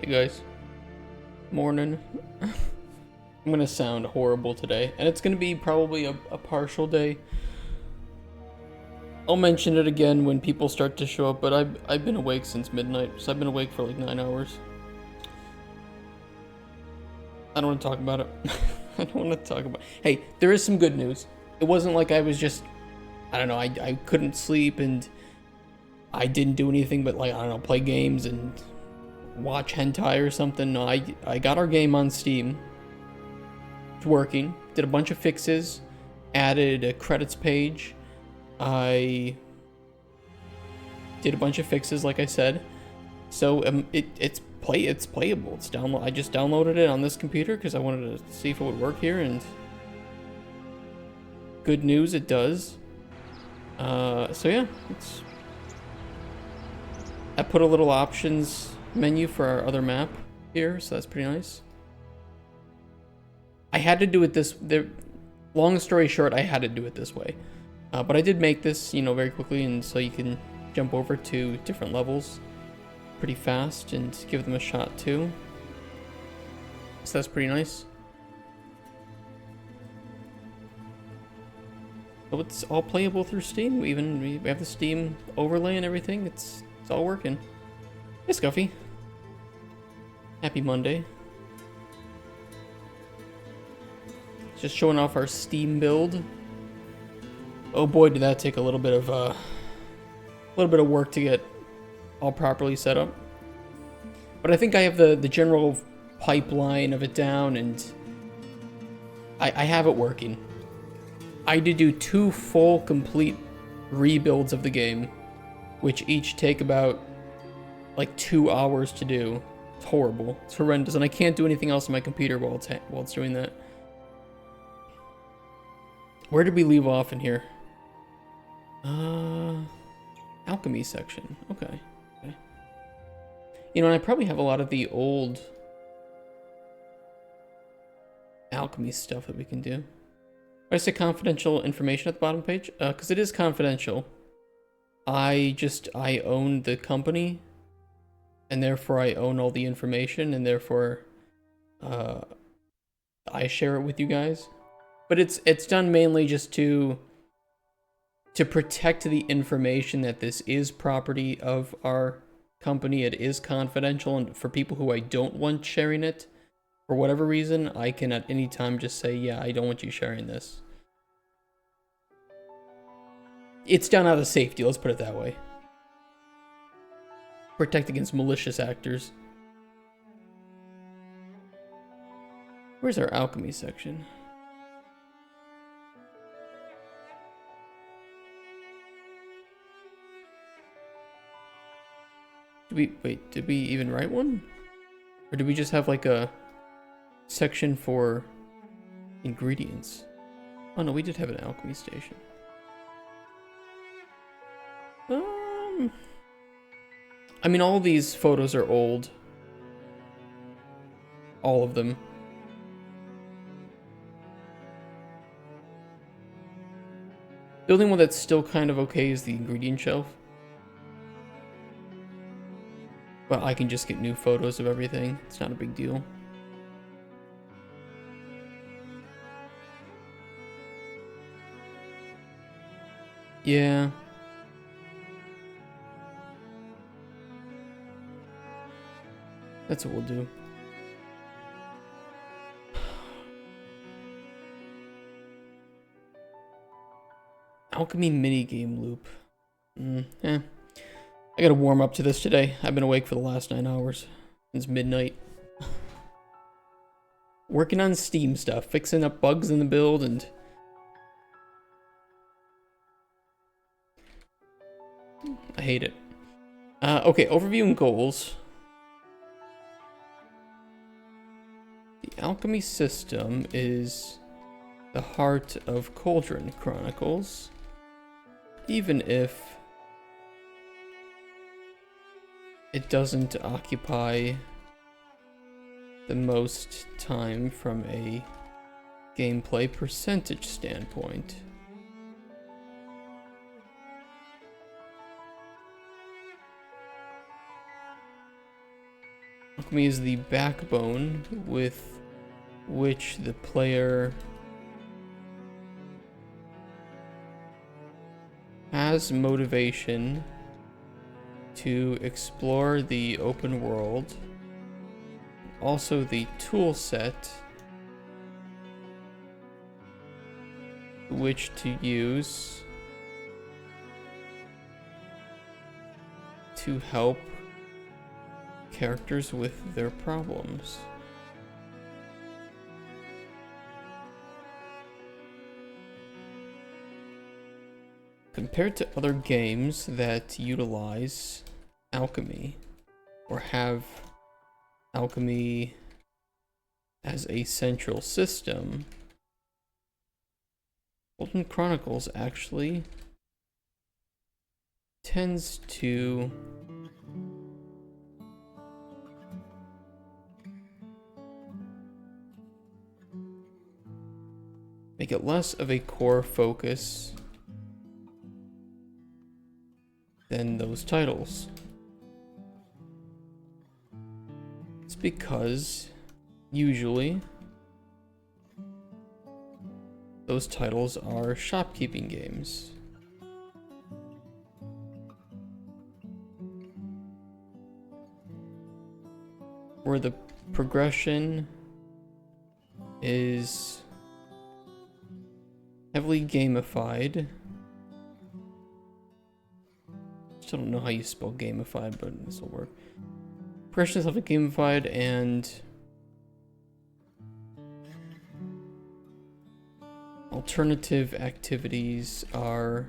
Hey guys, morning. I'm gonna sound horrible today, and it's gonna be probably a partial day. I'll mention it again when people start to show up, but I've been awake since midnight, so I've been awake for like 9 hours. I don't want to talk about it. I don't want to talk about. Hey, there is some good news. It wasn't like I was just, I don't know, I couldn't sleep and I didn't do anything but like I don't know, play games and watch hentai or something. No, I got our game on Steam. It's working. Did a bunch of fixes. Added a credits page. I did a bunch of fixes, like I said. So it's playable. It's download. I just downloaded it on this computer because I wanted to see if it would work here. And good news, it does. So yeah, I put a little options menu for our other map here, so that's pretty nice. I had to do it long story short, I had to do it this way. But I did make this, very quickly, and so you can jump over to different levels pretty fast and give them a shot too. So that's pretty nice. So it's all playable through Steam. We have the Steam overlay and everything. It's all working. Hey, Scuffy. Happy Monday. Just showing off our Steam build. Oh boy, did that take a little bit of work to get all properly set up. But I think I have the general pipeline of it down, and I have it working. I did do 2 full complete rebuilds of the game, which each take about like 2 hours to do. It's horrible. It's horrendous, and I can't do anything else on my computer while it's doing that. Where did we leave off in here? Alchemy section. Okay. And I probably have a lot of the old alchemy stuff that we can do. I say confidential information at the bottom page, because it is confidential. I own the company, and therefore I own all the information, and therefore I share it with you guys. But it's done mainly just to protect the information that this is property of our company. It is confidential, and for people who I don't want sharing it, for whatever reason, I can at any time just say, yeah, I don't want you sharing this. It's done out of safety, let's put it that way. Protect against malicious actors. Where's our alchemy section? Did we even write one? Or did we just have like a section for ingredients? Oh no, we did have an alchemy station. I mean, all these photos are old. All of them. The only one that's still kind of okay is the ingredient shelf. But I can just get new photos of everything. It's not a big deal. Yeah. That's what we'll do. Alchemy minigame loop. I gotta warm up to this today. I've been awake for the last 9 hours. Since midnight. Working on Steam stuff. Fixing up bugs in the build and... I hate it. Okay, overview and goals. The alchemy system is the heart of Cauldron Chronicles. Even if it doesn't occupy the most time from a gameplay percentage standpoint. Alchemy is the backbone with which the player has motivation to explore the open world, also the tool set which to use to help characters with their problems. Compared to other games that utilize alchemy or have alchemy as a central system, Cauldron Chronicles actually tends to make it less of a core focus than those titles. It's because usually those titles are shopkeeping games. Where the progression is heavily gamified. Still don't know how you spell gamified, but this will work. Progression is heavily gamified, and alternative activities are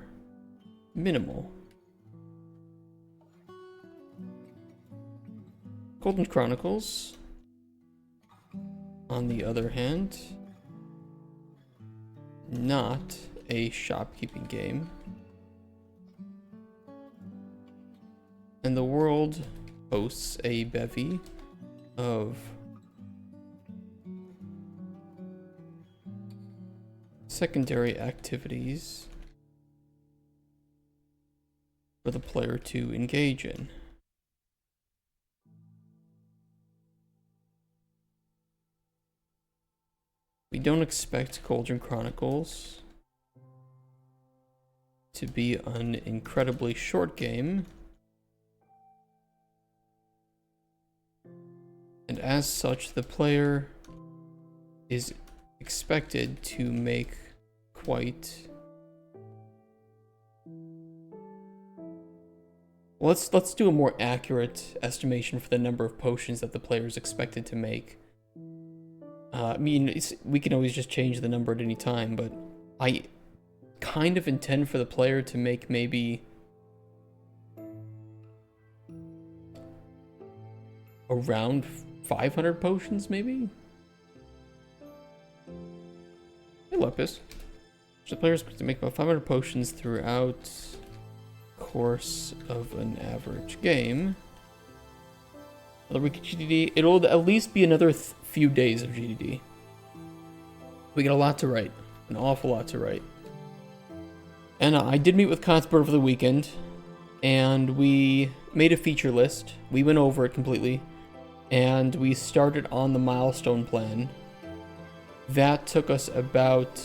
minimal. Cauldron Chronicles, on the other hand, not a shopkeeping game. And the world hosts a bevy of secondary activities for the player to engage in. We don't expect Cauldron Chronicles to be an incredibly short game, and as such, the player is expected to make quite... Let's do a more accurate estimation for the number of potions that the player is expected to make. I mean, we can always just change the number at any time, but I kind of intend for the player to make maybe around 500 potions, maybe? Hey, Lepus. So the player is expected to make about 500 potions throughout the course of an average game. Another week of GDD. It'll at least be another few days of GDD. We got a lot to write. An awful lot to write. And I did meet with Consport over the weekend, and we made a feature list. We went over it completely, and we started on the milestone plan. That took us about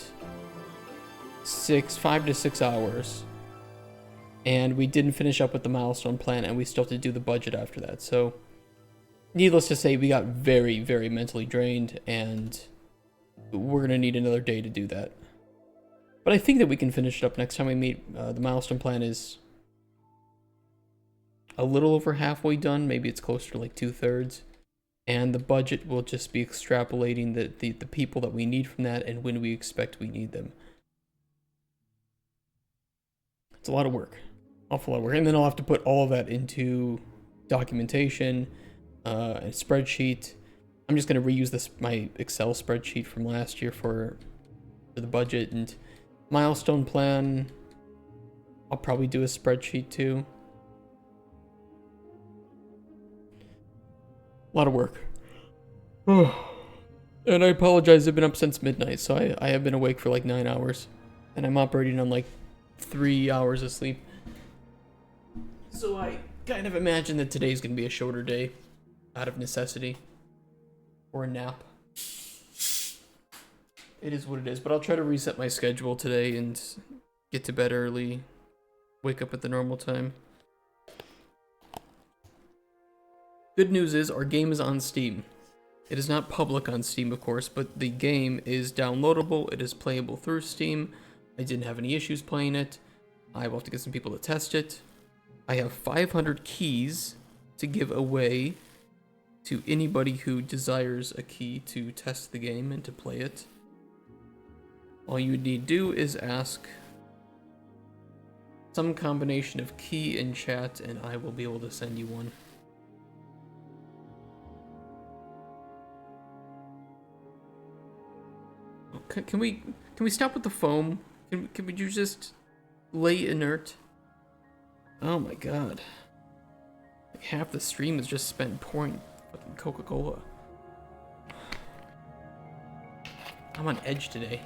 5 to 6 hours. And we didn't finish up with the milestone plan, and we still have to do the budget after that. So needless to say, we got very, very mentally drained, and we're going to need another day to do that. But I think that we can finish it up next time we meet. The milestone plan is a little over halfway done. Maybe it's closer to like 2/3. And the budget will just be extrapolating the people that we need from that and when we expect we need them. It's a lot of work. Awful lot of work. And then I'll have to put all of that into documentation, a spreadsheet. I'm just going to reuse my Excel spreadsheet from last year for the budget, and milestone plan. I'll probably do a spreadsheet too. A lot of work. And I apologize, I've been up since midnight, so I have been awake for like 9 hours. And I'm operating on like 3 hours of sleep. So I kind of imagine that today's going to be a shorter day. out of necessity or a nap. It is what it is, but I'll try to reset my schedule today and get to bed early, wake up at the normal time. Good news is our game is on Steam. It is not public on Steam, of course, but the game is downloadable. It is playable through Steam. I didn't have any issues playing it. I will have to get some people to test it. I have 500 keys to give away to anybody who desires a key to test the game and to play it. All you need to do is ask some combination of key in chat, and I will be able to send you one. Can we stop with the foam? Can we just lay inert? Oh my god. Like half the stream is just spent pouring fucking Coca-Cola. I'm on edge today.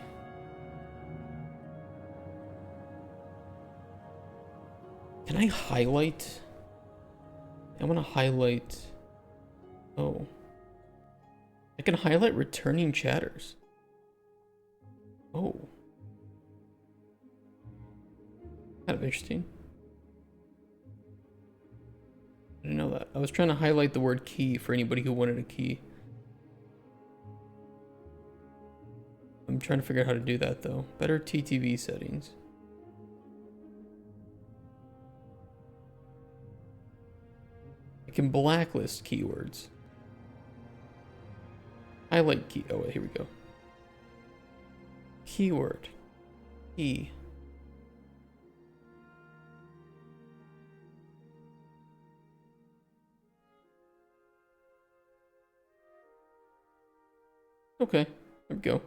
Can I highlight? I want to highlight. Oh. I can highlight returning chatters. Oh. Kind of interesting. I didn't know that. I was trying to highlight the word key for anybody who wanted a key. I'm trying to figure out how to do that though. Better TTV settings. I can blacklist keywords. Highlight key. Oh, wait, here we go. Keyword. Key. Okay, there we go.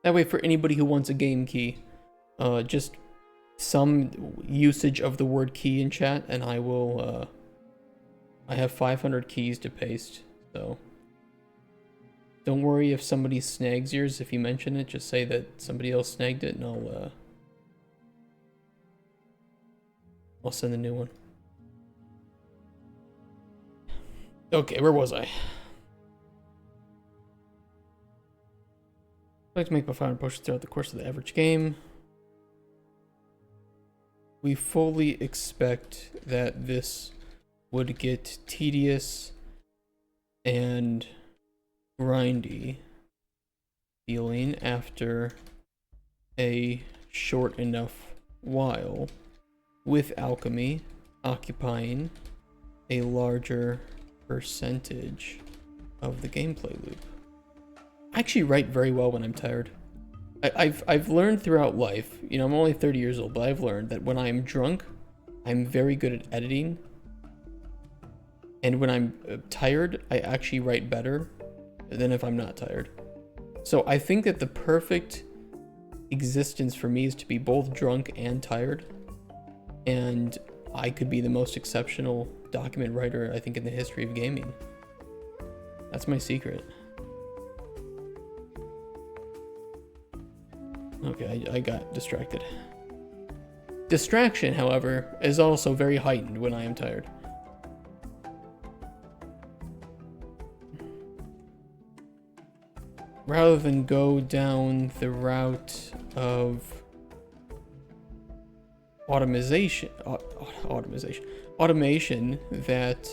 That way for anybody who wants a game key, just some usage of the word key in chat and I will, I have 500 keys to paste, so don't worry if somebody snags yours. If you mention it, just say that somebody else snagged it and I'll send a new one. Okay, where was I? I like to make my 500 potions throughout the course of the average game. We fully expect that this would get tedious and grindy feeling after a short enough while, with alchemy occupying a larger percentage of the gameplay loop. I actually write very well when I'm tired. I've learned throughout life, you know, I'm only 30 years old, but I've learned that when I'm drunk, I'm very good at editing. And when I'm tired, I actually write better than if I'm not tired. So I think that the perfect existence for me is to be both drunk and tired. And I could be the most exceptional document writer, I think, in the history of gaming. That's my secret. Okay, I got distracted. Distraction, however, is also very heightened when I am tired. Rather than go down the route of automation that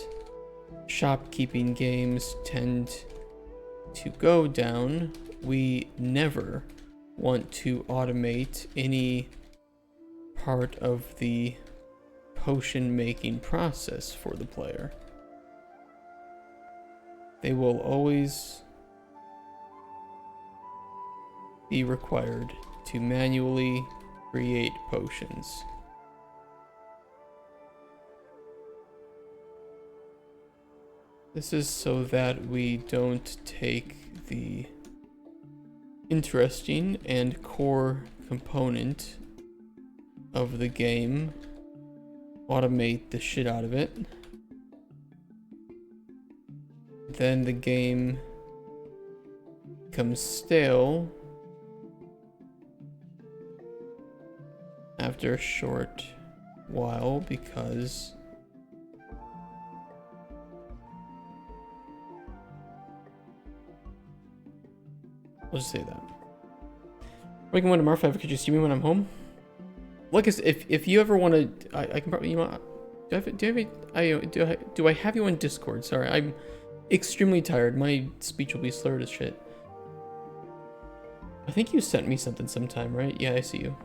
shopkeeping games tend to go down, we never want to automate any part of the potion making process for the player. They will always be required to manually create potions. This is so that we don't take the interesting and core component of the game, automate the shit out of it, then the game becomes stale after a short while because I'll just say that. Breaking one tomorrow, 5. Could you see me when I'm home? Like I said, if you ever want to, I can probably, you know, do I have you on Discord? Sorry, I'm extremely tired. My speech will be slurred as shit. I think you sent me something sometime, right? Yeah, I see you.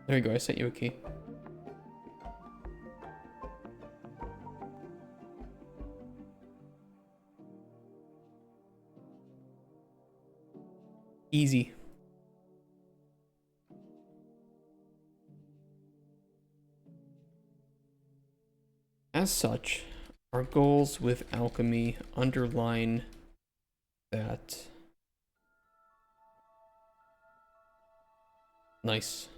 There you go, I sent you a key. Easy. As such, our goals with alchemy underline that. Nice.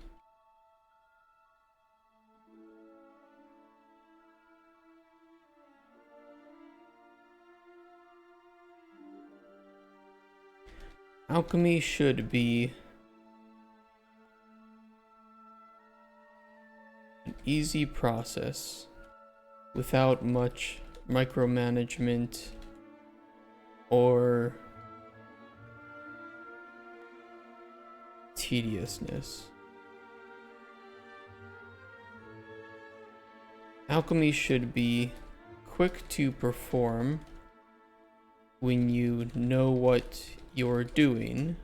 Alchemy should be an easy process without much micromanagement or tediousness. Alchemy should be quick to perform when you know what you're doing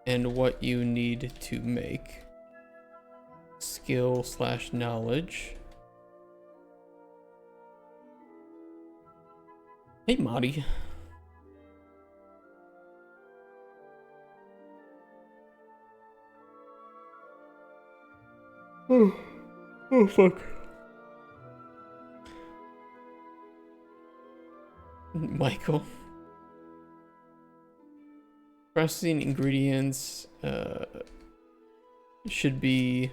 and what you need to make. Skill / knowledge. Hey, Marty. Oh, fuck. Michael. Processing ingredients should be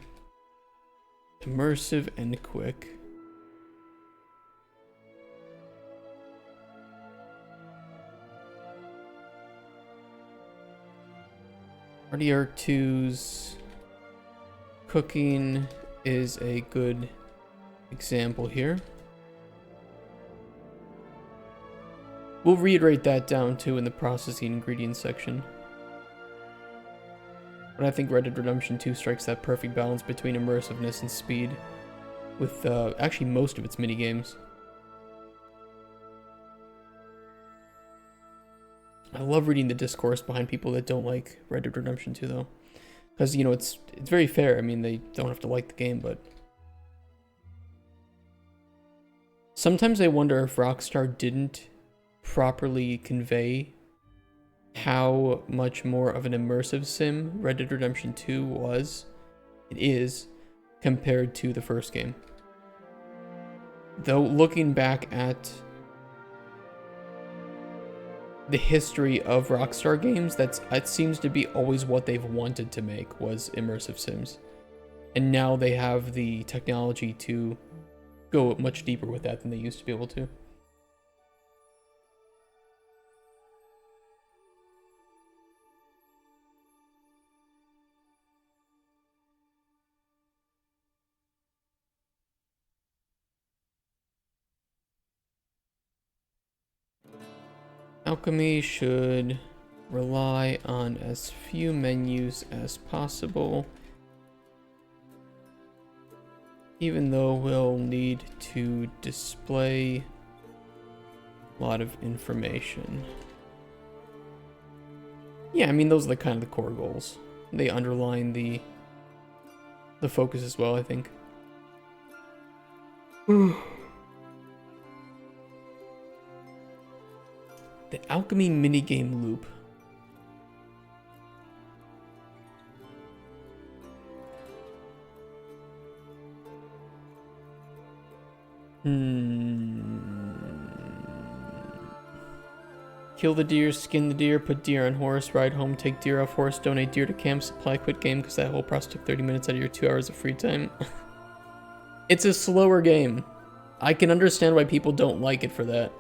immersive and quick. RDR2's cooking is a good example here. We'll reiterate that down too in the processing ingredients section. But I think Red Dead Redemption 2 strikes that perfect balance between immersiveness and speed with actually most of its minigames. I love reading the discourse behind people that don't like Red Dead Redemption 2 though. Because, you know, it's very fair. I mean, they don't have to like the game, but sometimes I wonder if Rockstar didn't properly convey how much more of an immersive sim Red Dead Redemption 2 is, compared to the first game. Though looking back at the history of Rockstar games, that seems to be always what they've wanted to make, was immersive sims. And now they have the technology to go much deeper with that than they used to be able to. Alchemy should rely on as few menus as possible, even though we'll need to display a lot of information. Yeah, I mean, those are the kind of the core goals. They underline the focus as well, I think. The alchemy minigame loop. Kill the deer, skin the deer, put deer on horse, ride home, take deer off horse, donate deer to camp, supply, quit game because that whole process took 30 minutes out of your 2 hours of free time. It's a slower game. I can understand why people don't like it for that.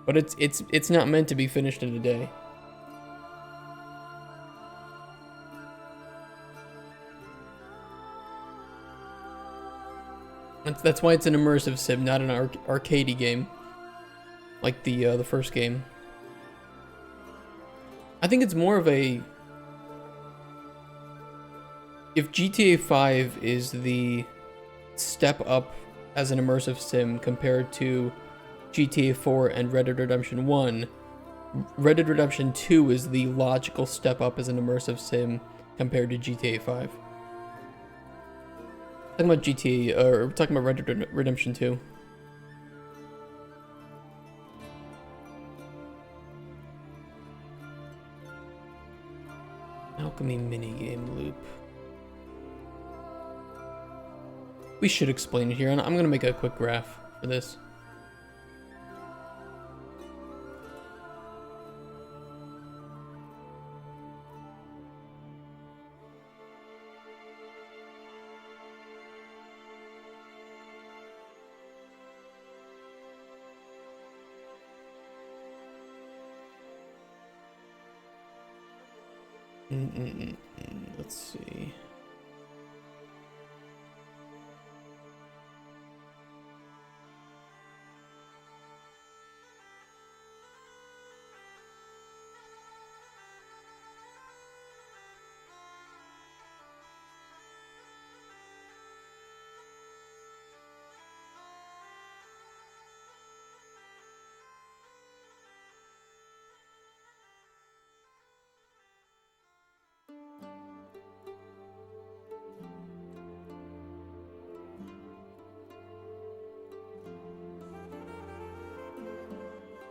But it's not meant to be finished in a day. That's why it's an immersive sim, not an arcadey game, like the first game. I think it's more of a. If GTA 5 is the step up as an immersive sim compared to GTA 4 and Red Dead Redemption 1, Red Dead Redemption 2 is the logical step up as an immersive sim compared to GTA 5. Talking about GTA, or we're talking about Red Dead Redemption 2. Alchemy minigame loop. We should explain it here, and I'm gonna make a quick graph for this. Let's see.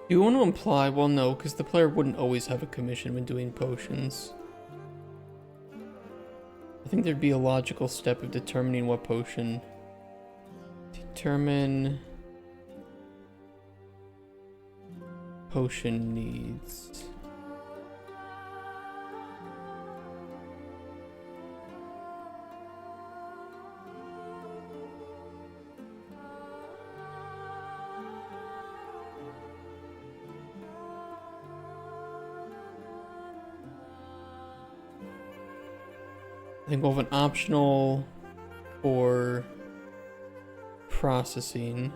Do you want to imply? Well, no, because the player wouldn't always have a commission when doing potions. I think there'd be a logical step of determining what potion. Determine potion needs. I think we'll have an optional for processing.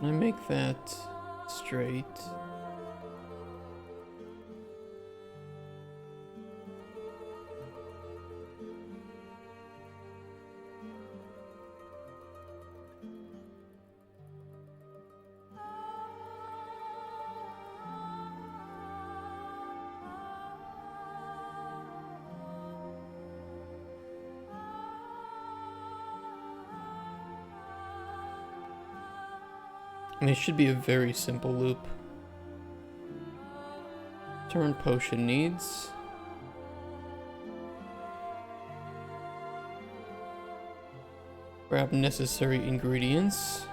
Can I make that straight? And it should be a very simple loop. Turn potion needs. Grab necessary ingredients.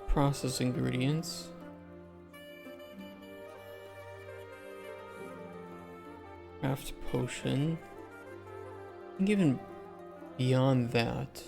Process ingredients. Craft potion. I think even beyond that.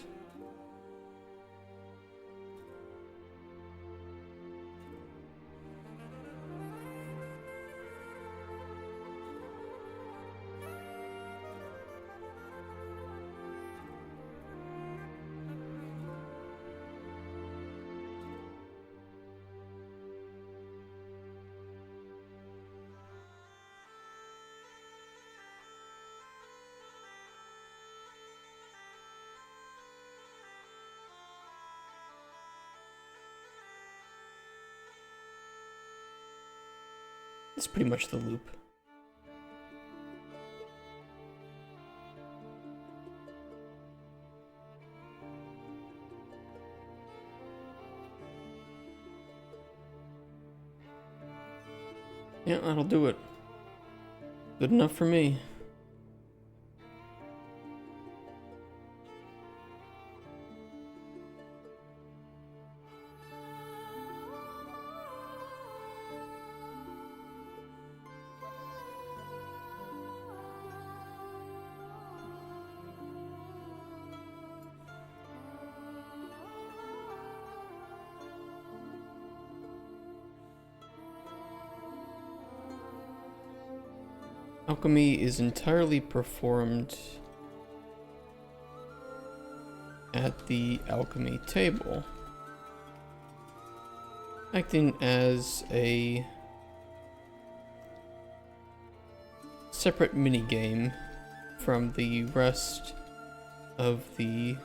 That's pretty much the loop. Yeah, that'll do it. Good enough for me. Alchemy is entirely performed at the alchemy table, acting as a separate minigame from the rest of the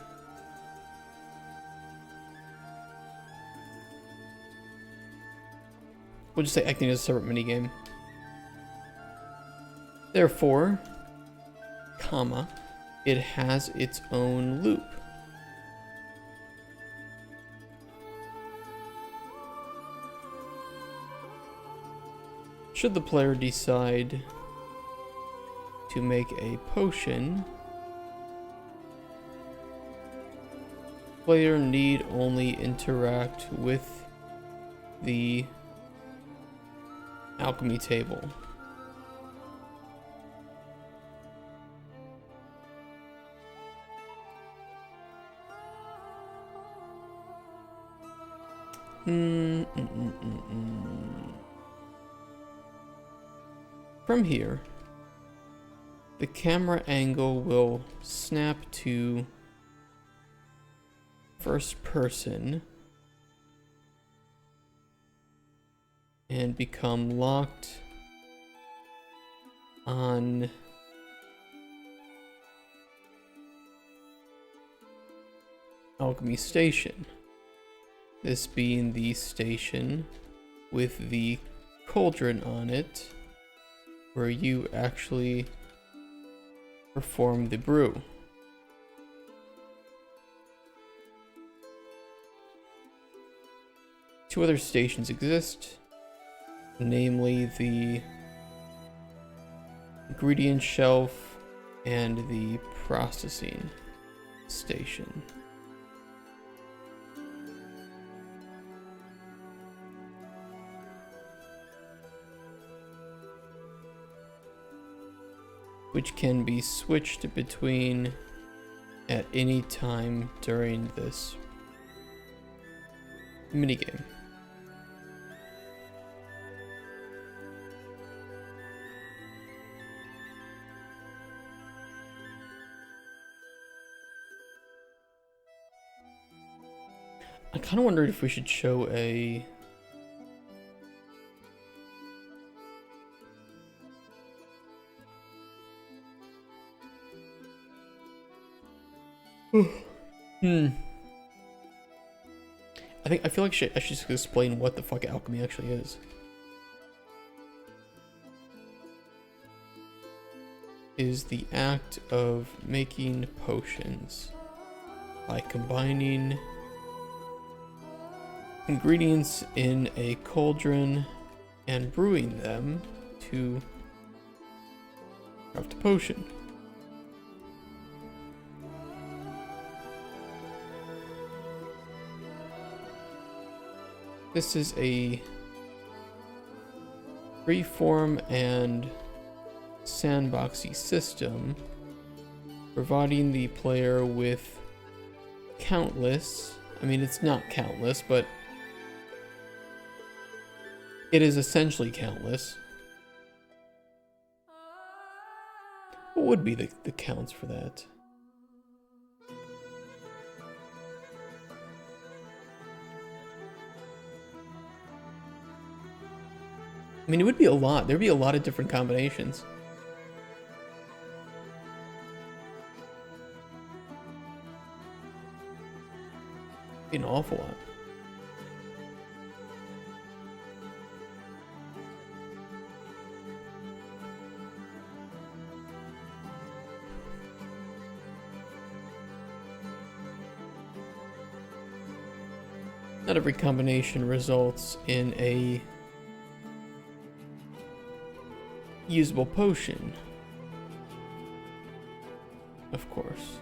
we'll just say acting as a separate minigame. Therefore, comma, it has its own loop. Should the player decide to make a potion, player need only interact with the alchemy table. From here, the camera angle will snap to first person and become locked on Alchemy Station. This being the station with the cauldron on it, where you actually perform the brew. Two other stations exist, namely the ingredient shelf and the processing station. Which can be switched between at any time during this minigame. I kind of wondered if we should show a I feel like I should just explain what the fuck alchemy actually is. Is the act of making potions by combining ingredients in a cauldron and brewing them to craft a potion. This is a freeform and sandboxy system, providing the player with countless, I mean it's not countless, but it is essentially countless. What would be the counts for that? I mean, it would be a lot. There'd be a lot of different combinations. Be an awful lot. Not every combination results in a usable potion, of course.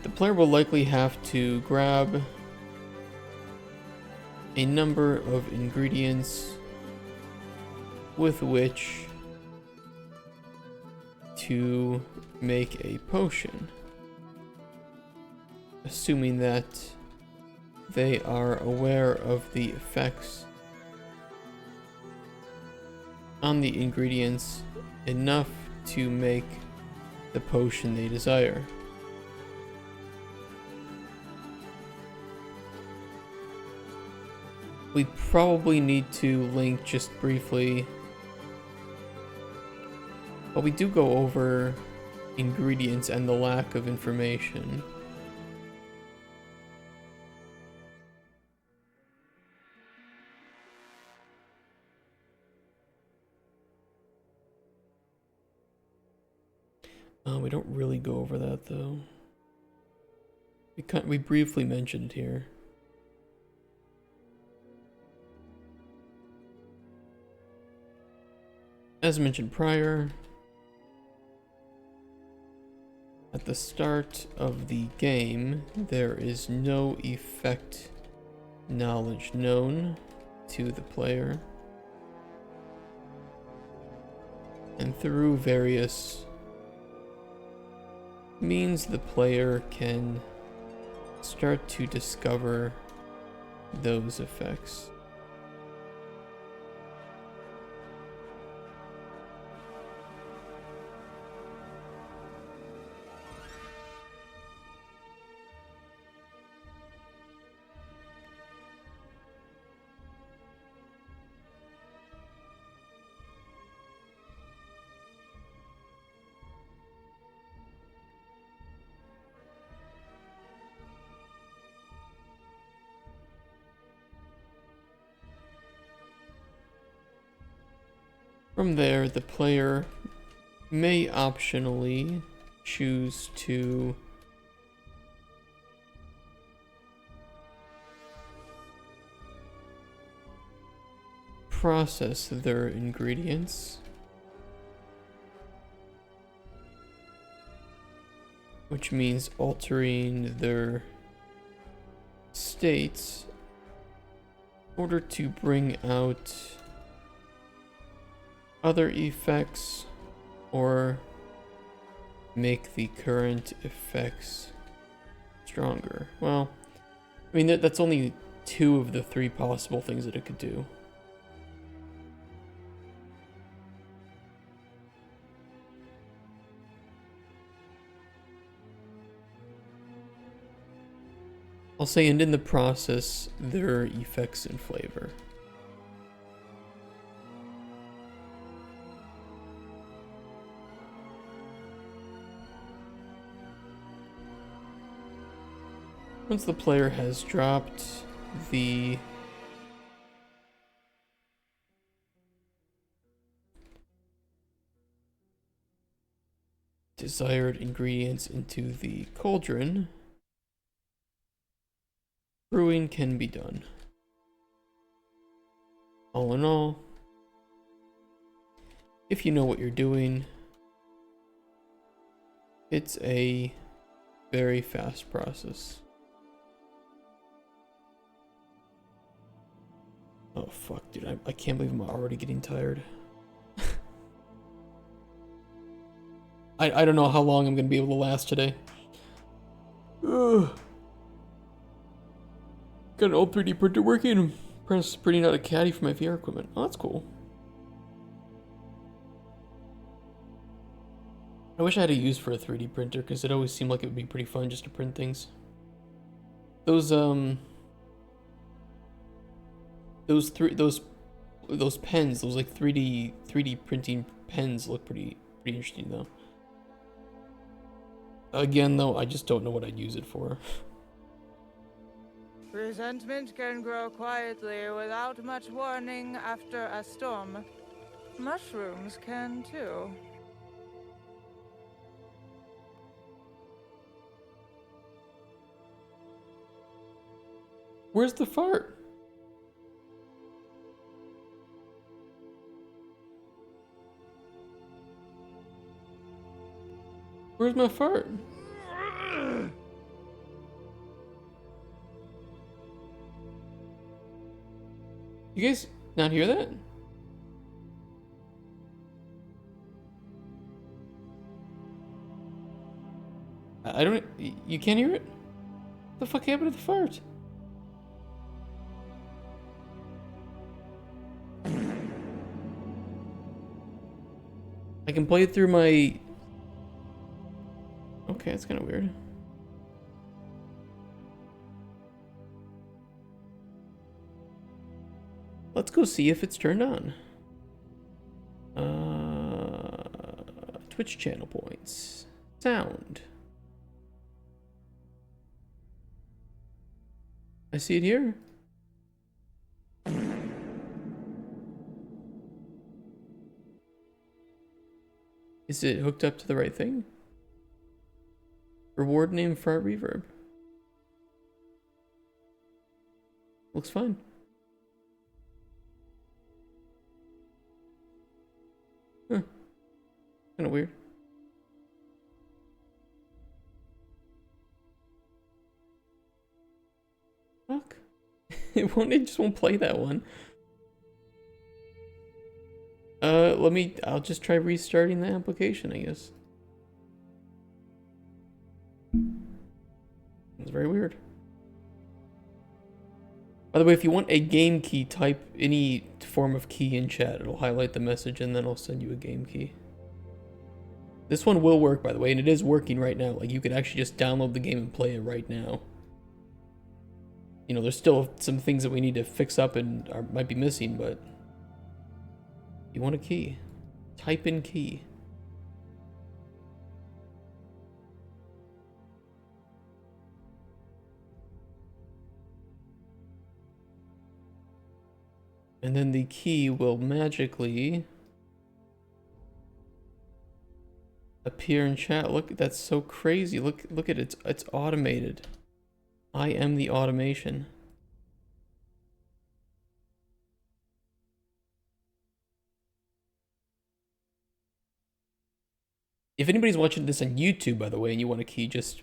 The player will likely have to grab a number of ingredients with which to make a potion, assuming that they are aware of the effects on the ingredients enough to make the potion they desire. We probably need to link just briefly, but we do go over ingredients and the lack of information. We don't really go over that though. We briefly mentioned here. As mentioned prior, at the start of the game, there is no effect knowledge known to the player. And through various means, the player can start to discover those effects. From there, the player may optionally choose to process their ingredients, which means altering their states in order to bring out other effects or make the current effects stronger. Well, I mean, that's only 2 of the 3 possible things that it could do. I'll say, and in the process, there are effects and flavor. Once the player has dropped the desired ingredients into the cauldron, brewing can be done. All in all, if you know what you're doing, it's a very fast process. Oh fuck, dude, I can't believe I'm already getting tired. I don't know how long I'm gonna be able to last today. Ugh. Got an old 3D printer working. I'm printing out a caddy for my VR equipment. Oh, that's cool. I wish I had a use for a 3D printer, because it always seemed like it would be pretty fun just to print things. Those pens, those like 3D printing pens look pretty interesting though. Again though, I just don't know what I'd use it for. Resentment can grow quietly without much warning after a storm. Mushrooms can too. Where's the fart? Where's my fart? You guys not hear that? I don't. You can't hear it? What the fuck happened to the fart? I can play it through my... Okay, that's kind of weird. Let's go see if it's turned on. Twitch channel points. Sound. I see it here. Is it hooked up to the right thing? Reward name fart reverb. Looks fine. Huh. Kind of weird. Fuck. It just won't play that one. I'll just try restarting the application, I guess. It's very weird. By the way, if you want a game key, type any form of key in chat. It'll highlight the message and then I'll send you a game key. This one will work, by the way, and it is working right now. Like, you could actually just download the game and play it right now. You know, there's still some things that we need to fix up and might be missing, but... You want a key? Type in key. And then the key will magically appear in chat. Look, that's so crazy. Look at it. It's automated. I am the automation. If anybody's watching this on YouTube, by the way, and you want a key, just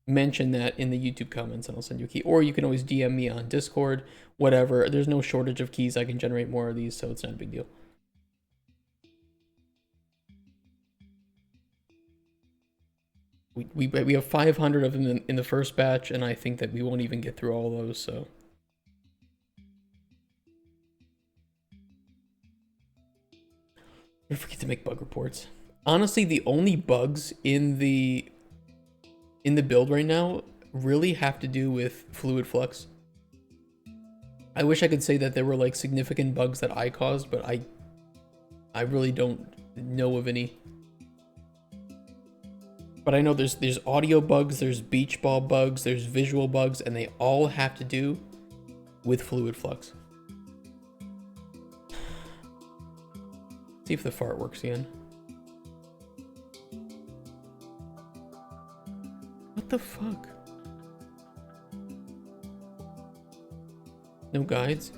mention that in the YouTube comments and I'll send you a key. Or you can always DM me on Discord, whatever. There's no shortage of keys. I can generate more of these, so it's not a big deal. We have 500 of them in the first batch, and I think that we won't even get through all those, so... Don't forget to make bug reports. Honestly, the only bugs in the build right now really have to do with fluid flux. I wish I could say that there were like significant bugs that I caused, but I really don't know of any. But I know there's audio bugs, there's beach ball bugs, there's visual bugs, and they all have to do with fluid flux. See if the fart works again. What the fuck? No guides?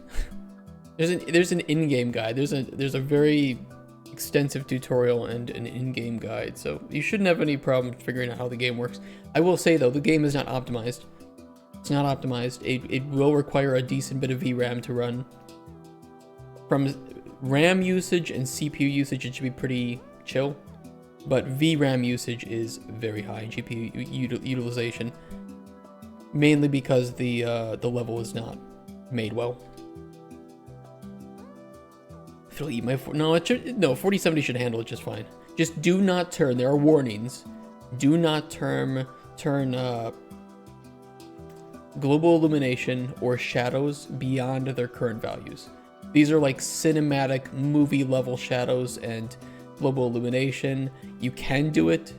There's an in-game guide. There's a very extensive tutorial and an in-game guide, so you shouldn't have any problem figuring out how the game works. I will say though, the game is not optimized. It's not optimized. It will require a decent bit of VRAM to run. From RAM usage and CPU usage, it should be pretty chill, but VRAM usage is very high, GPU utilization, mainly because the level is not made well. If it'll eat my no, 4070 should handle it just fine. Just do not turn. There are warnings. Do not turn global illumination or shadows beyond their current values. These are like cinematic movie level shadows and global illumination. You can do it.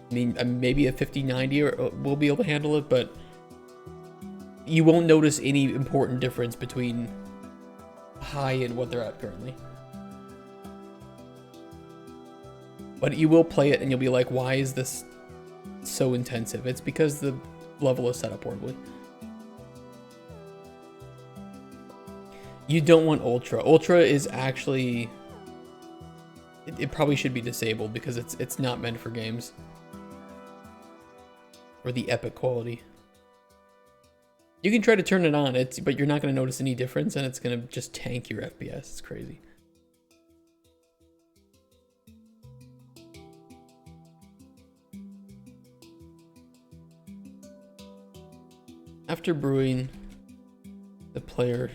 I mean, maybe a 5090 will be able to handle it, but you won't notice any important difference between high and what they're at currently. But you will play it and you'll be like, why is this so intensive? It's because the level is set up horribly. You don't want Ultra. Ultra is actually... It probably should be disabled because it's not meant for games. Or the epic quality. You can try to turn it on, but you're not going to notice any difference, and it's going to just tank your FPS. It's crazy. After brewing, the player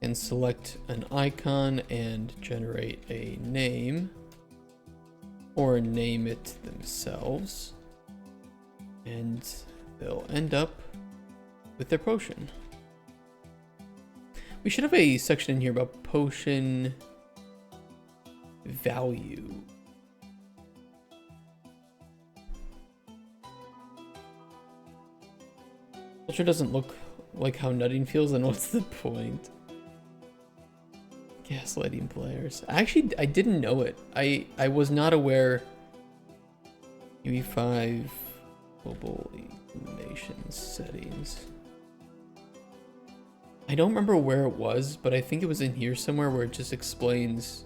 can select an icon and generate a name, or name it themselves, and they'll end up with their potion. We should have a section in here about potion value. Culture doesn't look like how nutting feels, then what's the point? Gaslighting players. I didn't know it. I was not aware. UE5 global illumination settings. I don't remember where it was, but I think it was in here somewhere where it just explains.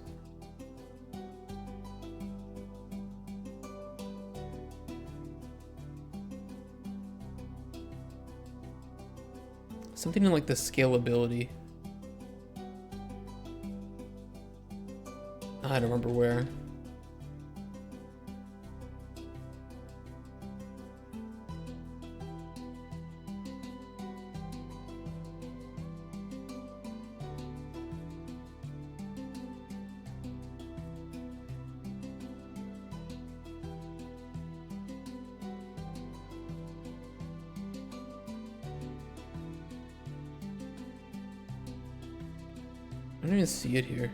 Something in like the scalability. I don't remember where. I don't even see it here.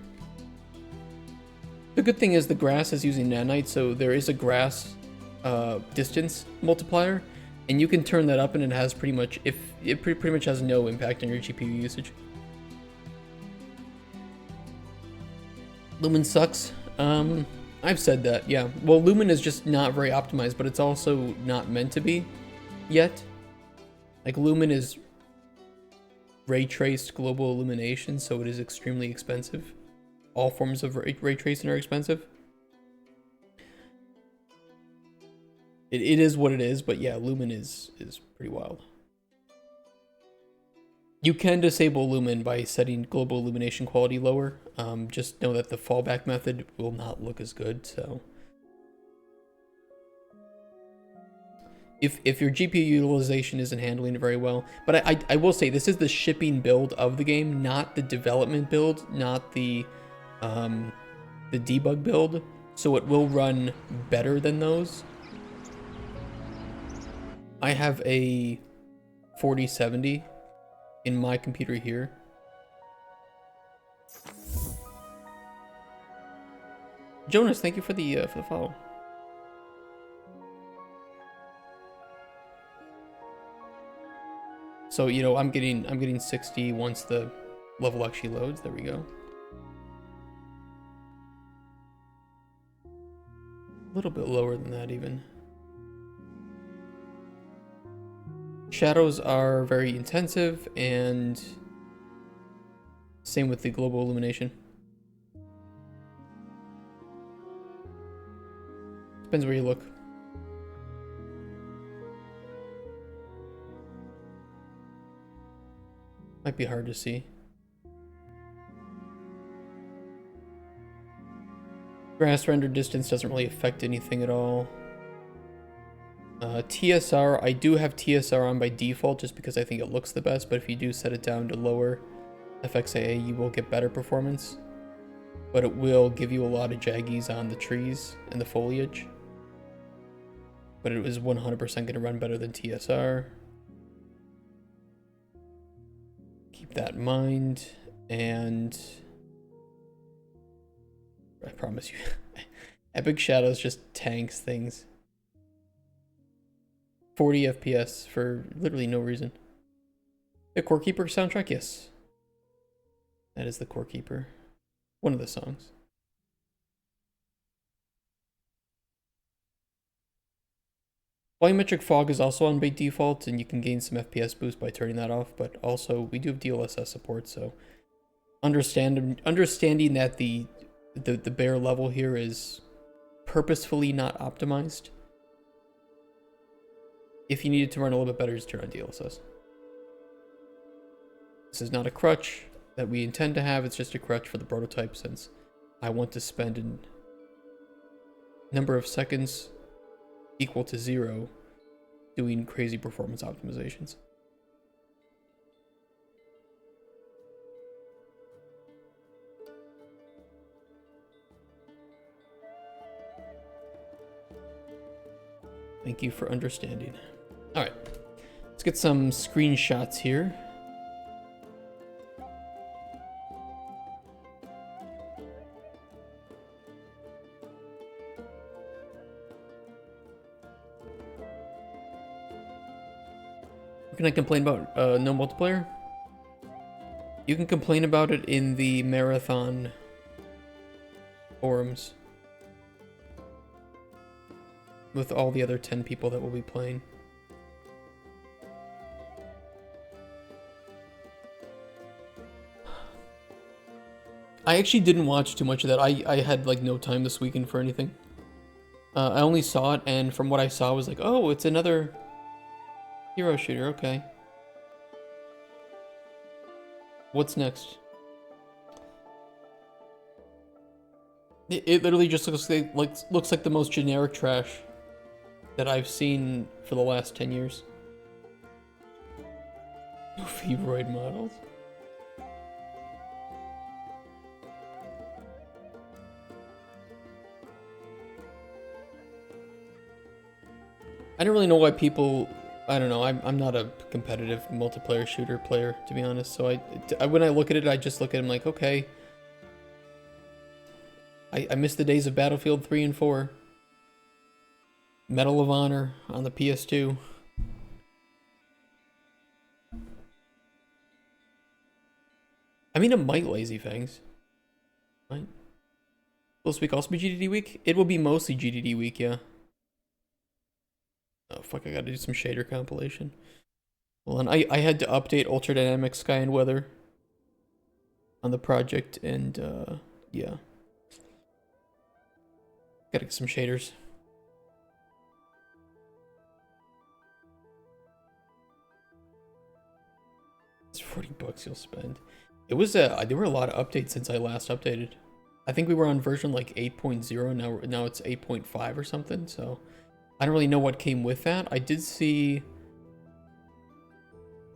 The good thing is the grass is using nanite, so there is a grass distance multiplier, and you can turn that up, and it has pretty much pretty much has no impact on your GPU usage. Lumen sucks. I've said that, yeah. Well, Lumen is just not very optimized, but it's also not meant to be yet. Like, Lumen is ray traced global illumination, so it is extremely expensive. All forms of ray tracing are expensive. It is what it is, but yeah, Lumen is pretty wild. You can disable Lumen by setting global illumination quality lower. Just know that the fallback method will not look as good, so. If your GPU utilization isn't handling it very well. But I will say, this is the shipping build of the game, not the development build, not the debug build, so it will run better than those. I have a 4070 in my computer here. Jonas, thank you for the follow. So, you know, I'm getting 60 once the level actually loads. There we go. A little bit lower than that even. Shadows are very intensive, and same with the global illumination. Depends where you look. Might be hard to see. Grass render distance doesn't really affect anything at all. TSR, I do have TSR on by default just because I think it looks the best, but if you do set it down to lower FXAA, you will get better performance. But it will give you a lot of jaggies on the trees and the foliage. But it was 100% going to run better than TSR. Keep that in mind, and I promise you, Epic Shadows just tanks things. 40 FPS for literally no reason. The Core Keeper soundtrack, yes. That is the Core Keeper. One of the songs. Volumetric fog is also on by default, and you can gain some FPS boost by turning that off, but also we do have DLSS support, so understanding that the bare level here is purposefully not optimized. If you need it to run a little bit better, just turn on DLSS. This is not a crutch that we intend to have. It's just a crutch for the prototype, since I want to spend a number of seconds equal to 0 doing crazy performance optimizations. Thank you for understanding. All right, let's get some screenshots here. What can I complain about? No multiplayer? You can complain about it in the marathon forums with all the other 10 people that will be playing. I actually didn't watch too much of that. I had like no time this weekend for anything. I only saw it, and from what I saw, I was like, oh, it's another hero shooter, okay. What's next? It literally just looks like the most generic trash that I've seen for the last 10 years. Feebroid models. I don't really know why people. I don't know. I'm not a competitive multiplayer shooter player, to be honest. So I when I look at it, I just look at him like, okay. I miss the days of Battlefield 3 and 4. Medal of Honor on the PS2. I mean, it might Lazy Fangs. Right? Will this week also be GDD week? It will be mostly GDD week, yeah. Oh fuck, I gotta do some shader compilation. Well, and I had to update Ultra Dynamic Sky and Weather on the project, and yeah. Gotta get some shaders. It's $40 you'll spend. It was there were a lot of updates since I last updated. I think we were on version like 8.0, now it's 8.5 or something, so I don't really know what came with that. I did see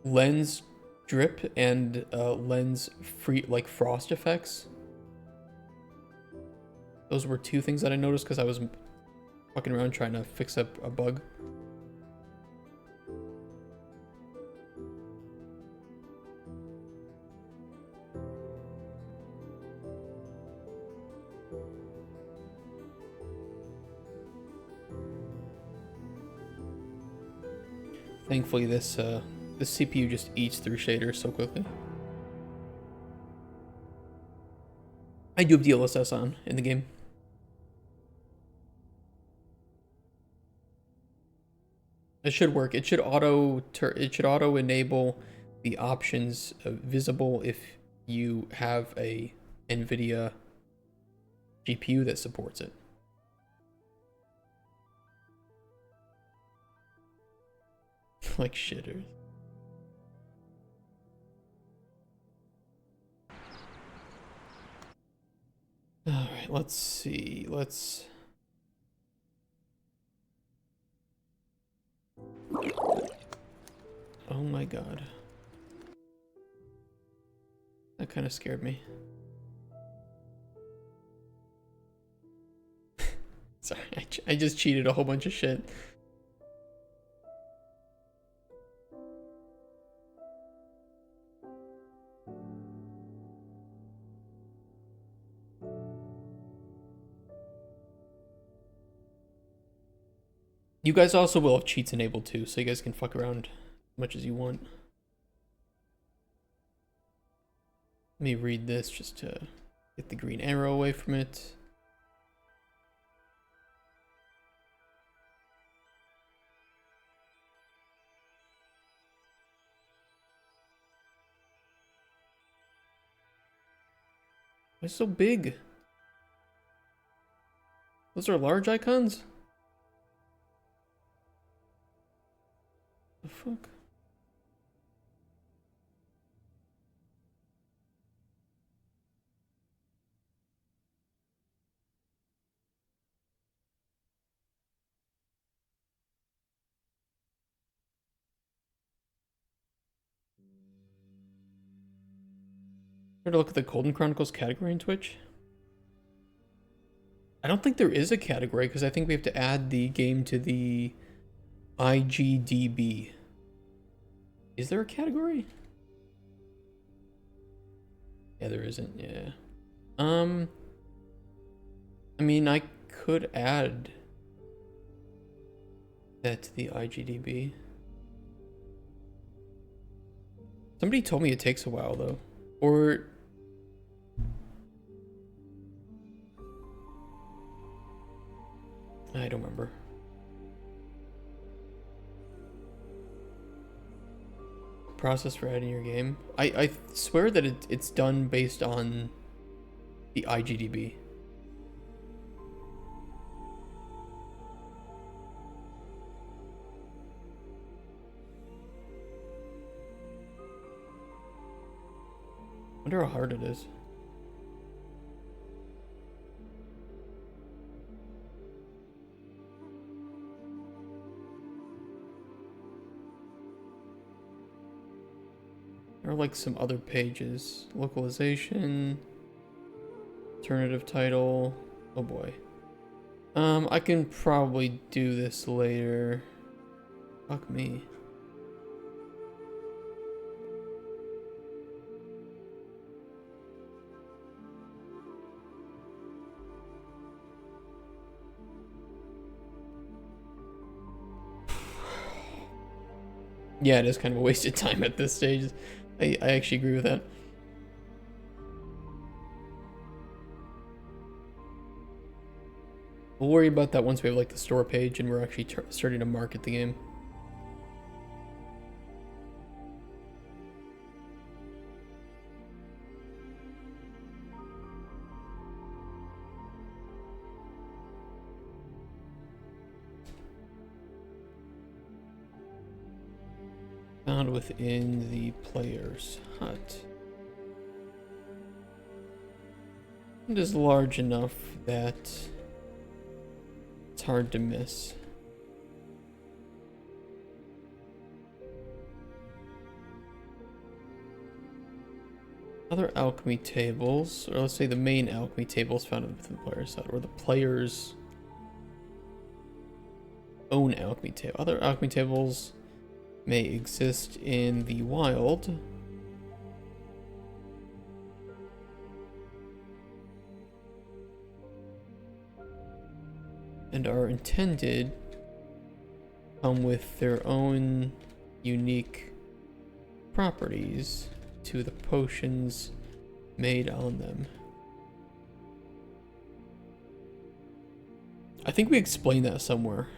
lens drip and lens free like frost effects. Those were two things that I noticed because I was fucking around trying to fix up a bug. Thankfully, this CPU just eats through shaders so quickly. I do have DLSS on in the game. It should work. It should auto enable the options visible if you have a NVIDIA GPU that supports it. Like shitters. All right, let's see. Oh my god. That kind of scared me. Sorry, I just cheated a whole bunch of shit. You guys also will have cheats enabled too, so you guys can fuck around as much as you want. Let me read this just to get the green arrow away from it. Why is it so big? Those are large icons? The fuck? Try to look at the Cauldron Chronicles category in Twitch. I don't think there is a category because I think we have to add the game to the IGDB. Is there a category? Yeah, there isn't. Yeah. I mean, I could add that to the IGDB. Somebody told me it takes a while though, or I don't remember. Process for adding your game. I swear that it's done based on the IGDB. Wonder how hard it is. There are like some other pages. Localization, alternative title. Oh boy. I can probably do this later. Fuck me. Yeah, it is kind of a wasted time at this stage. I actually agree with that. We'll worry about that once we have like the store page and we're actually starting to market the game. Found within the player's hut. It is large enough that it's hard to miss. Other alchemy tables, or let's say the main alchemy tables found within the player's hut, or the player's own alchemy table. Other alchemy tables may exist in the wild. And are intended to come with their own unique properties to the potions made on them. I think we explained that somewhere.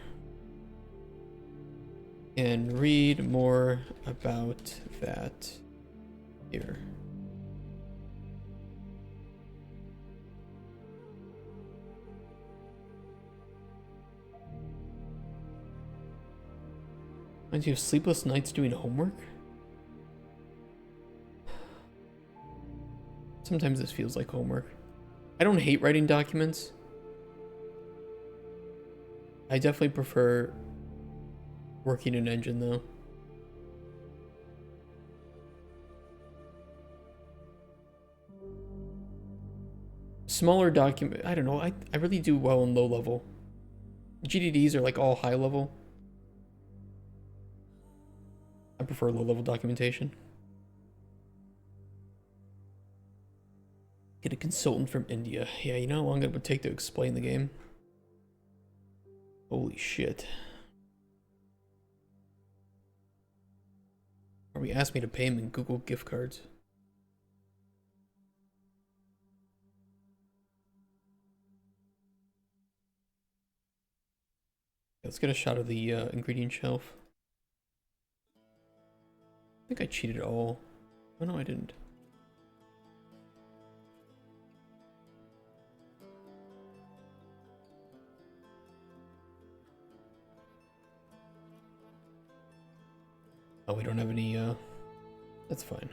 And read more about that here. Reminds you of sleepless nights doing homework? Sometimes this feels like homework. I don't hate writing documents. I definitely prefer working an engine though. Smaller document, I don't know, I really do well in low level. GDDs are like all high level. I prefer low level documentation. Get a consultant from India. Yeah, you know how long it would take to explain the game? Holy shit. Probably asked me to pay him in Google gift cards. Let's get a shot of the ingredient shelf. I think I cheated all. Oh no, I didn't. Oh, we don't have any, that's fine.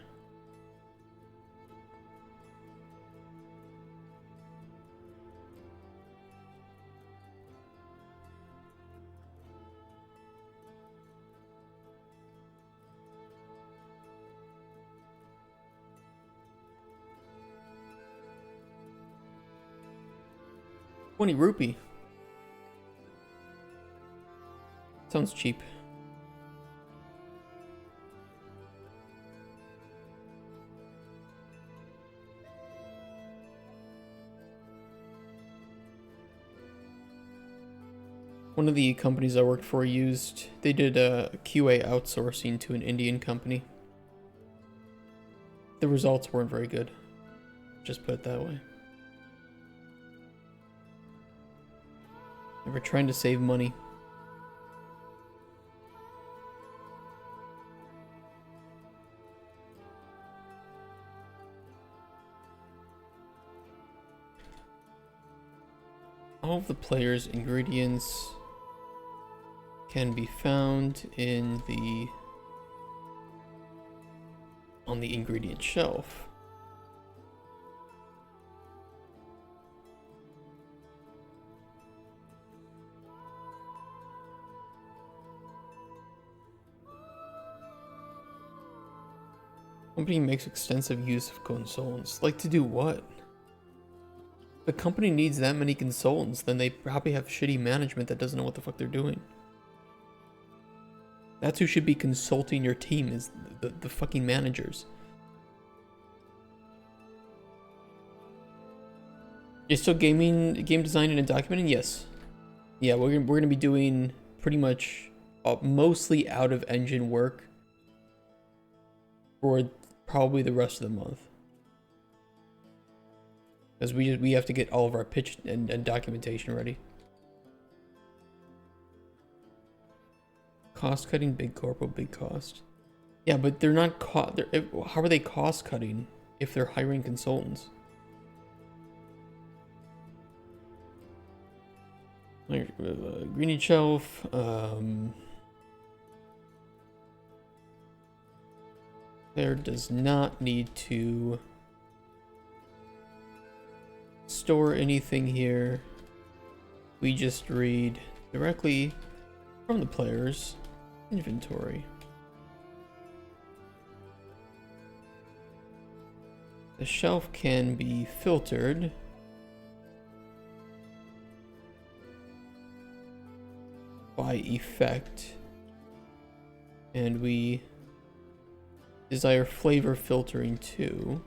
20 rupee. Sounds cheap. One of the companies I worked for they did a QA outsourcing to an Indian company. The results weren't very good. Just put it that way. They were trying to save money. All of the players' ingredients can be found on the ingredient shelf. Company makes extensive use of consultants. Like, to do what? The company needs that many consultants, then they probably have shitty management that doesn't know what the fuck they're doing. That's who should be consulting your team, is the fucking managers. You're still game designing and documenting? Yes. Yeah, we're gonna be doing pretty much mostly out of engine work for probably the rest of the month. Because we have to get all of our pitch and documentation ready. Cost cutting, big corporal, big cost. Yeah, but they're not how are they cost cutting if they're hiring consultants? Greenie shelf. There does not need to store anything here. We just read directly from the player's inventory. The shelf can be filtered by effect, and we desire flavor filtering too.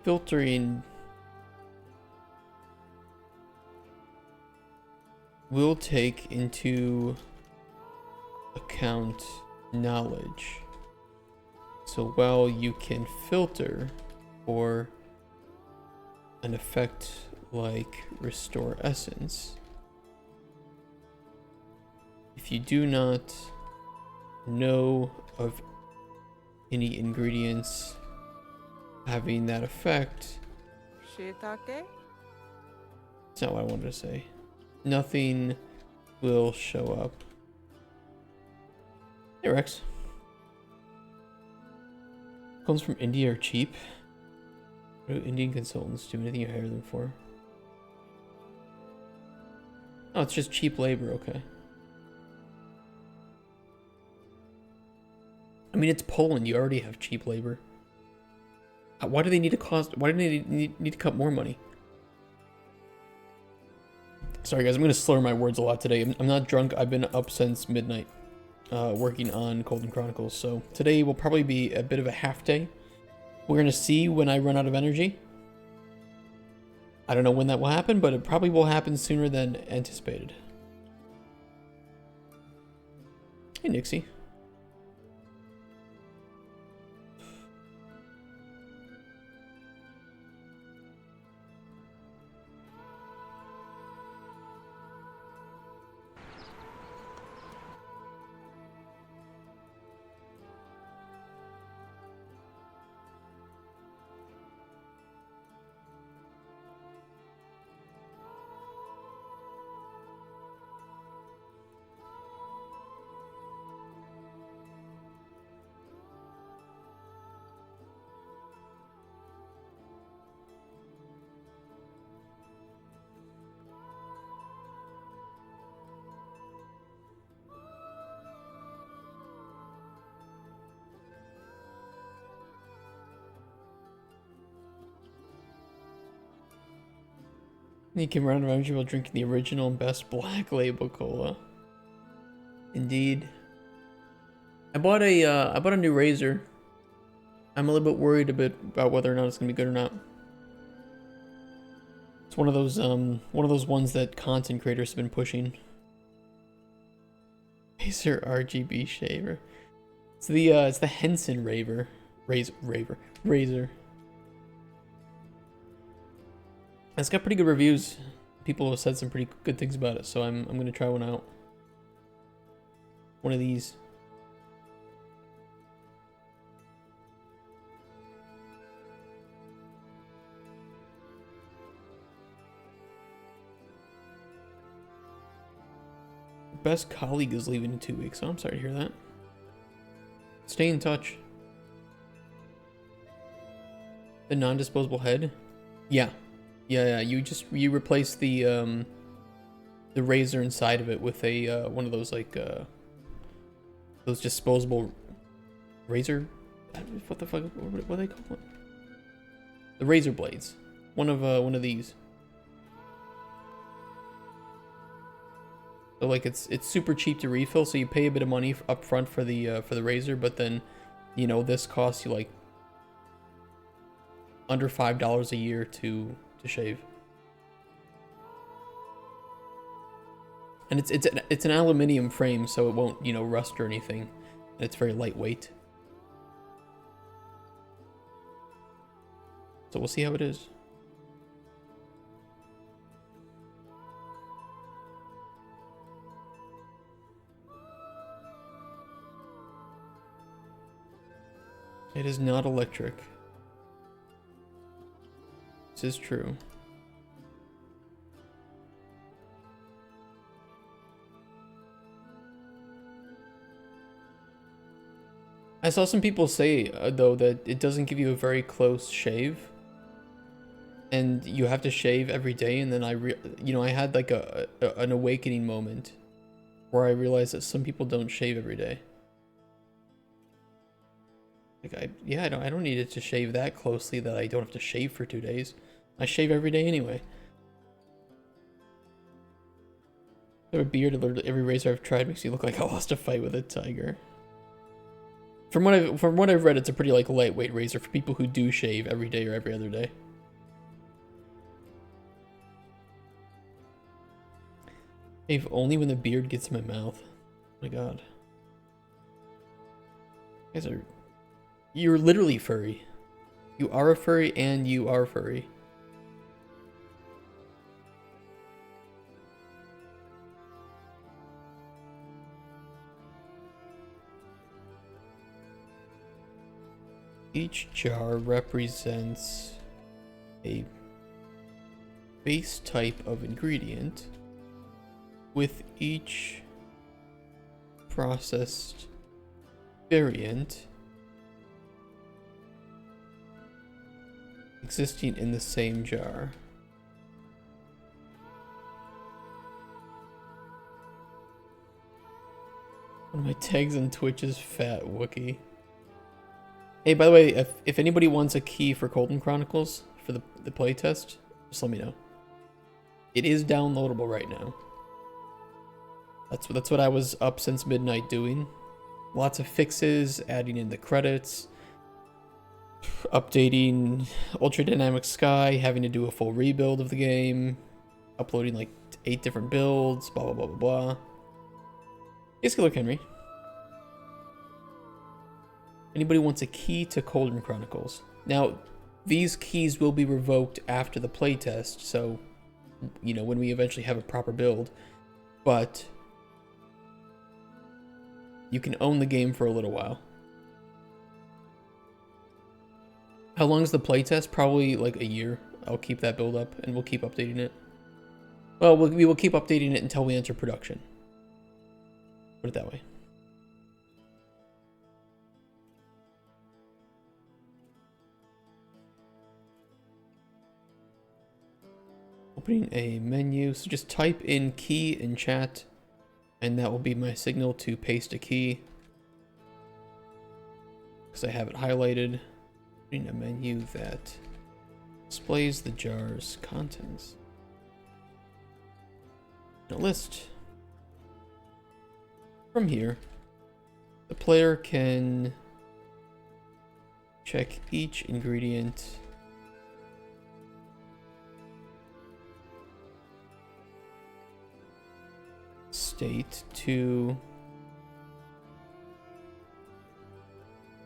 Filtering will take into account knowledge. So while you can filter for an effect like restore essence, if you do not know of any ingredients having that effect, Shiitake? that's not what I wanted to say. Nothing will show up. Hey Rex. Comes from India are cheap. What do Indian consultants do? Anything you hire them for? Oh, it's just cheap labor, okay. I mean, it's Poland, you already have cheap labor. Why do they need to why do they need to cut more money? Sorry guys, I'm gonna slur my words a lot today. I'm not drunk, I've been up since midnight, working on Cauldron Chronicles, so today will probably be a bit of a half day. We're gonna see when I run out of energy. I don't know when that will happen, but it probably will happen sooner than anticipated. Hey Nixie. You came around you while drinking the original and best black label cola. Indeed. I bought a new razor. I'm a little bit worried about whether or not it's gonna be good or not. It's one of those ones that content creators have been pushing. Razer RGB shaver. It's the Henson razor. It's got pretty good reviews. People have said some pretty good things about it, so I'm gonna try one out. One of these. Best colleague is leaving in 2 weeks, so I'm sorry to hear that. Stay in touch. The non-disposable head? Yeah. You replace the razor inside of it with a one of those like those disposable razor. What the fuck? What do they call it? The razor blades. One of these. So like it's super cheap to refill, so you pay a bit of money up front for the razor, but then, you know, this costs you like under $5 a year to shave. And it's an aluminum frame, so it won't, you know, rust or anything. And it's very lightweight. So we'll see how it is. It is not electric. This is true. I saw some people say, though, that it doesn't give you a very close shave. And you have to shave every day, and then I had like an awakening moment where I realized that some people don't shave every day. Like I don't need it to shave that closely that I don't have to shave for 2 days. I shave every day anyway. I have a beard. Literally every razor I've tried makes you look like I lost a fight with a tiger. From what I've read, it's a pretty like lightweight razor for people who do shave every day or every other day. Shave only when the beard gets in my mouth. Oh my god. You guys are... You're literally furry. You are a furry and you are furry. Each jar represents a base type of ingredient, with each processed variant existing in the same jar. One of my tags on Twitch is Fat Wookie. Hey, by the way, if anybody wants a key for Cauldron Chronicles for the playtest, just let me know. It is downloadable right now. That's what I was up since midnight doing. Lots of fixes, adding in the credits, updating Ultra Dynamic Sky, having to do a full rebuild of the game, uploading like 8 different builds, blah blah blah blah blah. Yes, look, Henry. Anybody wants a key to Cauldron Chronicles? Now, these keys will be revoked after the playtest, so, you know, when we eventually have a proper build, but you can own the game for a little while. How long is the playtest? Probably like a year. I'll keep that build up, and we'll keep updating it. Well, we will keep updating it until we enter production. Put it that way. Opening a menu, so just type in key in chat, and that will be my signal to paste a key. Because I have it highlighted. Opening a menu that displays the jar's contents. a list. From here, the player can check each ingredient state to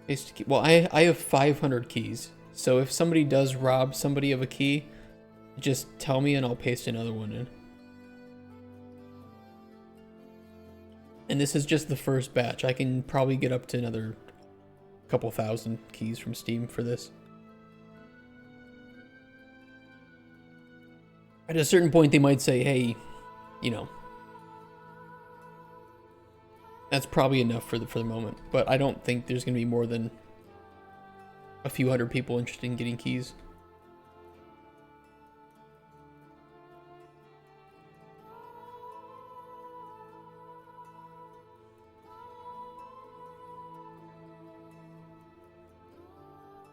paste key. Well, I have 500 keys, so if somebody does rob somebody of a key, just tell me and I'll paste another one in. And this is just the first batch. I can probably get up to another couple thousand keys from Steam for this. At a certain point, they might say, hey, you know, that's probably enough for the moment. But I don't think there's going to be more than a few hundred people interested in getting keys.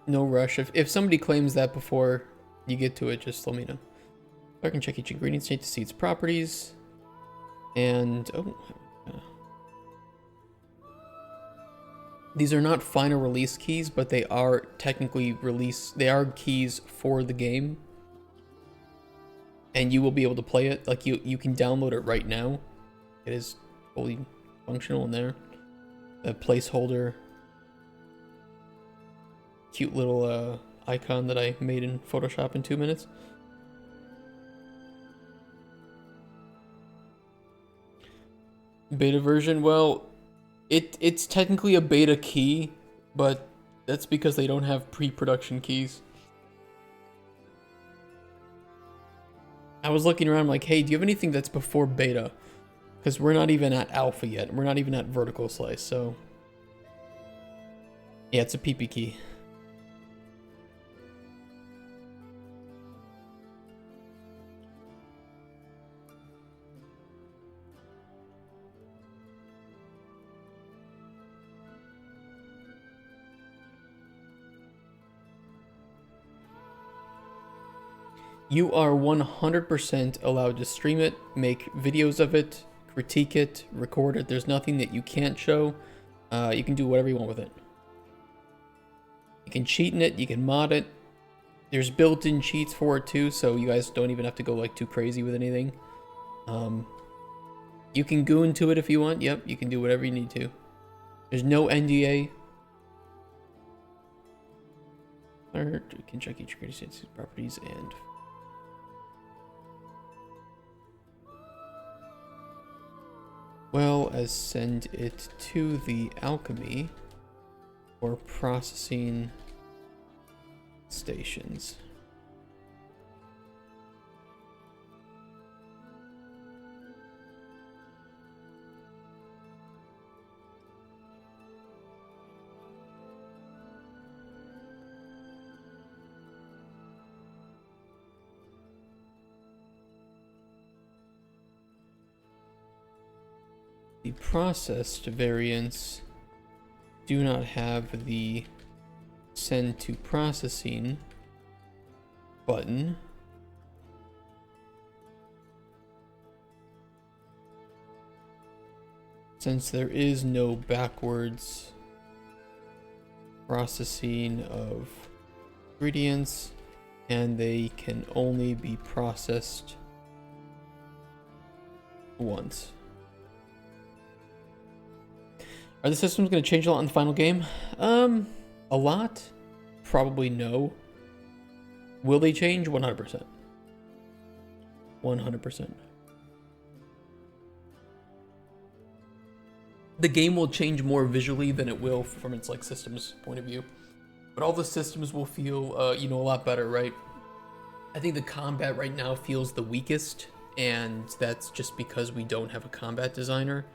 No rush. If somebody claims that before you get to it, just let me know. I can check each ingredient state to see its properties. And these are not final release keys, but they are technically they are keys for the game. And you will be able to play it. Like you can download it right now. It is fully functional in there. A placeholder. Cute little icon that I made in Photoshop in 2 minutes. Beta version, well, it's technically a beta key, but that's because they don't have pre-production keys. I was looking around like, hey, do you have anything that's before beta? Because we're not even at alpha yet. We're not even at vertical slice, so... Yeah, it's a PP key. You are 100% allowed to stream it, make videos of it, critique it, record it. There's nothing that you can't show. You can do whatever you want with it. You can cheat in it, you can mod it. There's built-in cheats for it too, so you guys don't even have to go like too crazy with anything. You can go into it if you want. Yep, you can do whatever you need to. There's no NDA. You can check each ingredient properties and... well as send it to the alchemy or processing stations. The processed variants do not have the send to processing button. Since there is no backwards processing of ingredients and they can only be processed once. Are the systems going to change a lot in the final game? A lot? Probably no. Will they change? 100%. 100%. The game will change more visually than it will from its like systems point of view. But all the systems will feel, a lot better, right? I think the combat right now feels the weakest, and that's just because we don't have a combat designer.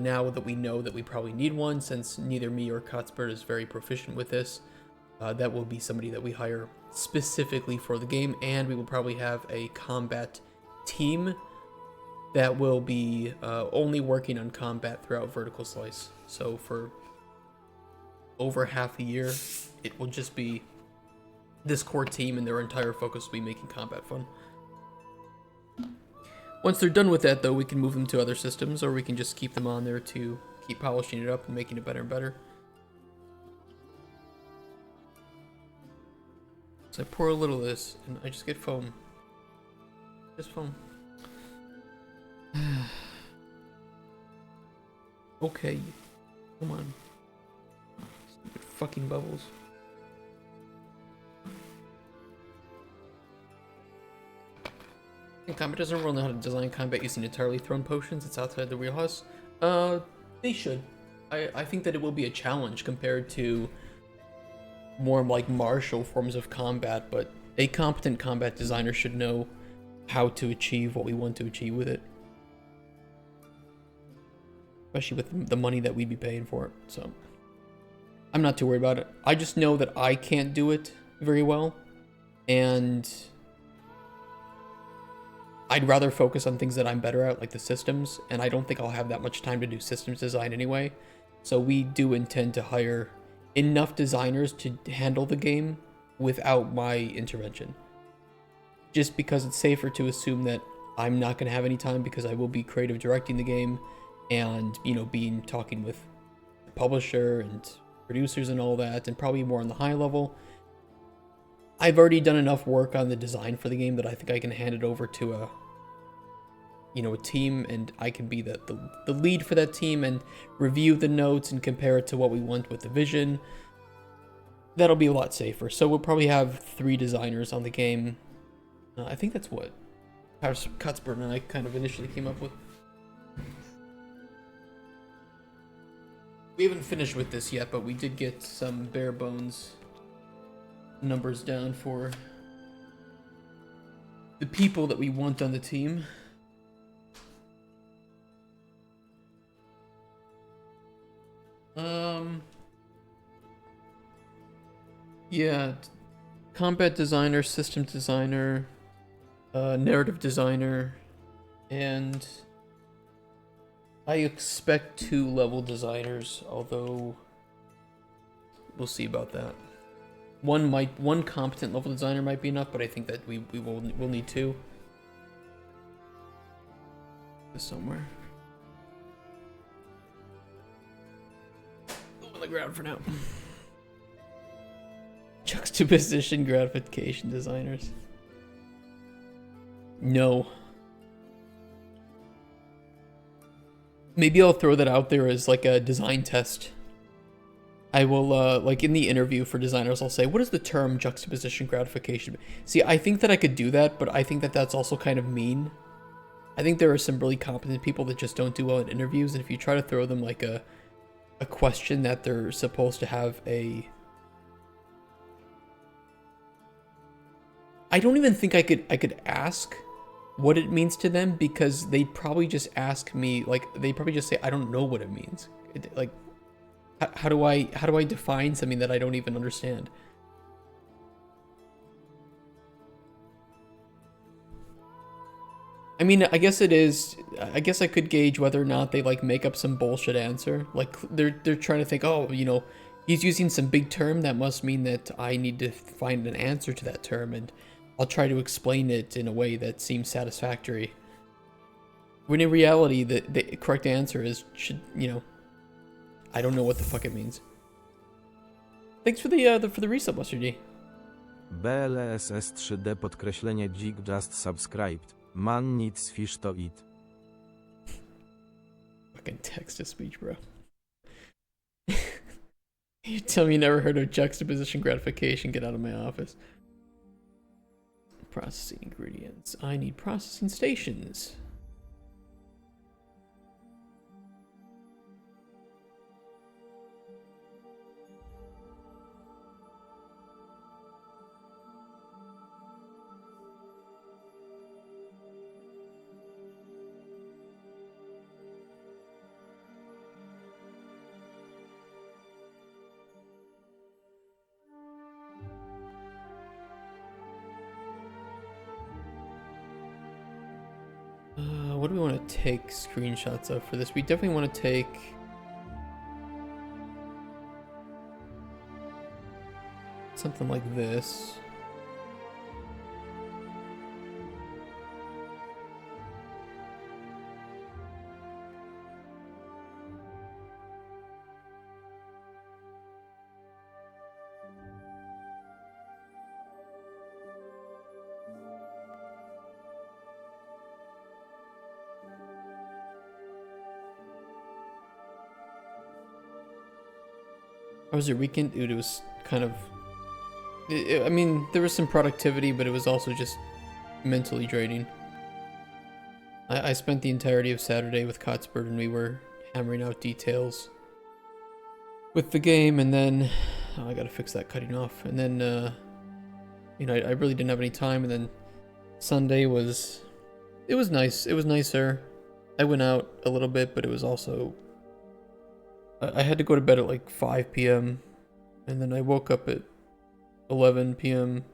Now that we know that we probably need one, since neither me or Cuthbert is very proficient with this, that will be somebody that we hire specifically for the game, and we will probably have a combat team that will be only working on combat throughout Vertical Slice. So for over half a year, it will just be this core team, and their entire focus will be making combat fun. Once they're done with that, though, we can move them to other systems, or we can just keep them on there to keep polishing it up and making it better and better. So I pour a little of this, and I just get foam. Just foam. Okay. Come on. Stupid fucking bubbles. Combat doesn't really know how to design combat using entirely thrown potions. It's outside the wheelhouse. They should. I think that it will be a challenge compared to more like martial forms of combat, but a competent combat designer should know how to achieve what we want to achieve with it. Especially with the money that we'd be paying for it, so I'm not too worried about it. I just know that I can't do it very well, and I'd rather focus on things that I'm better at, like the systems, and I don't think I'll have that much time to do systems design anyway. So we do intend to hire enough designers to handle the game without my intervention. Just because it's safer to assume that I'm not going to have any time, because I will be creative directing the game and, you know, talking with the publisher and producers and all that, and probably more on the high level. I've already done enough work on the design for the game that I think I can hand it over to a team, and I can be the lead for that team and review the notes and compare it to what we want with the vision. That'll be a lot safer. So we'll probably have 3 designers on the game. I think that's what Cuthbert and I kind of initially came up with. We haven't finished with this yet, but we did get some bare bones numbers down for the people that we want on the team. Yeah, combat designer, system designer, narrative designer, and I expect 2 level designers, although we'll see about that. One competent level designer might be enough, but I think that we'll need 2. Somewhere. On the ground for now. Juxtaposition gratification designers. No. Maybe I'll throw that out there as like a design test. I will, like in the interview for designers, I'll say, what is the term juxtaposition gratification? See, I think that I could do that, but I think that that's also kind of mean. I think there are some really competent people that just don't do well in interviews, and if you try to throw them like a question that they're supposed to have I don't even think I could ask what it means to them, because they'd probably just ask me, like, they'd probably just say, I don't know what it means. Like, how do I define something that I don't even understand? I mean, I guess it is. I guess I could gauge whether or not they like make up some bullshit answer. Like they're trying to think, oh, you know, he's using some big term, that must mean that I need to find an answer to that term, and I'll try to explain it in a way that seems satisfactory. When in reality, the correct answer is, I don't know what the fuck it means. Thanks for the resub, Buster D. BLSS 3D podkreślenie dzik just subscribed. Man needs fish to eat. Fucking text-to-speech, bro. You tell me you never heard of juxtaposition gratification, get out of my office. Processing ingredients. I need processing stations. What do we want to take screenshots of for this? We definitely want to take something like this. How was your weekend? Dude, it was kind of... I mean, there was some productivity, but it was also just mentally draining. I spent the entirety of Saturday with Cuthbert, and we were hammering out details with the game, and then... Oh, I gotta fix that cutting off. And then, you know, I really didn't have any time, and then Sunday was... It was nice. It was nicer. I went out a little bit, but it was also... I had to go to bed at like 5 p.m. and then I woke up at 11 p.m.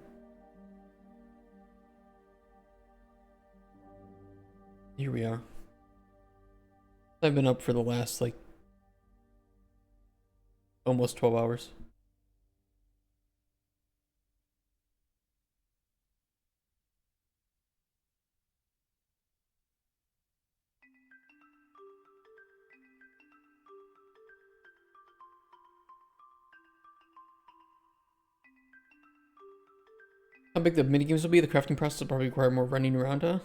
Here we are. I've been up for the last like almost 12 hours. How big the minigames will be? The crafting process will probably require more running around, huh?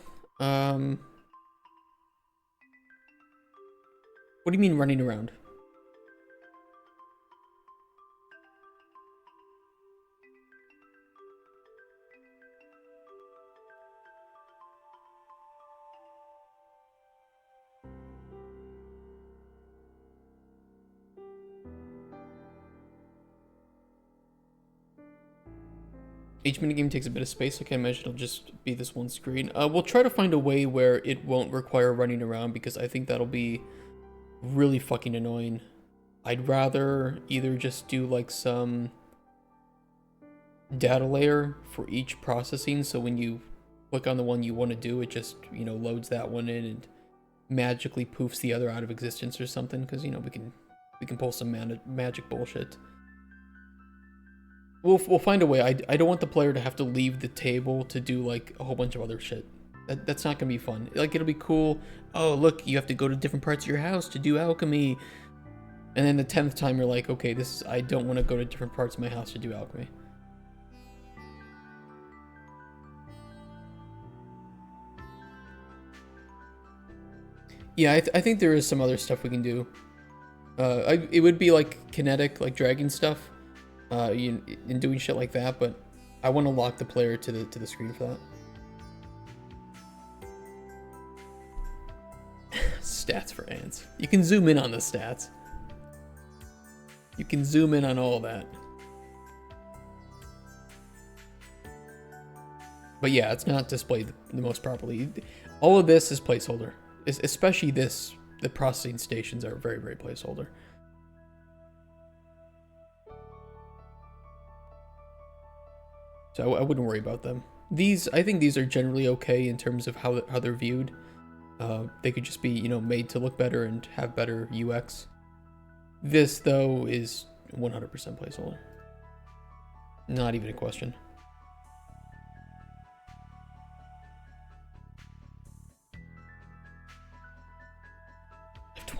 What do you mean running around? Each minigame takes a bit of space. I can't imagine it'll just be this one screen. We'll try to find a way where it won't require running around because I think that'll be really fucking annoying. I'd rather either just do like some data layer for each processing, so when you click on the one you want to do, it just, you know, loads that one in and magically poofs the other out of existence or something, because, you know, we can pull some magic bullshit. We'll find a way. I don't want the player to have to leave the table to do like a whole bunch of other shit. That's not gonna be fun. Like, it'll be cool. Oh, look, you have to go to different parts of your house to do alchemy. And then the 10th time you're like, okay, I don't want to go to different parts of my house to do alchemy. Yeah, I think there is some other stuff we can do. It would be like kinetic, like dragging stuff. In doing shit like that, but I want to lock the player to the screen for that. Stats for ants. You can zoom in on the stats. You can zoom in on all that. But yeah, it's not displayed the most properly. All of this is placeholder. Especially this, the processing stations are very, very placeholder. So I wouldn't worry about them. I think these are generally okay in terms of how they're viewed. They could just be, you know, made to look better and have better UX. This, though, is 100% placeholder. Not even a question.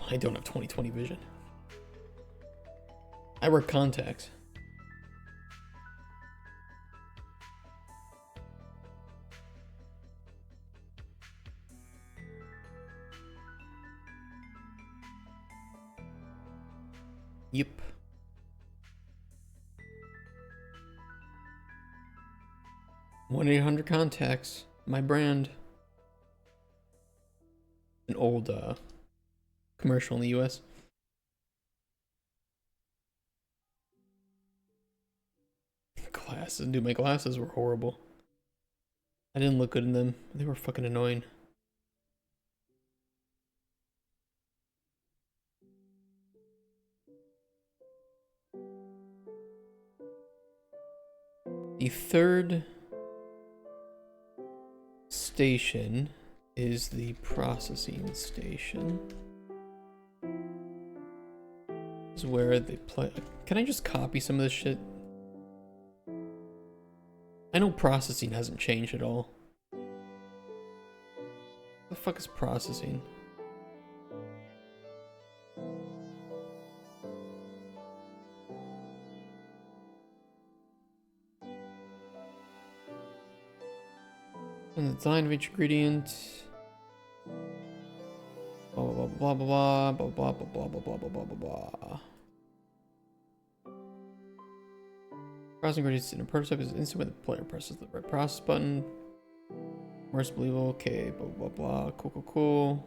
I don't have 20/20 vision. I wear contacts. Yep. One 800 contacts. My brand. An old commercial in the US. Glasses. Dude, my glasses were horrible. I didn't look good in them. They were fucking annoying. The third station is the processing station. This is where they play. Can I just copy some of this shit? I know processing hasn't changed at all. The fuck is processing? And the design of each ingredient. Blah blah blah blah blah blah blah blah blah blah blah blah blah blah blah. Processing ingredients in a prototype is instant when the player presses the right process button. More believable. Okay, blah, blah, blah. Cool, cool, cool.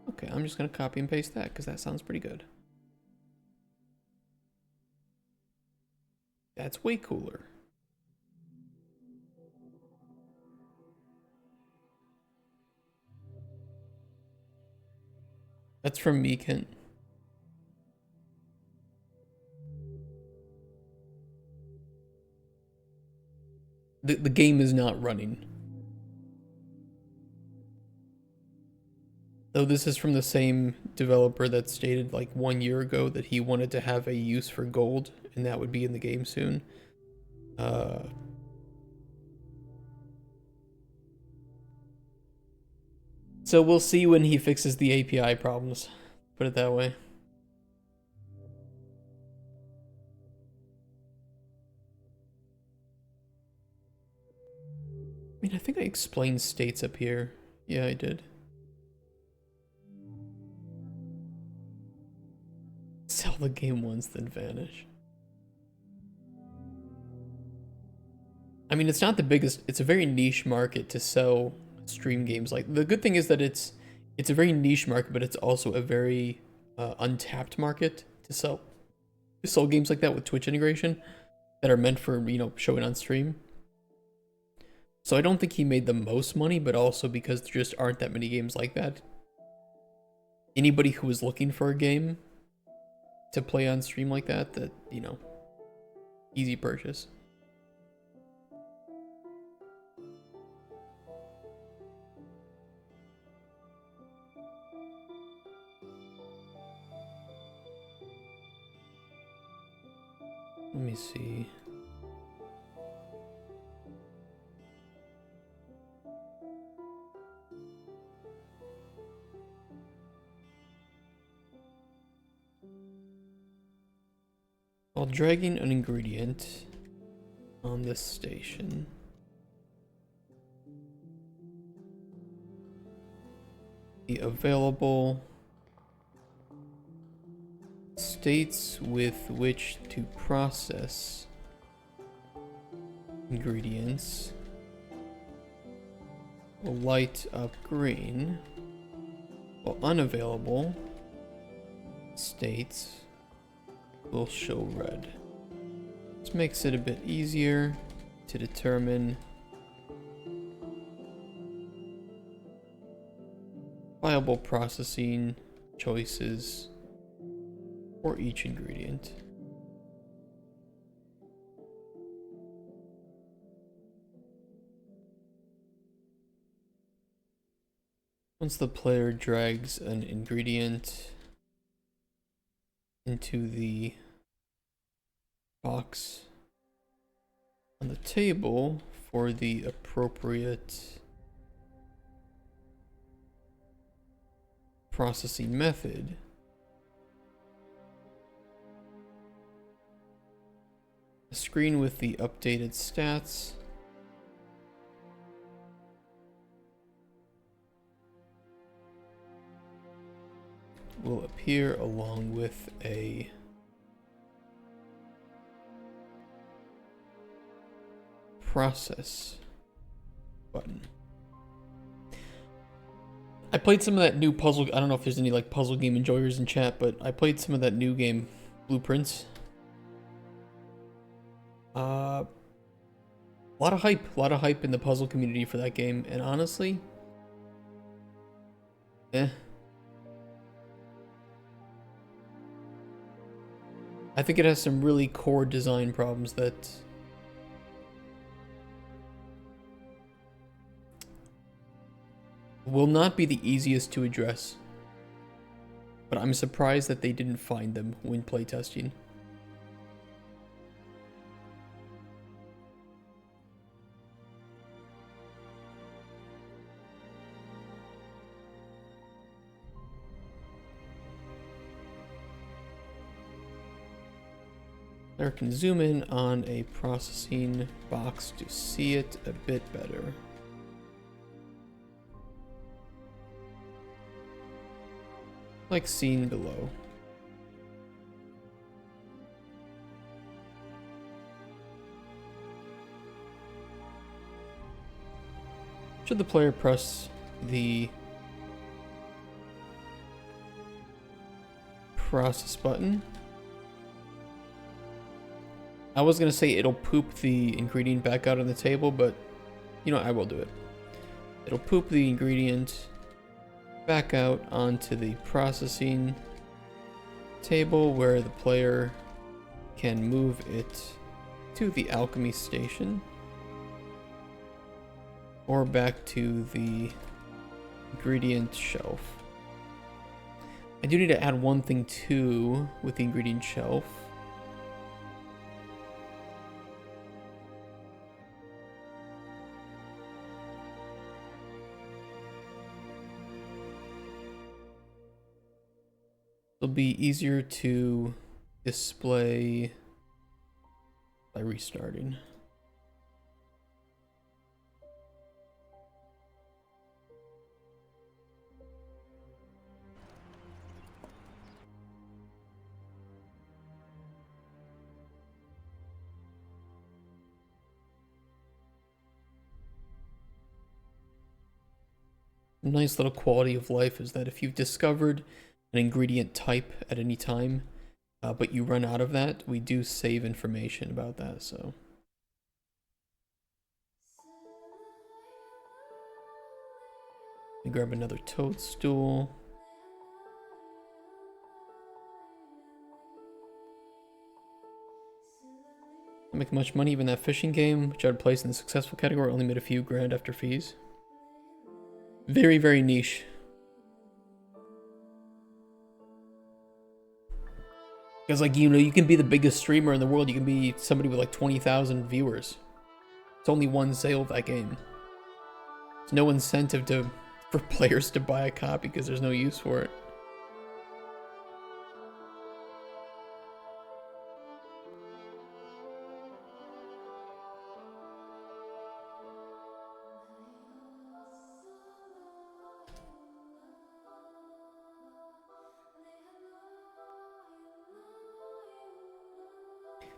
Okay, I'm just going to copy and paste that because that sounds pretty good. That's way cooler. That's from me, Kent. The game is not running. Though this is from the same developer that stated like 1 year ago that he wanted to have a use for gold, and that would be in the game soon. So we'll see when he fixes the API problems. Put it that way. I mean, I think I explained states up here. Yeah, I did. Sell the game once, then vanish. I mean, it's not the biggest. It's a very niche market to sell stream games. Like, the good thing is that it's a very niche market, but it's also a very untapped market to sell games like that with Twitch integration that are meant for, you know, showing on stream. So I don't think he made the most money, but also because there just aren't that many games like that. Anybody who was looking for a game to play on stream like that, you know, easy purchase. Let me see. While dragging an ingredient on this station, the available states with which to process ingredients will light up green, while unavailable states will show red. This makes it a bit easier to determine viable processing choices for each ingredient. Once the player drags an ingredient into the box on the table for the appropriate processing method, a screen with the updated stats will appear along with a process button. I played some of that new puzzle. I don't know if there's any like puzzle game enjoyers in chat, but I played some of that new game, Blueprints. A lot of hype in the puzzle community for that game, and honestly, I think it has some really core design problems that will not be the easiest to address, but I'm surprised that they didn't find them when playtesting. There can zoom in on a processing box to see it a bit better. Like seen below. Should the player press the process button? I was gonna say it'll poop the ingredient back out on the table, but you know, I will do it. It'll poop the ingredient back out onto the processing table where the player can move it to the alchemy station or back to the ingredient shelf. I do need to add one thing too with the ingredient shelf. It'll be easier to display by restarting. A nice little quality of life is that if you've discovered an ingredient type at any time, but you run out of that, we do save information about that, so. Let me grab another toadstool. Don't make much money, even that fishing game, which I'd place in the successful category, only made a few grand after fees. Very, very niche. Because, like, you know, you can be the biggest streamer in the world. You can be somebody with, like, 20,000 viewers. It's only one sale of that game. There's no incentive for players to buy a copy because there's no use for it.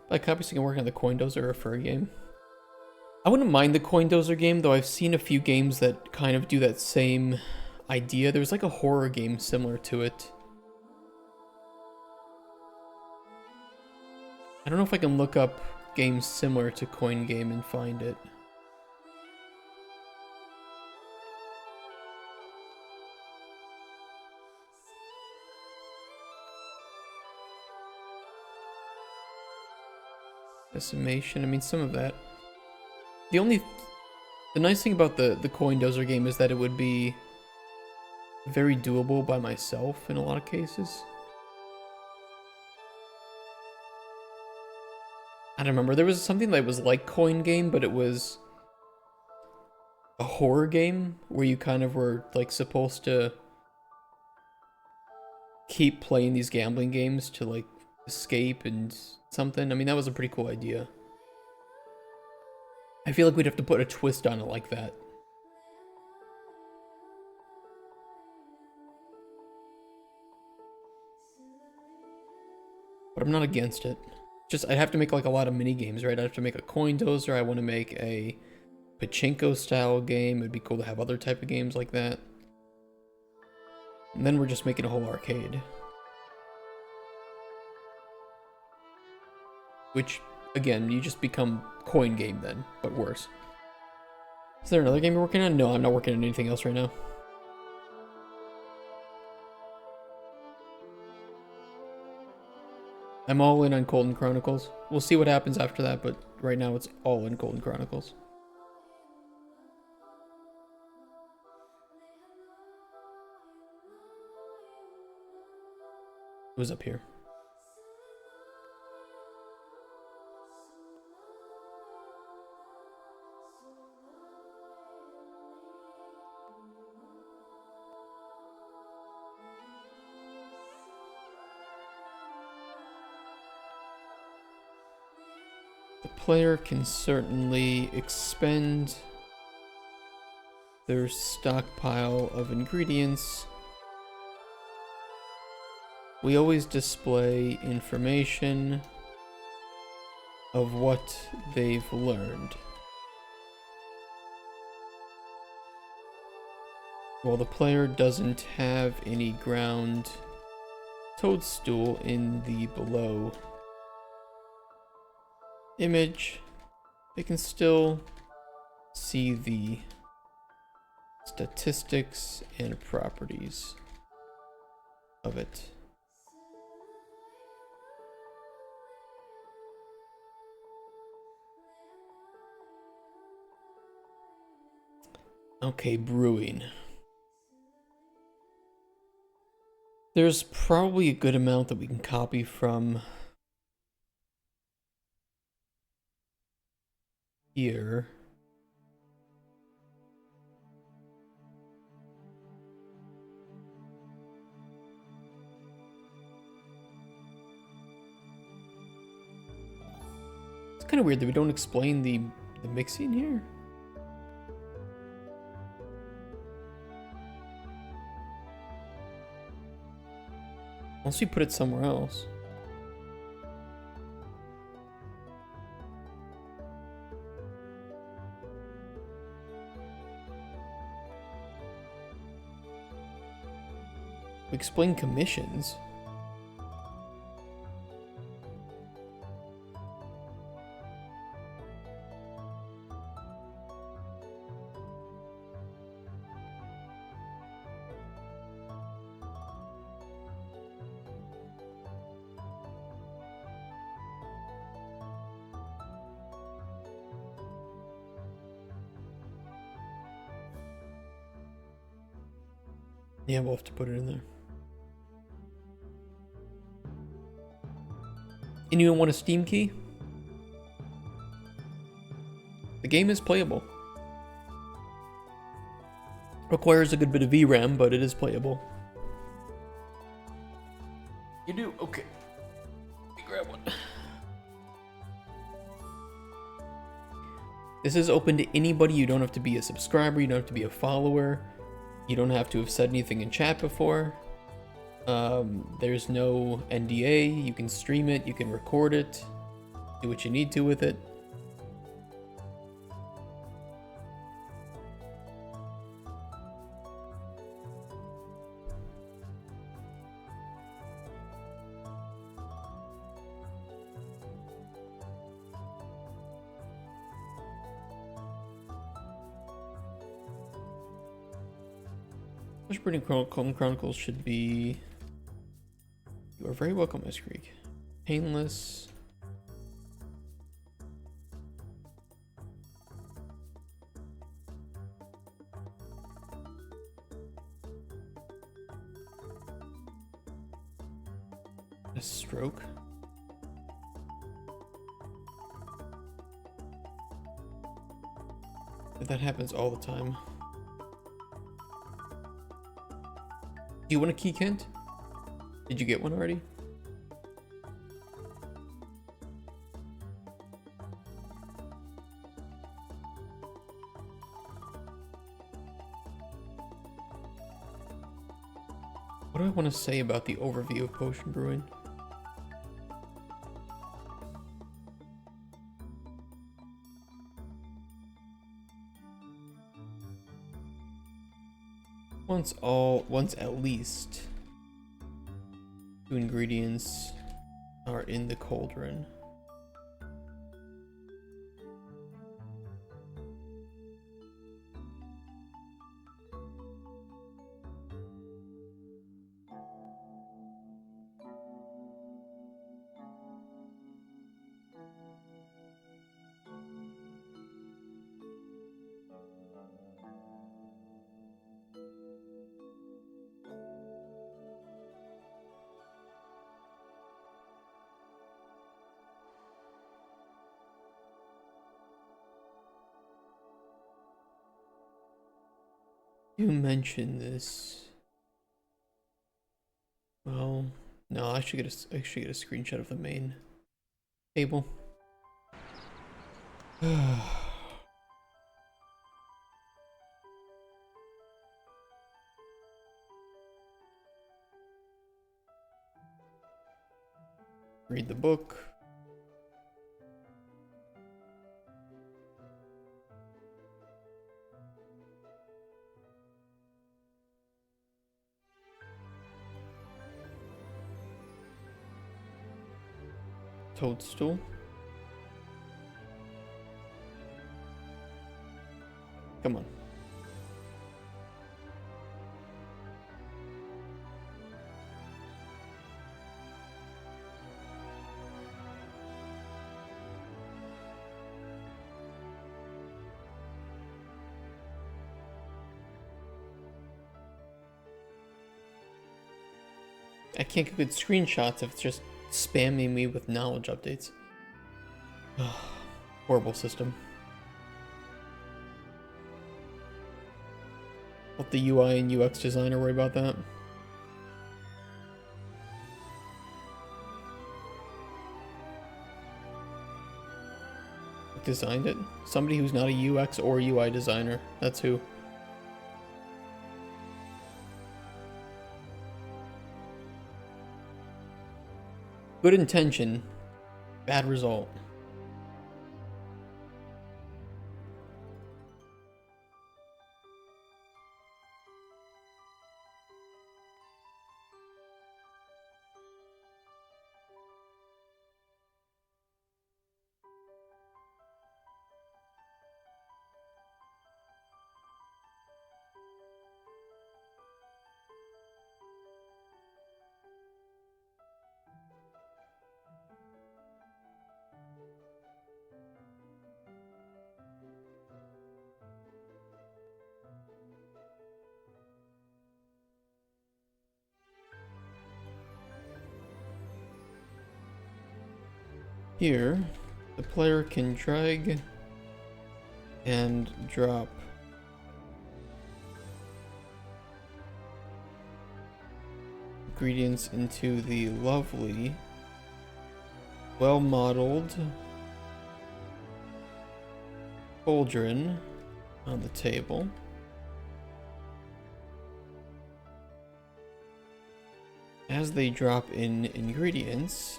Buy copies so you can work on the coin dozer or for a game. I wouldn't mind the coin dozer game, though I've seen a few games that kind of do that same idea. There's like a horror game similar to it. I don't know if I can look up games similar to Coin Game and find it. Decimation, I mean, some of that. The nice thing about the Coin Dozer game is that it would be very doable by myself in a lot of cases. I don't remember, there was something that was like Coin Game, but it was a horror game where you kind of were like supposed to keep playing these gambling games to like escape and something. I mean, that was a pretty cool idea. I feel like we'd have to put a twist on it like that. But I'm not against it. Just, I'd have to make like a lot of mini games, right? I'd have to make a coin dozer. I want to make a pachinko style game. It'd be cool to have other type of games like that. And then we're just making a whole arcade. Which, again, you just become Coin Game then, but worse. Is there another game you're working on? No, I'm not working on anything else right now. I'm all in on Cauldron Chronicles. We'll see what happens after that, but right now it's all in Cauldron Chronicles. It was up here. Player can certainly expend their stockpile of ingredients. We always display information of what they've learned. Well, the player doesn't have any ground toadstool in the below image, they can still see the statistics and properties of it. Okay, brewing. There's probably a good amount that we can copy from here. It's kind of weird that we don't explain the mixing here. Unless we put it somewhere else. We explain commissions. Yeah, we'll have to put it in there. Anyone want a Steam key? The game is playable. Requires a good bit of VRAM, but it is playable. You do? Okay. Let me grab one. This is open to anybody. You don't have to be a subscriber. You don't have to be a follower. You don't have to have said anything in chat before. There's no NDA. You can stream it. You can record it. Do what you need to with it. Cauldron Chronicles should be... You are very welcome, Ice Creek. Painless. A stroke. But that happens all the time. Do you want a key, Kent? Did you get one already? What do I want to say about the overview of potion brewing? Once at least 2 ingredients are in the cauldron. You mentioned this. Well, no, I should get a screenshot of the main table. Read the book. Toadstool. Come on. I can't get good screenshots if it's just spamming me with knowledge updates. Horrible system. Let the UI and UX designer worry about that. Who designed it? Somebody who's not a UX or UI designer. That's who. Good intention, bad result. Here, the player can drag and drop ingredients into the lovely, well-modeled cauldron on the table. As they drop in ingredients,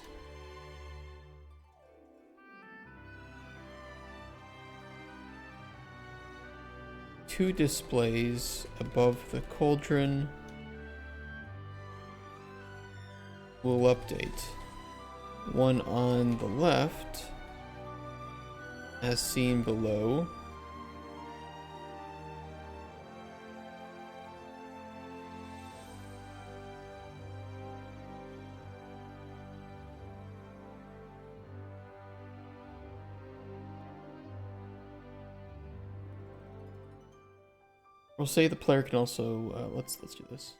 two displays above the cauldron will update. One on the left, as seen below, we'll say the player can also, let's do this.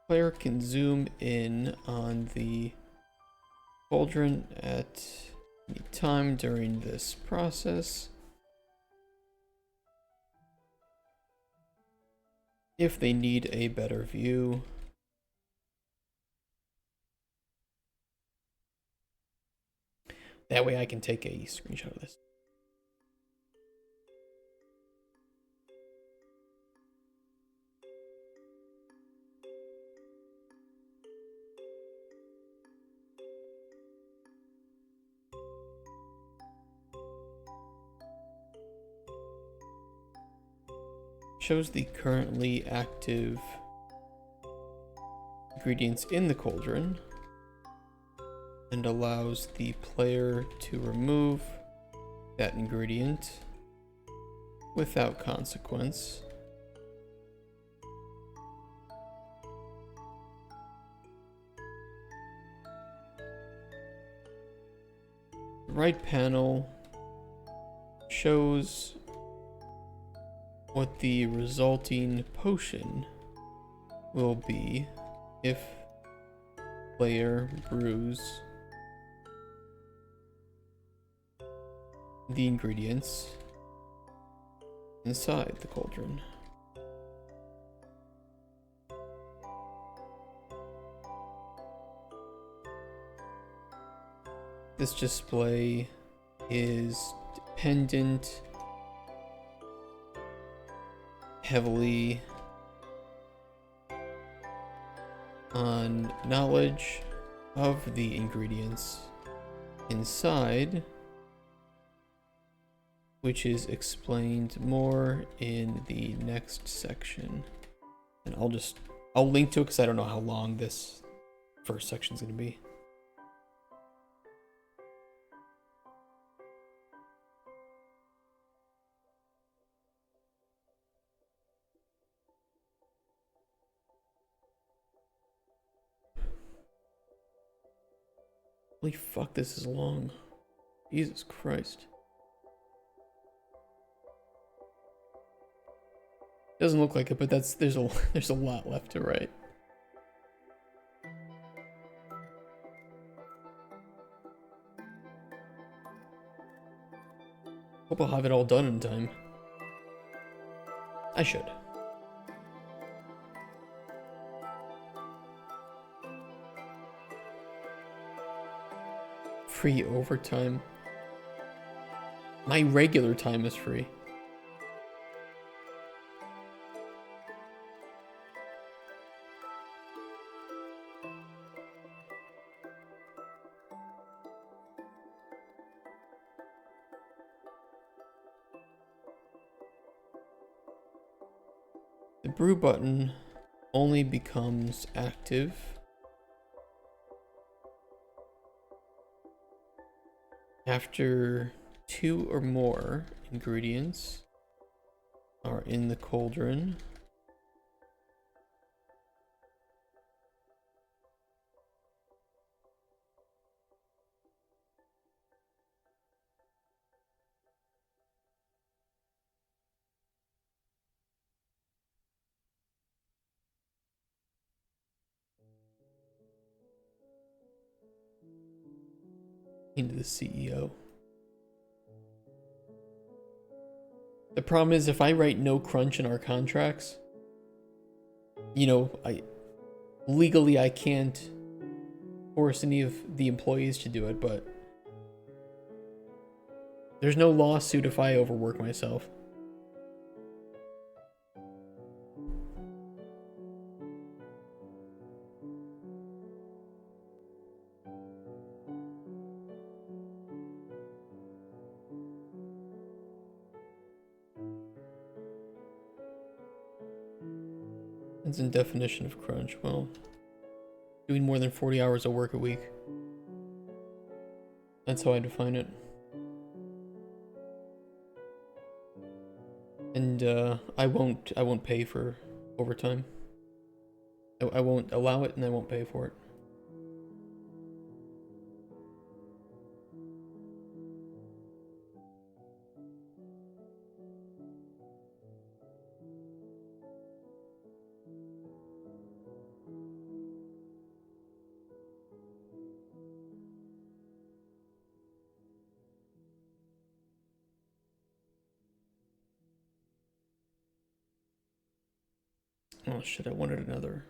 Player can zoom in on the cauldron at any time during this process. If they need a better view. That way I can take a screenshot of this. Shows the currently active ingredients in the cauldron and allows the player to remove that ingredient without consequence. The right panel shows what the resulting potion will be if player brews the ingredients inside the cauldron. This display is dependent heavily on knowledge of the ingredients inside which is explained more in the next section. And I'll link to it because I don't know how long this first section is going to be. Holy fuck, this is long. Jesus Christ. Doesn't look like it, but there's a lot left to write. Hope I'll have it all done in time. I should. Free overtime. My regular time is free. The brew button only becomes active after 2 or more ingredients are in the cauldron. Into the CEO. The problem is if I write no crunch in our contracts, you know, legally I can't force any of the employees to do it, but there's no lawsuit if I overwork myself. It's in definition of crunch. Well, doing more than 40 hours of work a week. That's how I define it. And I won't pay for overtime. I won't allow it, and I won't pay for it. Oh shit, I wanted another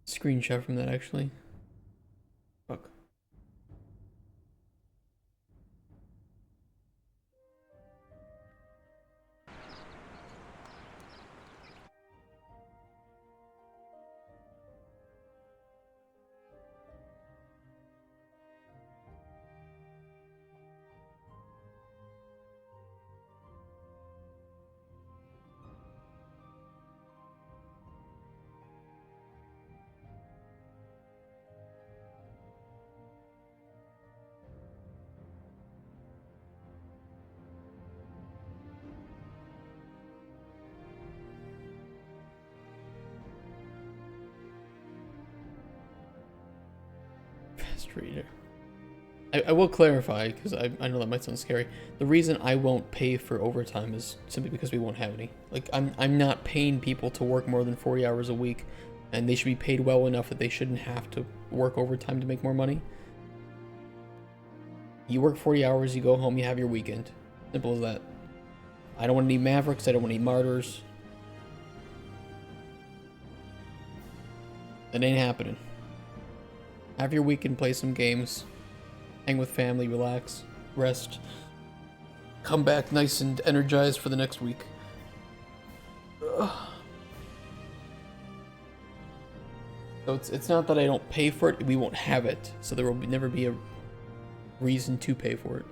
screenshot from that actually. Fuck. Reader. I will clarify, because I know that might sound scary. The reason I won't pay for overtime is simply because we won't have any. Like, I'm not paying people to work more than 40 hours a week, and they should be paid well enough that they shouldn't have to work overtime to make more money. You work 40 hours, you go home, you have your weekend. Simple as that. I don't want any Mavericks, I don't want any Martyrs. That ain't happening. Have your weekend, play some games, hang with family, relax, rest, come back nice and energized for the next week. Ugh. So it's not that I don't pay for it, we won't have it, so there will never be a reason to pay for it.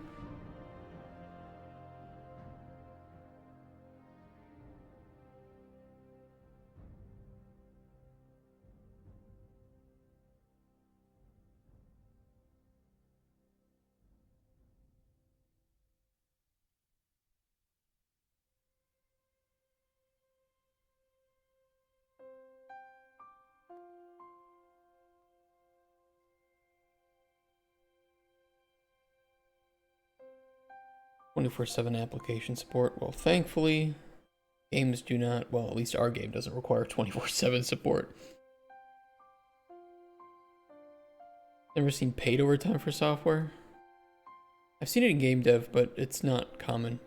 24/7 application support. Well, thankfully, games do not, well, at least our game doesn't require 24/7 support. Never seen paid overtime for software? I've seen it in game dev, but it's not common.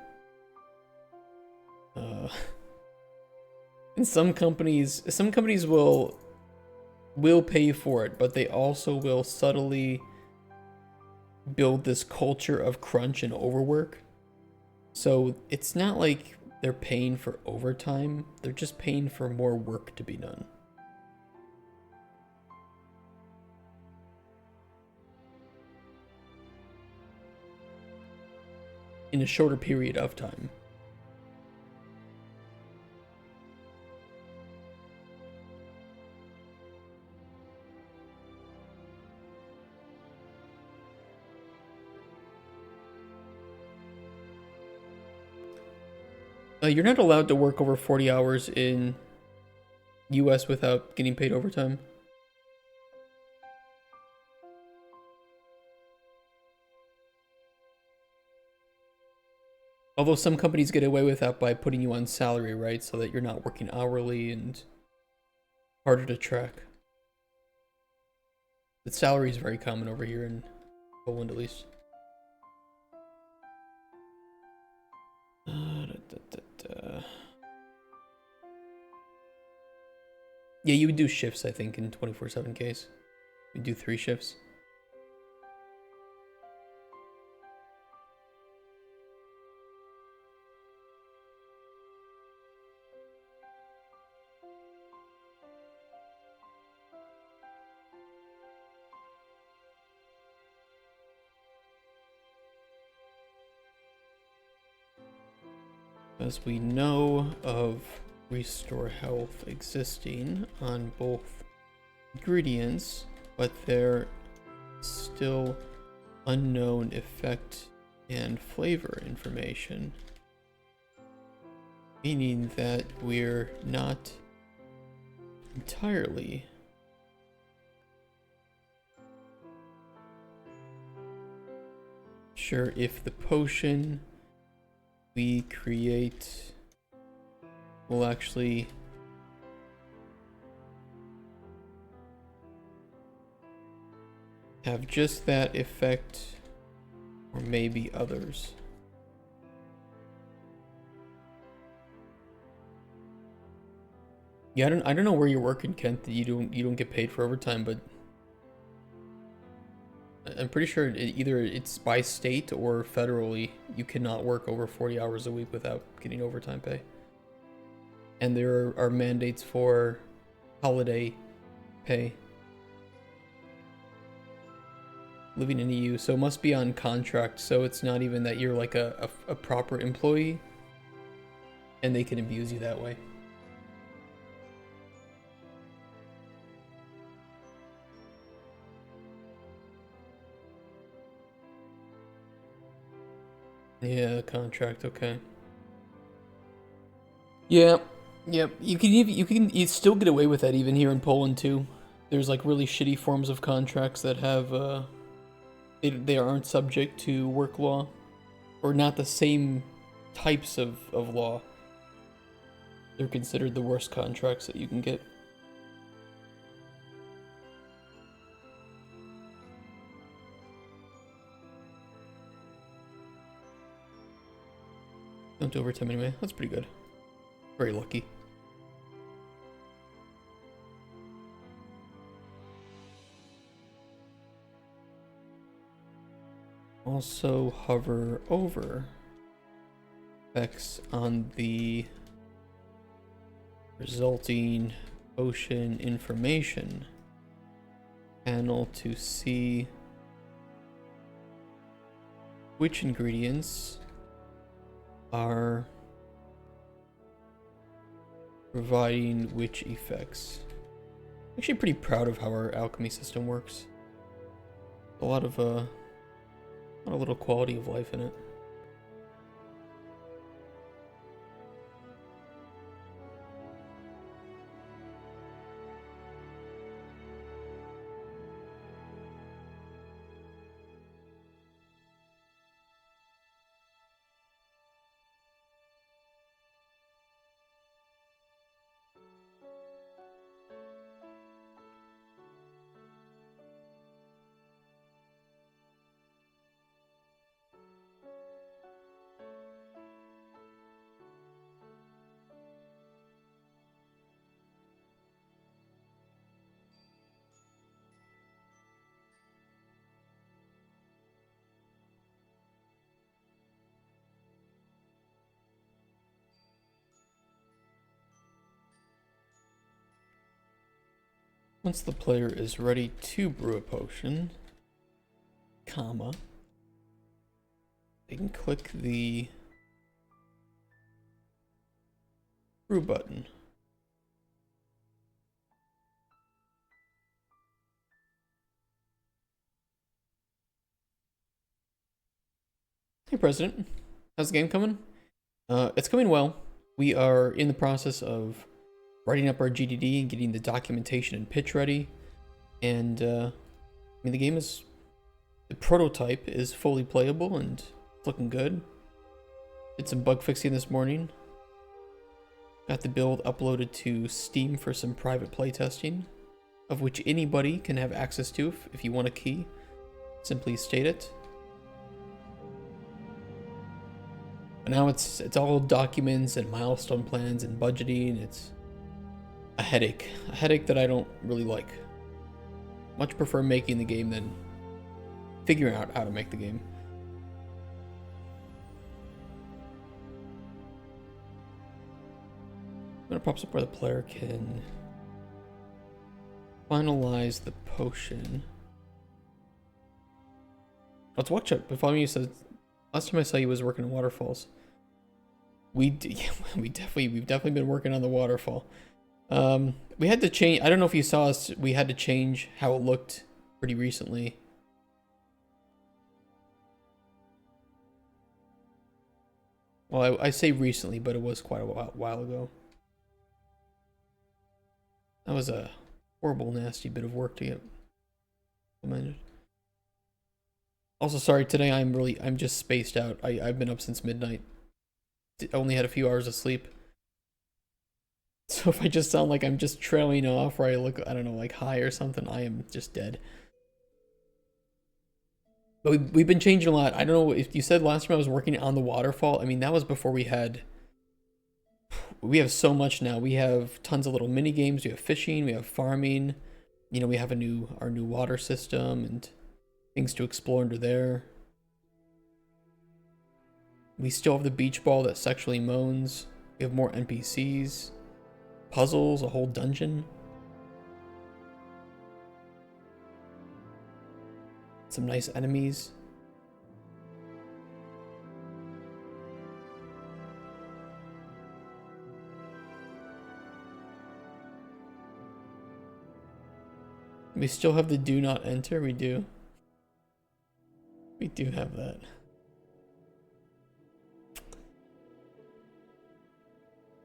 And some companies will pay you for it, but they also will subtly build this culture of crunch and overwork. So it's not like they're paying for overtime, they're just paying for more work to be done. In a shorter period of time. You're not allowed to work over 40 hours in US without getting paid overtime. Although some companies get away with that by putting you on salary, right? So that you're not working hourly and harder to track. But salary is very common over here in Poland, at least. Yeah, you would do shifts, I think, in 24/7 case. You do 3 shifts. As we know of restore health existing on both ingredients, but they're still unknown effect and flavor information, meaning that we're not entirely sure if the potion we create will actually have just that effect, or maybe others. Yeah, I don't know where you're working, Kent, that you don't get paid for overtime, but I'm pretty sure either it's by state or federally you cannot work over 40 hours a week without getting overtime pay. And there are mandates for holiday pay. Living in EU, so it must be on contract, so it's not even that you're like a proper employee and they can abuse you that way. Yeah, contract, okay. Yeah, yep. You still get away with that even here in Poland too. There's like really shitty forms of contracts that have they aren't subject to work law, or not the same types of law. They're considered the worst contracts that you can get. Don't do overtime anyway. That's pretty good. Very lucky. Also hover over effects on the resulting potion information panel to see which ingredients are providing which effects. I'm actually pretty proud of how our alchemy system works. A lot of little quality of life in it. Once the player is ready to brew a potion, comma, they can click the brew button. Hey President, how's the game coming? It's coming well. We are in the process of writing up our GDD and getting the documentation and pitch ready. And I mean, the prototype is fully playable and it's looking good. Did some bug fixing this morning. Got the build uploaded to Steam for some private playtesting, of which anybody can have access to if you want a key. Simply state it. But now it's all documents and milestone plans and budgeting. It's a headache that I don't really like. Much prefer making the game than figuring out how to make the game. I'm gonna pop up where the player can finalize the potion. Let's watch it. Before you said last time I saw you was working on waterfalls. We've definitely been working on the waterfall. We had to change. I don't know if you saw us. We had to change how it looked pretty recently. Well, I say recently, but it was quite a while ago. That was a horrible, nasty bit of work to get implemented. Also, sorry, today I'm just spaced out. I've been up since midnight. Only had a few hours of sleep. So if I just sound like I'm just trailing off, or I look, I don't know, like high or something, I am just dead. But we've been changing a lot. I don't know if you said last time I was working on the waterfall. I mean, that was before we have so much now. We have tons of little mini games. We have fishing. We have farming. You know, we have our new water system and things to explore under there. We still have the beach ball that sexually moans. We have more NPCs, puzzles, a whole dungeon. Some nice enemies. We still have the do not enter. We do. We do have that.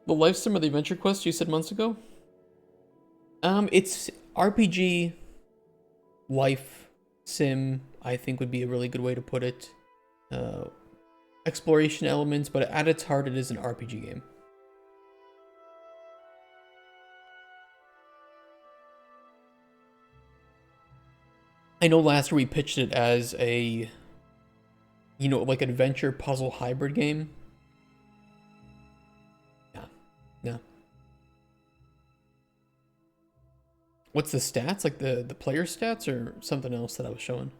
The live stream of the adventure quest you said months ago? It's RPG life sim, I think would be a really good way to put it. Exploration elements, but at its heart it is an RPG game. I know last year we pitched it as a, you know, like adventure puzzle hybrid game. Yeah. What's the stats? Like the player stats or something else that I was showing?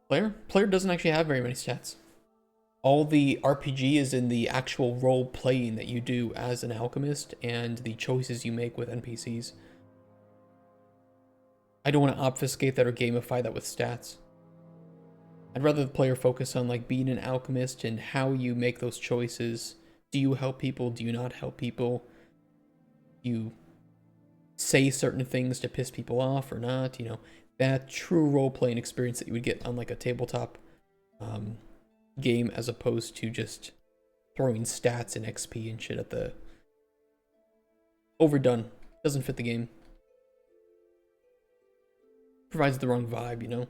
Player doesn't actually have very many stats. All the RPG is in the actual role playing that you do as an alchemist and the choices you make with NPCs. I don't want to obfuscate that or gamify that with stats. I'd rather the player focus on like being an alchemist and how you make those choices. Do you help people? Do you not help people? You say certain things to piss people off or not? You know, that true role-playing experience that you would get on like a tabletop game, as opposed to just throwing stats and XP and shit at the... Overdone. Doesn't fit the game. Provides the wrong vibe, you know?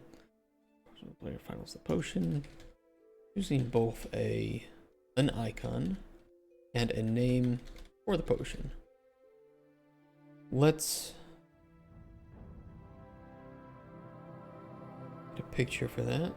So the player finals the potion. Using both an icon and a name for the potion. Let's get a picture for that.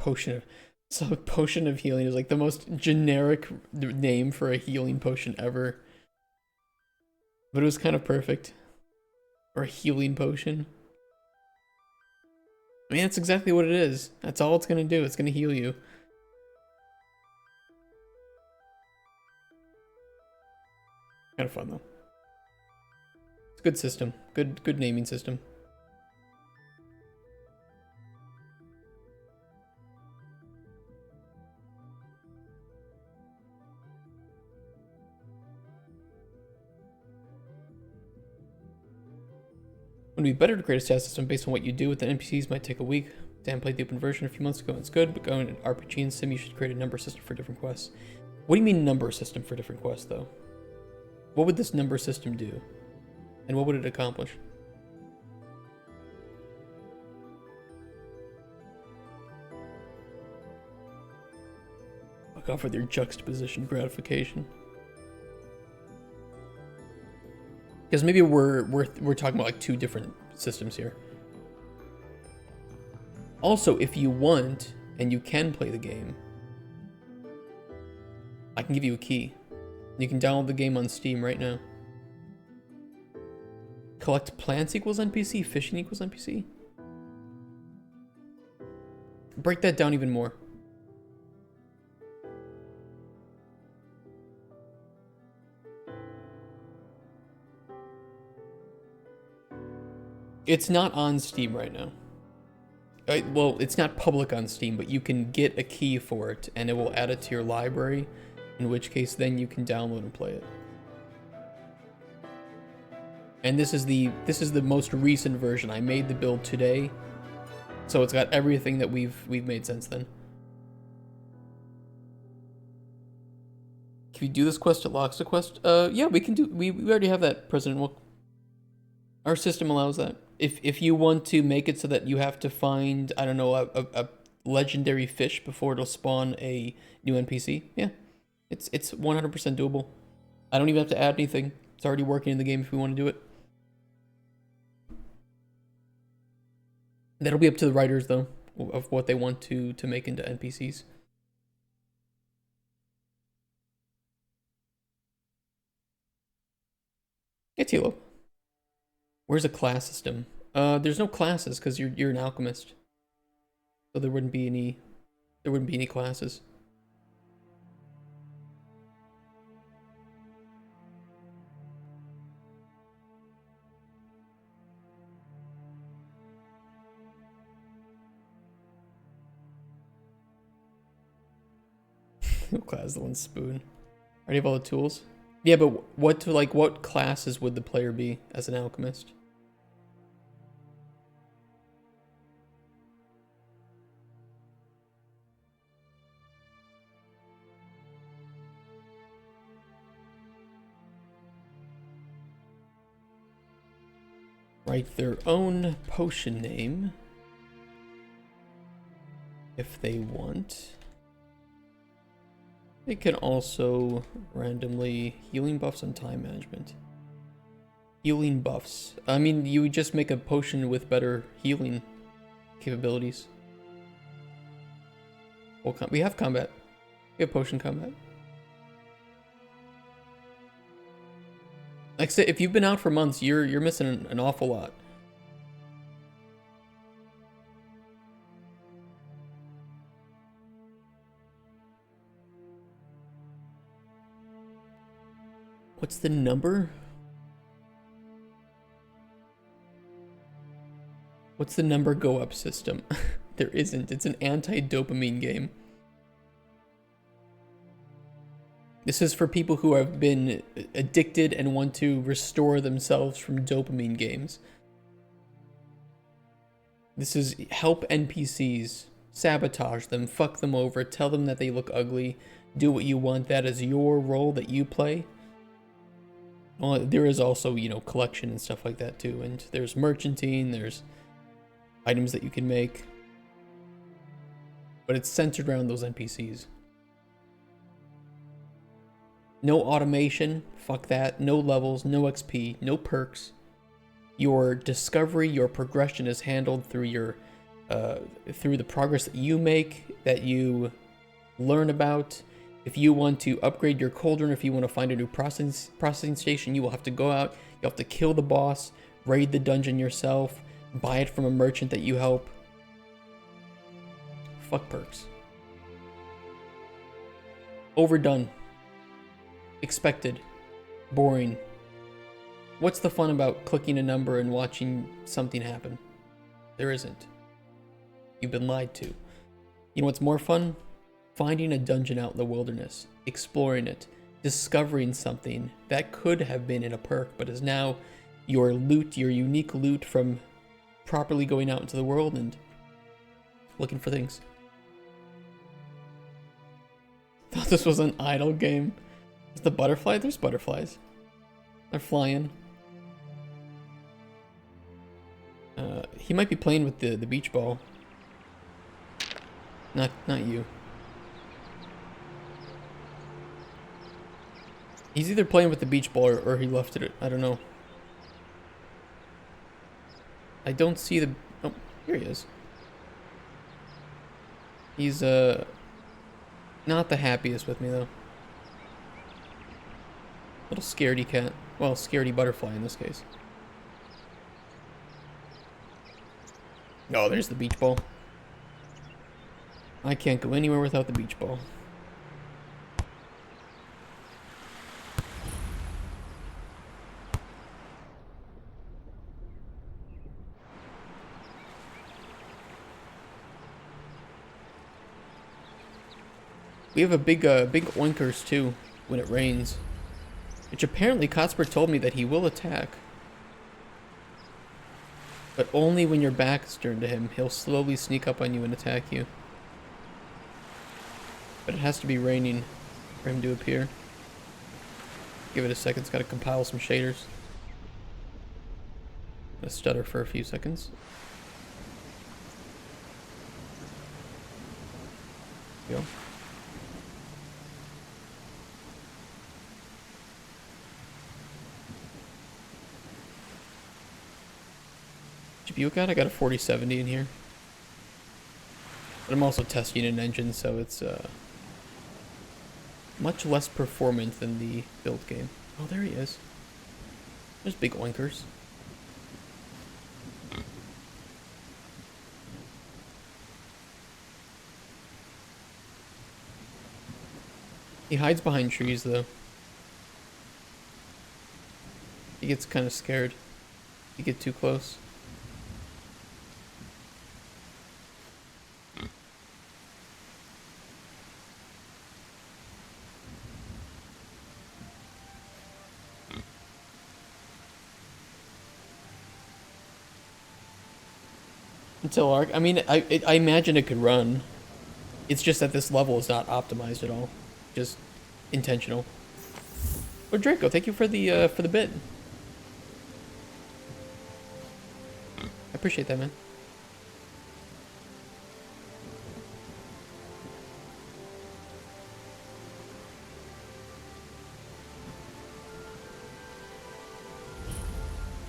Potion of... So potion of healing is like the most generic name for a healing potion ever. But it was kind of perfect. Or a healing potion. I mean, that's exactly what it is. That's all it's gonna do. It's gonna heal you. Kind of fun though. It's a good system. Good naming system. It would be better to create a stat system based on what you do with the NPCs. Might take a week. Dan played the open version a few months ago and it's good, but going to RPG and Sim, you should create a number system for different quests. What do you mean number system for different quests, though? What would this number system do? And what would it accomplish? Fuck off with your juxtaposition gratification. Because maybe we're talking about like two different systems here. Also, if you want and you can play the game, I can give you a key. You can download the game on Steam right now. Collect plants equals NPC, fishing equals NPC. Break that down even more. It's not on Steam right now. Well, it's not public on Steam, but you can get a key for it and it will add it to your library, in which case then you can download and play it. And this is the most recent version. I made the build today, so it's got everything that we've made since then. Can we do this quest at Loxa Quest? Yeah, we can do. We already have that, President Wilk. Our system allows that. If you want to make it so that you have to find, I don't know, a legendary fish before it'll spawn a new NPC, yeah, it's 100% doable. I don't even have to add anything. It's already working in the game if we want to do it. That'll be up to the writers, though, of what they want to make into NPCs. It's Hilo. Where's a class system? There's no classes because you're an alchemist, so there wouldn't be any classes. No class, the one spoon. Already have all the tools. Yeah, but what classes would the player be as an alchemist? Write their own potion name if they want. They can also randomly healing buffs and time management. Healing buffs. I mean, you would just make a potion with better healing capabilities. Well, we have combat. We have potion combat. Like I said, if you've been out for months, you're missing an awful lot. What's the number? What's the number go up system? There isn't. It's an anti-dopamine game. This is for people who have been addicted and want to restore themselves from dopamine games. This is help NPCs, sabotage them, fuck them over, tell them that they look ugly, do what you want. That is your role that you play. Well, there is also, you know, collection and stuff like that too, and there's merchanting, there's items that you can make, but it's centered around those NPCs. No automation, fuck that, no levels, no XP, no perks. Your discovery, your progression is handled through your through the progress that you make, that you learn about. If you want to upgrade your cauldron, if you want to find a new processing station, you will have to go out, you have to kill the boss, raid the dungeon yourself, buy it from a merchant that you help. Fuck perks. Overdone. Expected. Boring. What's the fun about clicking a number and watching something happen? There isn't. You've been lied to. You know what's more fun? Finding a dungeon out in the wilderness, exploring it, discovering something that could have been in a perk, but is now your loot, your unique loot from properly going out into the world and looking for things. Thought this was an idle game. Is the butterfly? There's butterflies. They're flying. He might be playing with the beach ball. Not you. He's either playing with the beach ball or he left it. I don't know. I don't see the... Oh, here he is. He's, not the happiest with me, though. Little scaredy cat. Well, scaredy butterfly in this case. Oh, there's the beach ball. I can't go anywhere without the beach ball. We have a big oinkers too when it rains, which apparently Kotspur told me that he will attack, but only when your back is turned to him. He'll slowly sneak up on you and attack you. But it has to be raining for him to appear. Give it a second. It's got to compile some shaders. I'm gonna stutter for a few seconds. Go. GPU count, I got a 4070 in here. But I'm also testing an engine, so it's much less performant than the build game. Oh, there he is. There's big oinkers. He hides behind trees, though. He gets kind of scared. You get too close. Until arc, I mean, I imagine it could run. It's just that this level is not optimized at all, just intentional. Oh, Draco, thank you for the bit. I appreciate that, man.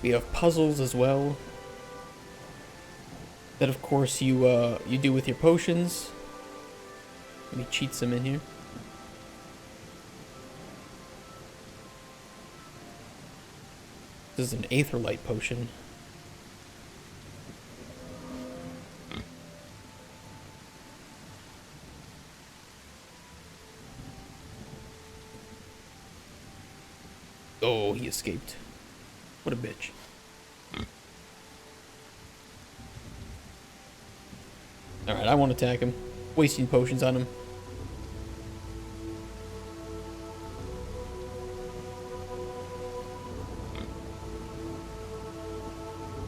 We have puzzles as well. That, of course, you do with your potions. Let me cheat some in here. This is an Aetherlight potion. Oh, he escaped. What a bitch. Alright, I won't attack him. Wasting potions on him.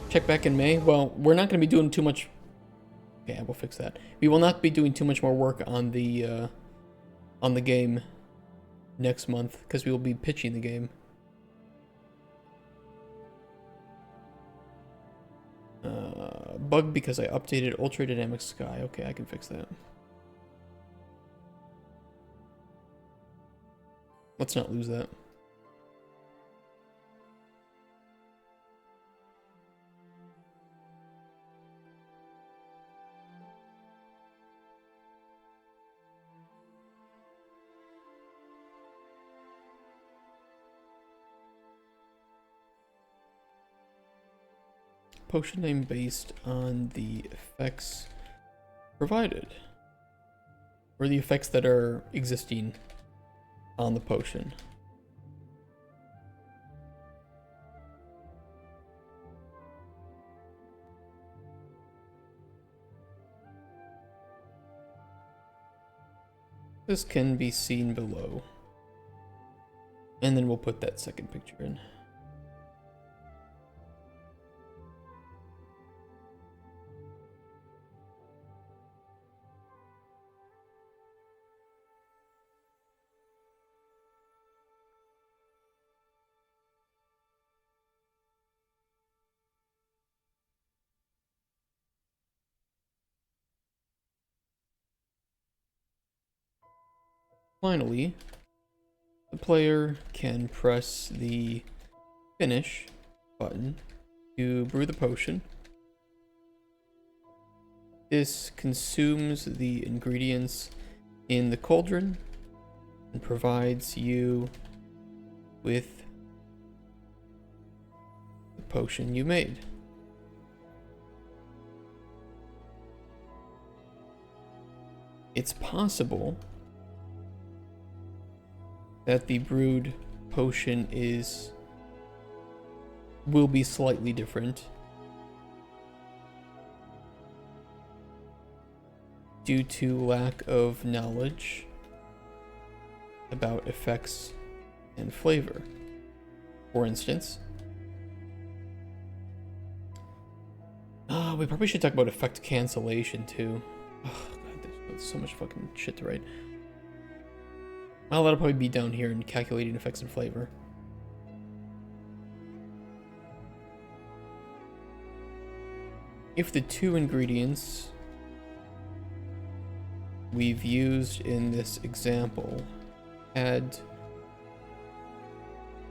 Check back in May. Well, we're not going to be doing too much... Okay, we'll fix that. We will not be doing too much more work on the game next month, because we will be pitching the game. Bug because I updated Ultra Dynamic Sky. Okay, I can fix that. Let's not lose that. potion name based on the effects provided, or the effects that are existing on the potion. This can be seen below. And then we'll put that second picture in. Finally, the player can press the finish button to brew the potion. This consumes the ingredients in the cauldron and provides you with the potion you made. It's possible that the brewed potion will be slightly different due to lack of knowledge about effects and flavor. For instance, we probably should talk about effect cancellation too. Oh god, there's so much fucking shit to write. Well, that'll probably be down here in calculating effects and flavor. If the two ingredients we've used in this example had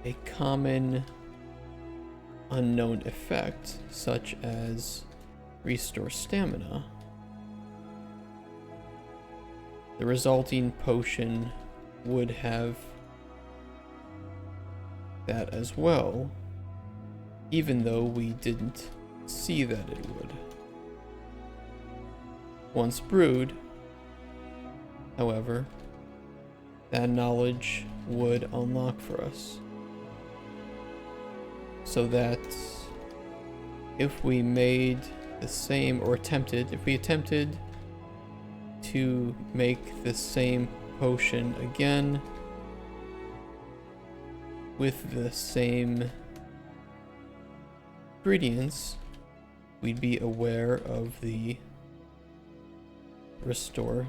a common unknown effect, such as restore stamina, the resulting potion would have that as well, even though we didn't see that it would. Once brewed, however, that knowledge would unlock for us, so that if we made the same, or if we attempted to make the same potion again with the same ingredients, we'd be aware of the restore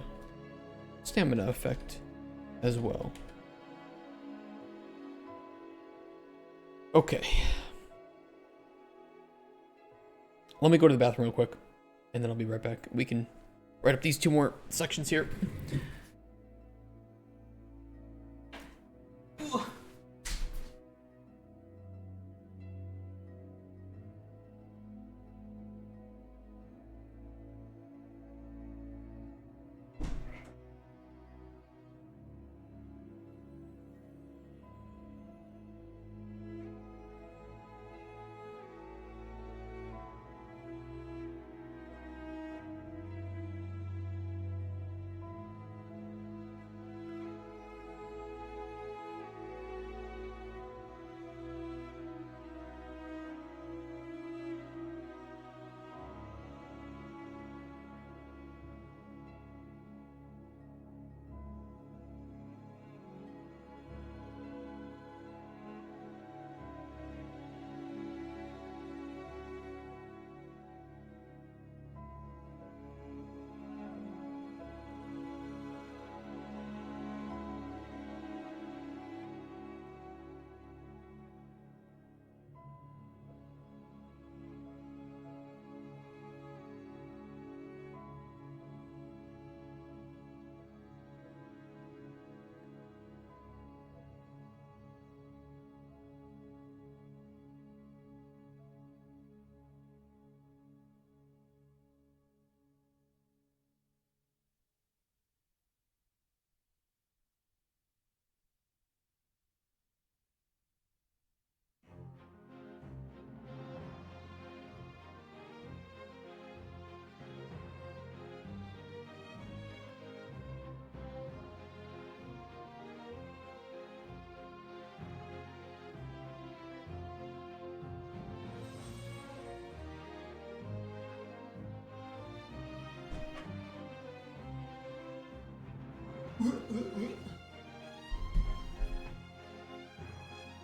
stamina effect as well. Okay. Let me go to the bathroom real quick, and then I'll be right back. We can write up these two more sections here.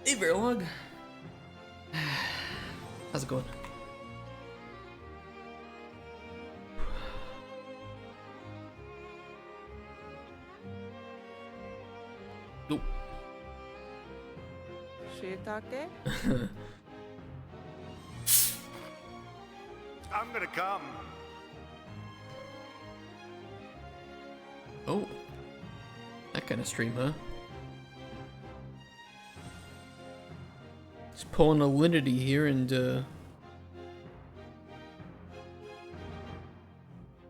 Hey, Verilog. How's it going? Nope. Shiitake? I'm gonna come. Oh. That kind of stream, huh? Just pulling a Linity here and,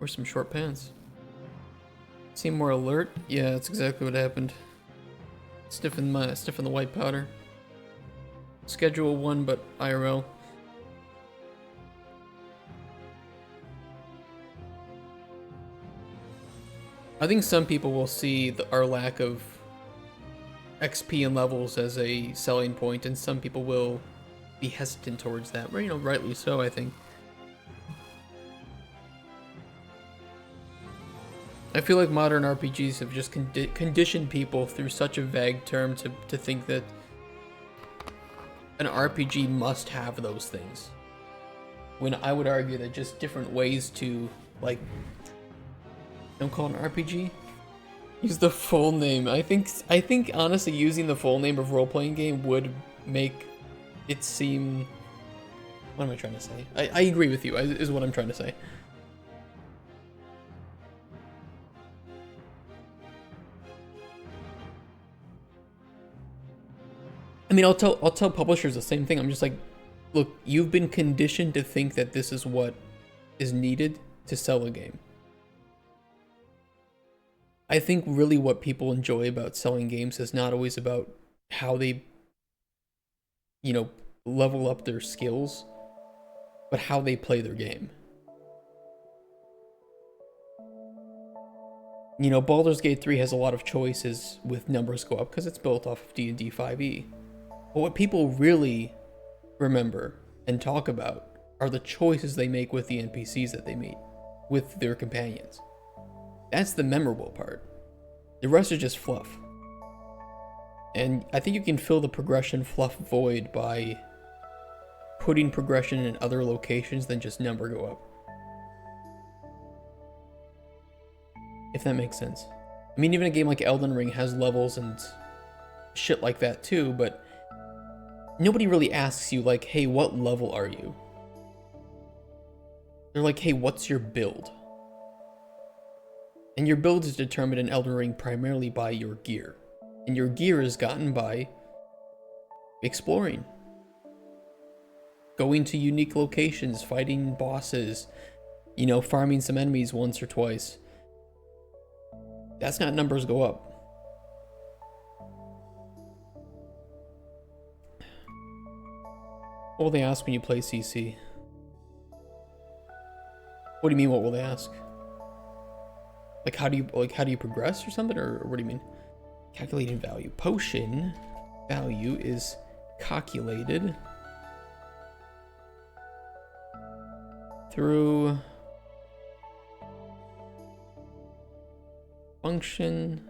wear some short pants. Seem more alert? Yeah, that's exactly what happened. Stiffen the white powder. Schedule 1, but IRL. I think some people will see our lack of XP and levels as a selling point, and some people will be hesitant towards that. You know, rightly so, I think. I feel like modern RPGs have just conditioned people through such a vague term to think that an RPG must have those things. When I would argue that just different ways to, like, don't call it an RPG. Use the full name. I think honestly using the full name of role-playing game would make it seem... What am I trying to say? I agree with you, is what I'm trying to say. I mean, I'll tell publishers the same thing. I'm just like, look, you've been conditioned to think that this is what is needed to sell a game. I think really what people enjoy about selling games is not always about how they, you know, level up their skills, but how they play their game. You know, Baldur's Gate 3 has a lot of choices with numbers go up because it's built off of D&D 5e. But what people really remember and talk about are the choices they make with the NPCs that they meet, with their companions. That's the memorable part. The rest is just fluff. And I think you can fill the progression fluff void by putting progression in other locations than just number go up. If that makes sense. I mean, even a game like Elden Ring has levels and shit like that too, but nobody really asks you, like, hey, what level are you? They're like, hey, what's your build? And your build is determined in Elden Ring primarily by your gear. And your gear is gotten by exploring. Going to unique locations, fighting bosses, you know, farming some enemies once or twice. That's not numbers go up. What will they ask when you play CC? What do you mean, what will they ask? Like how do you progress or something, or what do you mean? Calculating value. Potion value is calculated through function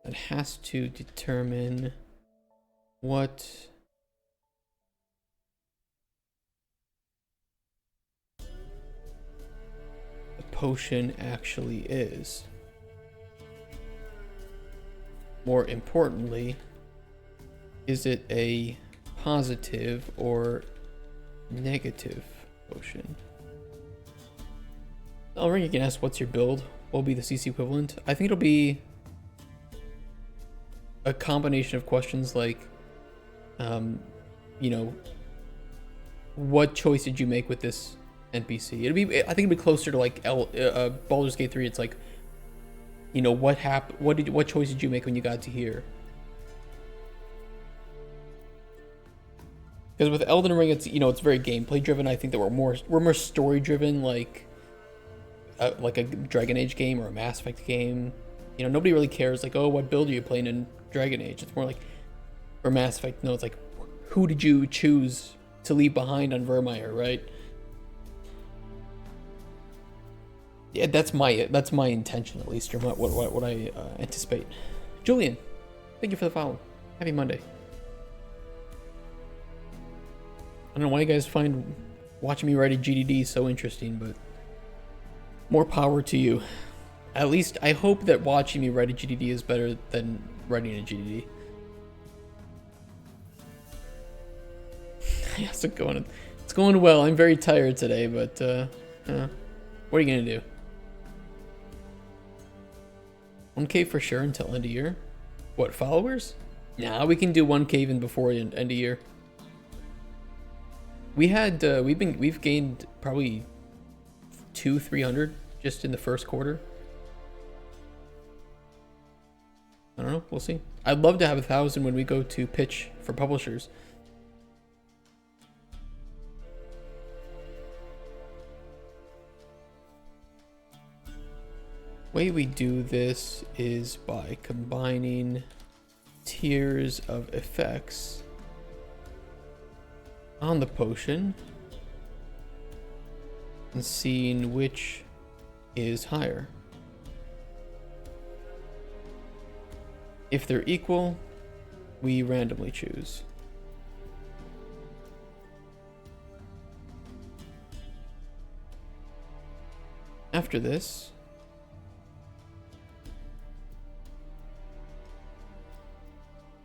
that has to determine what the potion actually is. More importantly, is it a positive or negative potion? Elden Ring, you can ask what's your build? What will be the CC equivalent? I think it'll be a combination of questions like, you know, what choice did you make with this NPC? I think it'd be closer to like Baldur's Gate 3. It's like, you know, what choice did you make when you got to here? Because with Elden Ring, it's, you know, it's very gameplay driven. I think that we're more story driven, like a Dragon Age game or a Mass Effect game. You know, nobody really cares like, oh, what build are you playing in Dragon Age? It's more like, or Mass Effect, no, it's like, who did you choose to leave behind on Vermeer, right? Yeah, that's my intention at least, or what I anticipate. Julian, thank you for the follow. Happy Monday. I don't know why you guys find watching me write a GDD so interesting, but more power to you. At least I hope that watching me write a GDD is better than writing a GDD. How's it going? It's going well. I'm very tired today, but what are you gonna do? 1K for sure until end of year. What, followers? Nah, we can do 1K even before end of year. We had we've gained probably 200-300 just in the first quarter. I don't know, we'll see. I'd love to have 1,000 when we go to pitch for publishers. Way we do this is by combining tiers of effects on the potion and seeing which is higher. If they're equal, we randomly choose. After this,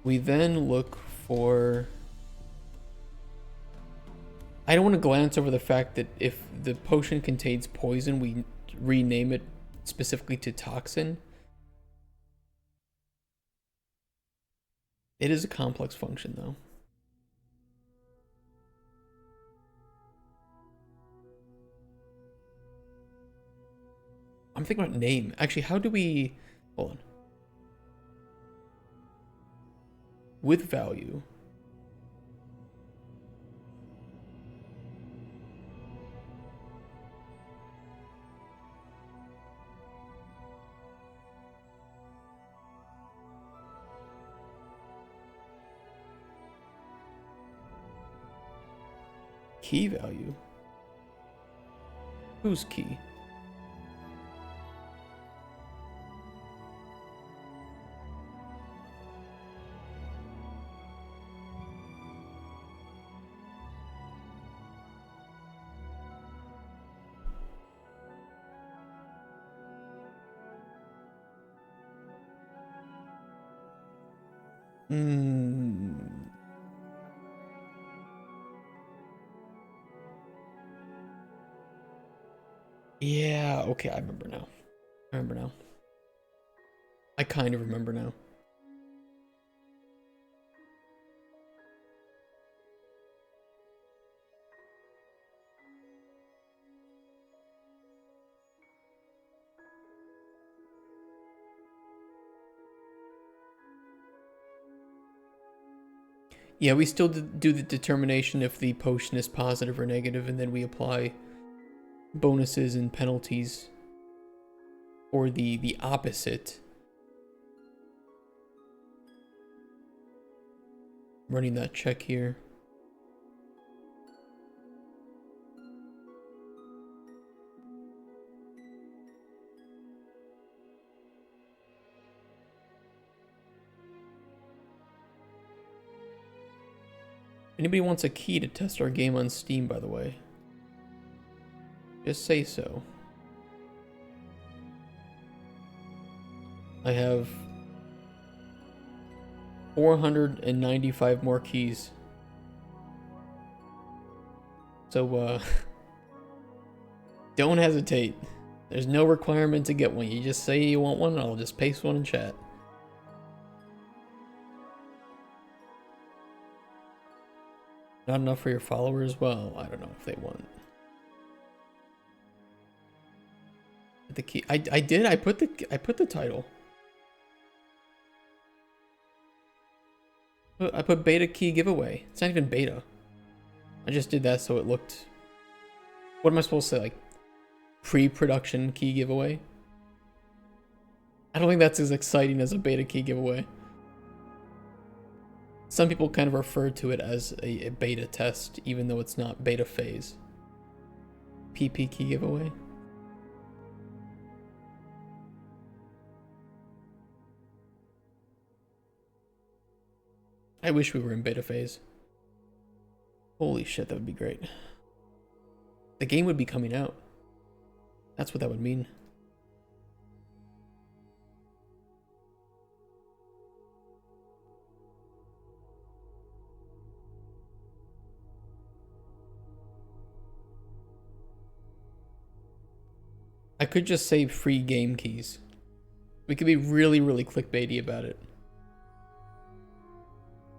we then look for... I don't want to glance over the fact that if the potion contains poison, we rename it specifically to toxin. It is a complex function, though. I'm thinking about name. Actually, how do we... Hold on. With value. Key value? Whose key? Yeah, okay, I remember now. I kind of remember now. Yeah, we still do the determination if the potion is positive or negative, and then we apply bonuses and penalties or the opposite. Running that check here. Anybody wants a key to test our game on Steam, by the way? Just say so. I have 495 more keys. So, don't hesitate. There's no requirement to get one. You just say you want one, and I'll just paste one in chat. Not enough for your followers? Well, I don't know if they want. The key. I did. I put the title. I put beta key giveaway. It's not even beta. I just did that so it looked... What am I supposed to say? Like, pre-production key giveaway? I don't think that's as exciting as a beta key giveaway. Some people kind of refer to it as a beta test, even though it's not beta phase. PP key giveaway. I wish we were in beta phase. Holy shit, that would be great. The game would be coming out. That's what that would mean. I could just say free game keys. We could be really, really clickbaity about it.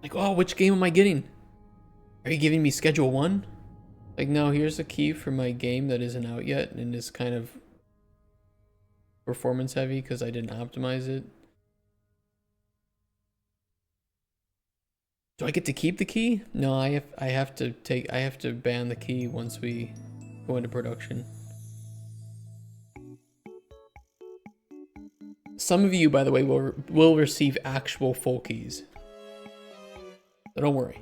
Like, oh, which game am I getting? Are you giving me Schedule 1? Like, no, here's a key for my game that isn't out yet and is kind of performance heavy because I didn't optimize it. Do I get to keep the key? No, I have to ban the key once we go into production. Some of you, by the way, will receive actual full keys. So don't worry.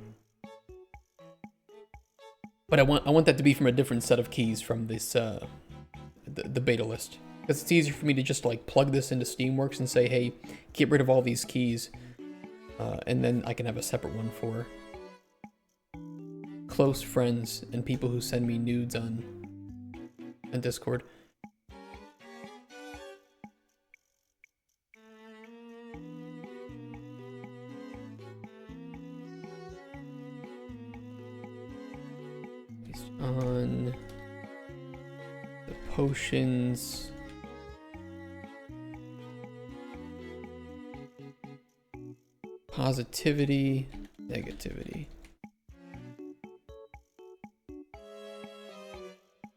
But I want that to be from a different set of keys from this the beta list. Because it's easier for me to just like plug this into Steamworks and say, hey, get rid of all these keys. And then I can have a separate one for close friends and people who send me nudes on Discord. On the potions. Positivity, negativity.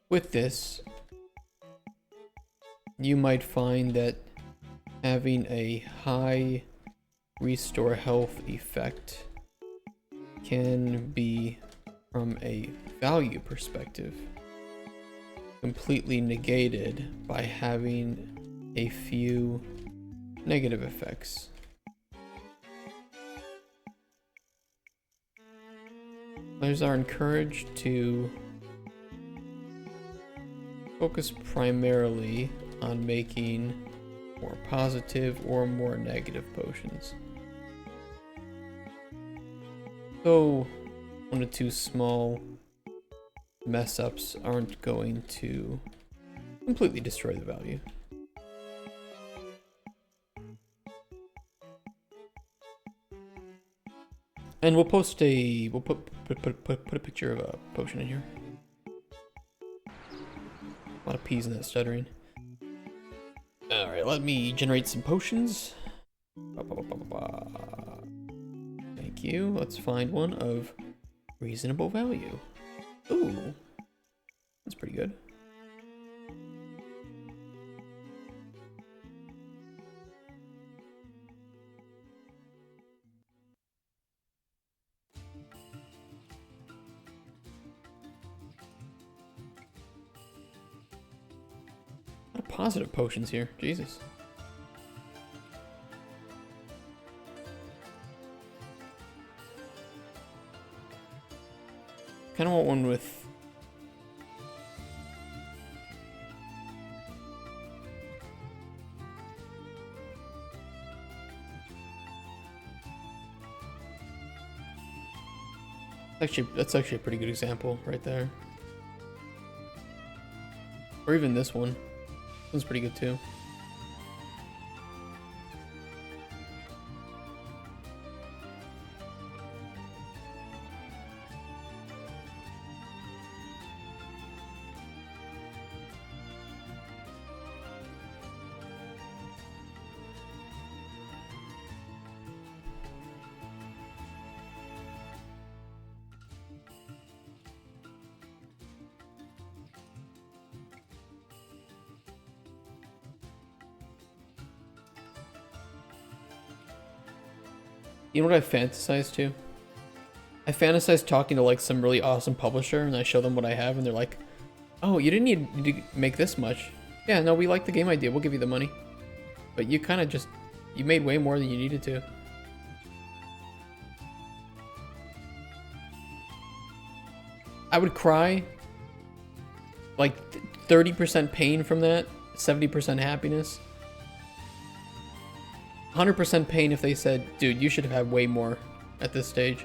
With this, you might find that having a high restore health effect can be, from a value perspective, completely negated by having a few negative effects. Players are encouraged to focus primarily on making more positive or more negative potions. So, one or two small mess ups aren't going to completely destroy the value. And we'll put a picture of a potion in here. A lot of P's in that stuttering. Alright, let me generate some potions. Thank you. Let's find one of reasonable value. Ooh, that's pretty good. A lot of positive potions here. Jesus. Kind of want one with that's actually a pretty good example right there. Or even this one. This one's pretty good too. You know what I fantasize too? I fantasize talking to like some really awesome publisher and I show them what I have and they're like, oh, you didn't need to make this much. Yeah, no, we like the game idea. We'll give you the money. But you kind of just, you made way more than you needed to. I would cry. Like 30% pain from that, 70% happiness. 100% pain if they said, dude, you should have had way more. at this stage.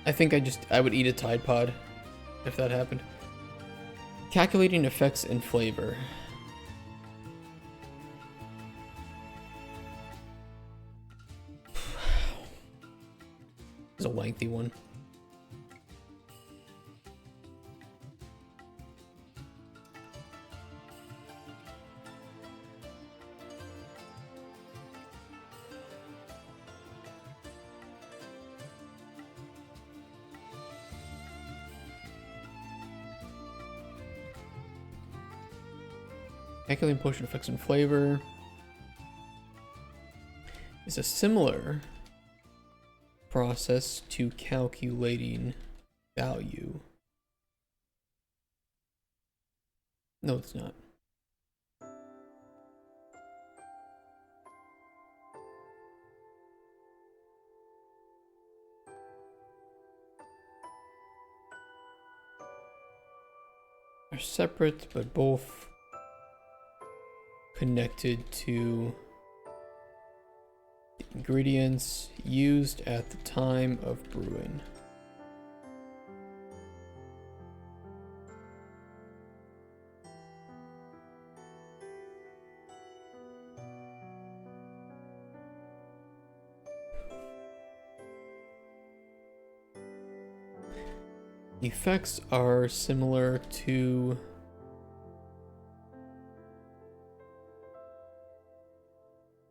I think I would eat a Tide Pod if that happened. Calculating effects and flavor. It's a lengthy one. Calculating potion effects and flavor is a similar process to calculating value. No, it's not. They're separate, but both connected to the ingredients used at the time of brewing. The effects are similar to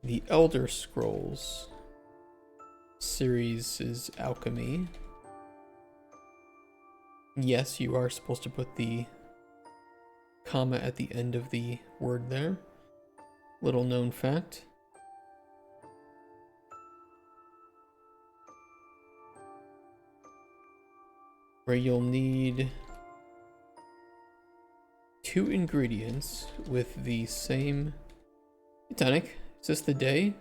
the Elder Scrolls series' alchemy. Yes, you are supposed to put the comma at the end of the word there. Little known fact. Where you'll need 2 ingredients with the same... Hey, Tonic, is this the day?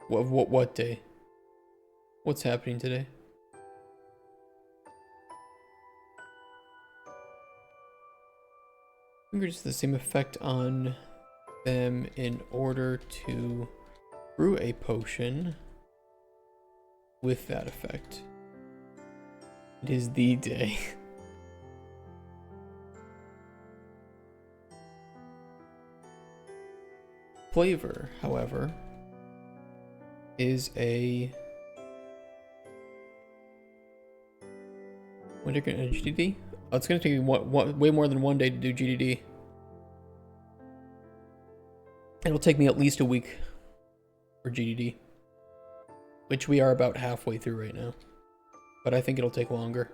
What day? What's happening today? Ingredients the same effect on them in order to brew a potion with that effect. It is the day. Flavor, however, is a when are you gonna GDD? Oh, it's gonna take you way more than 1 day to do GDD. It'll take me at least a week for GDD, which we are about halfway through right now, but I think it'll take longer.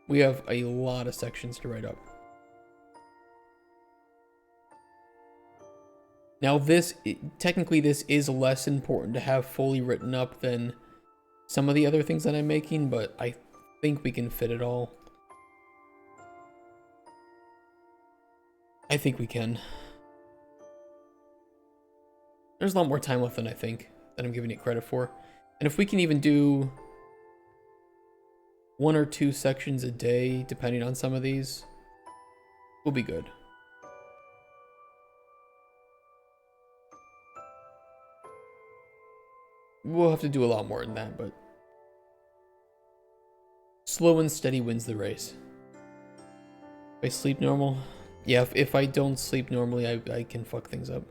We have a lot of sections to write up. Now technically this is less important to have fully written up than some of the other things that I'm making, but I think we can fit it all. I think we can. There's a lot more time left than I think, that I'm giving it credit for. And if we can even do 1 or 2 sections a day, depending on some of these, we'll be good. We'll have to do a lot more than that, but slow and steady wins the race. If I sleep normal, yeah, if I don't sleep normally, I can fuck things up.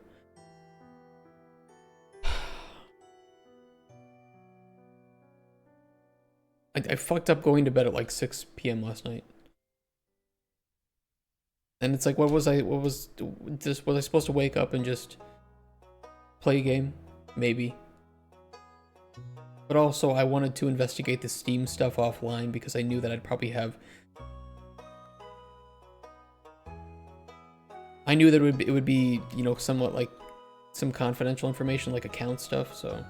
I fucked up going to bed at like 6 p.m. last night. And it's like, was I supposed to wake up and just play a game? Maybe. But also, I wanted to investigate the Steam stuff offline because I knew that I'd probably have... I knew that it would be, you know, somewhat like some confidential information, like account stuff, so...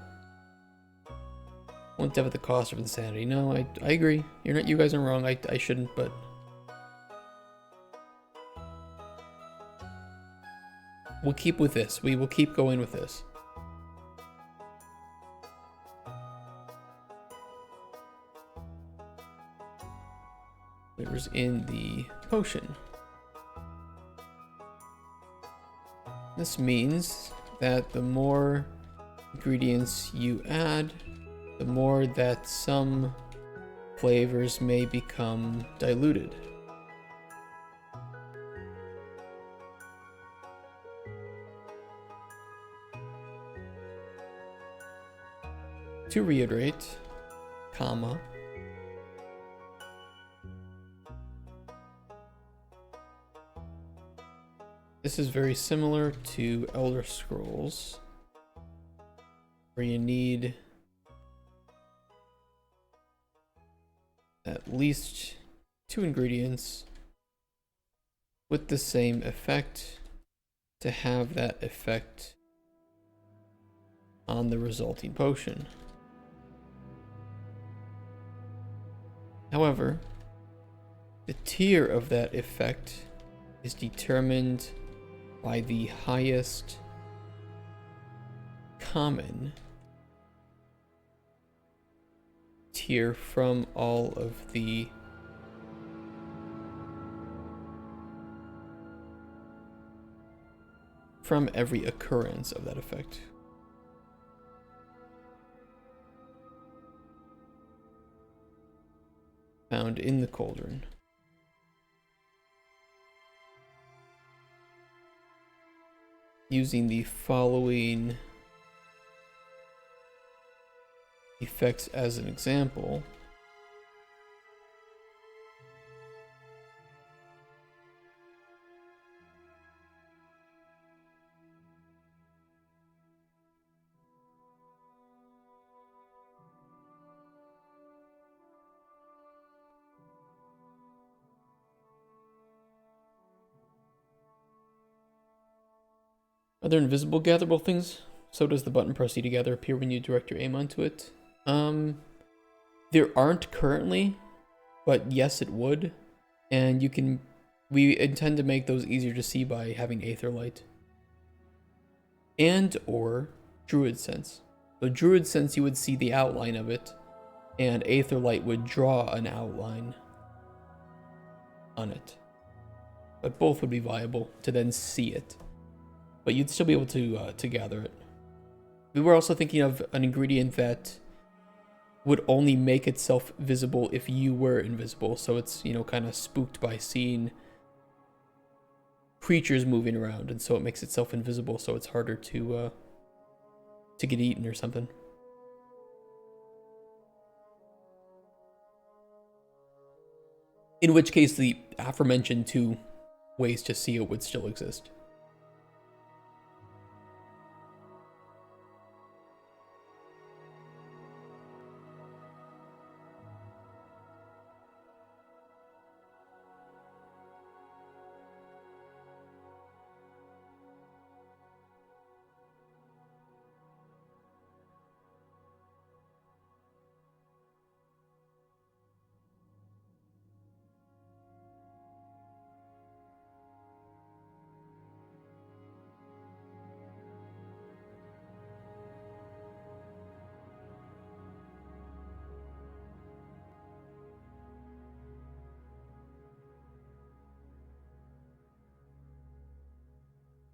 Won't debit the cost of insanity. No, I agree. You guys are wrong. I shouldn't, but... We'll keep with this. We will keep going with this. Flavors in the potion. This means that the more ingredients you add, the more that some flavors may become diluted. To reiterate, comma, this is very similar to Elder Scrolls, where you need at least 2 ingredients with the same effect to have that effect on the resulting potion. However, the tier of that effect is determined by the highest common tier from all of the from every occurrence of that effect. Found in the cauldron. Using the following effects as an example. Are there invisible gatherable things? So does the button press C together appear when you direct your aim onto it? There aren't currently, but yes, it would. And we intend to make those easier to see by having Aetherlight. And or Druid Sense. So Druid Sense, you would see the outline of it, and Aetherlight would draw an outline on it. But both would be viable to then see it. But you'd still be able to gather it. We were also thinking of an ingredient that would only make itself visible if you were invisible. So it's, you know, kind of spooked by seeing creatures moving around, and so it makes itself invisible, so it's harder to get eaten or something. In which case, the aforementioned 2 ways to see it would still exist.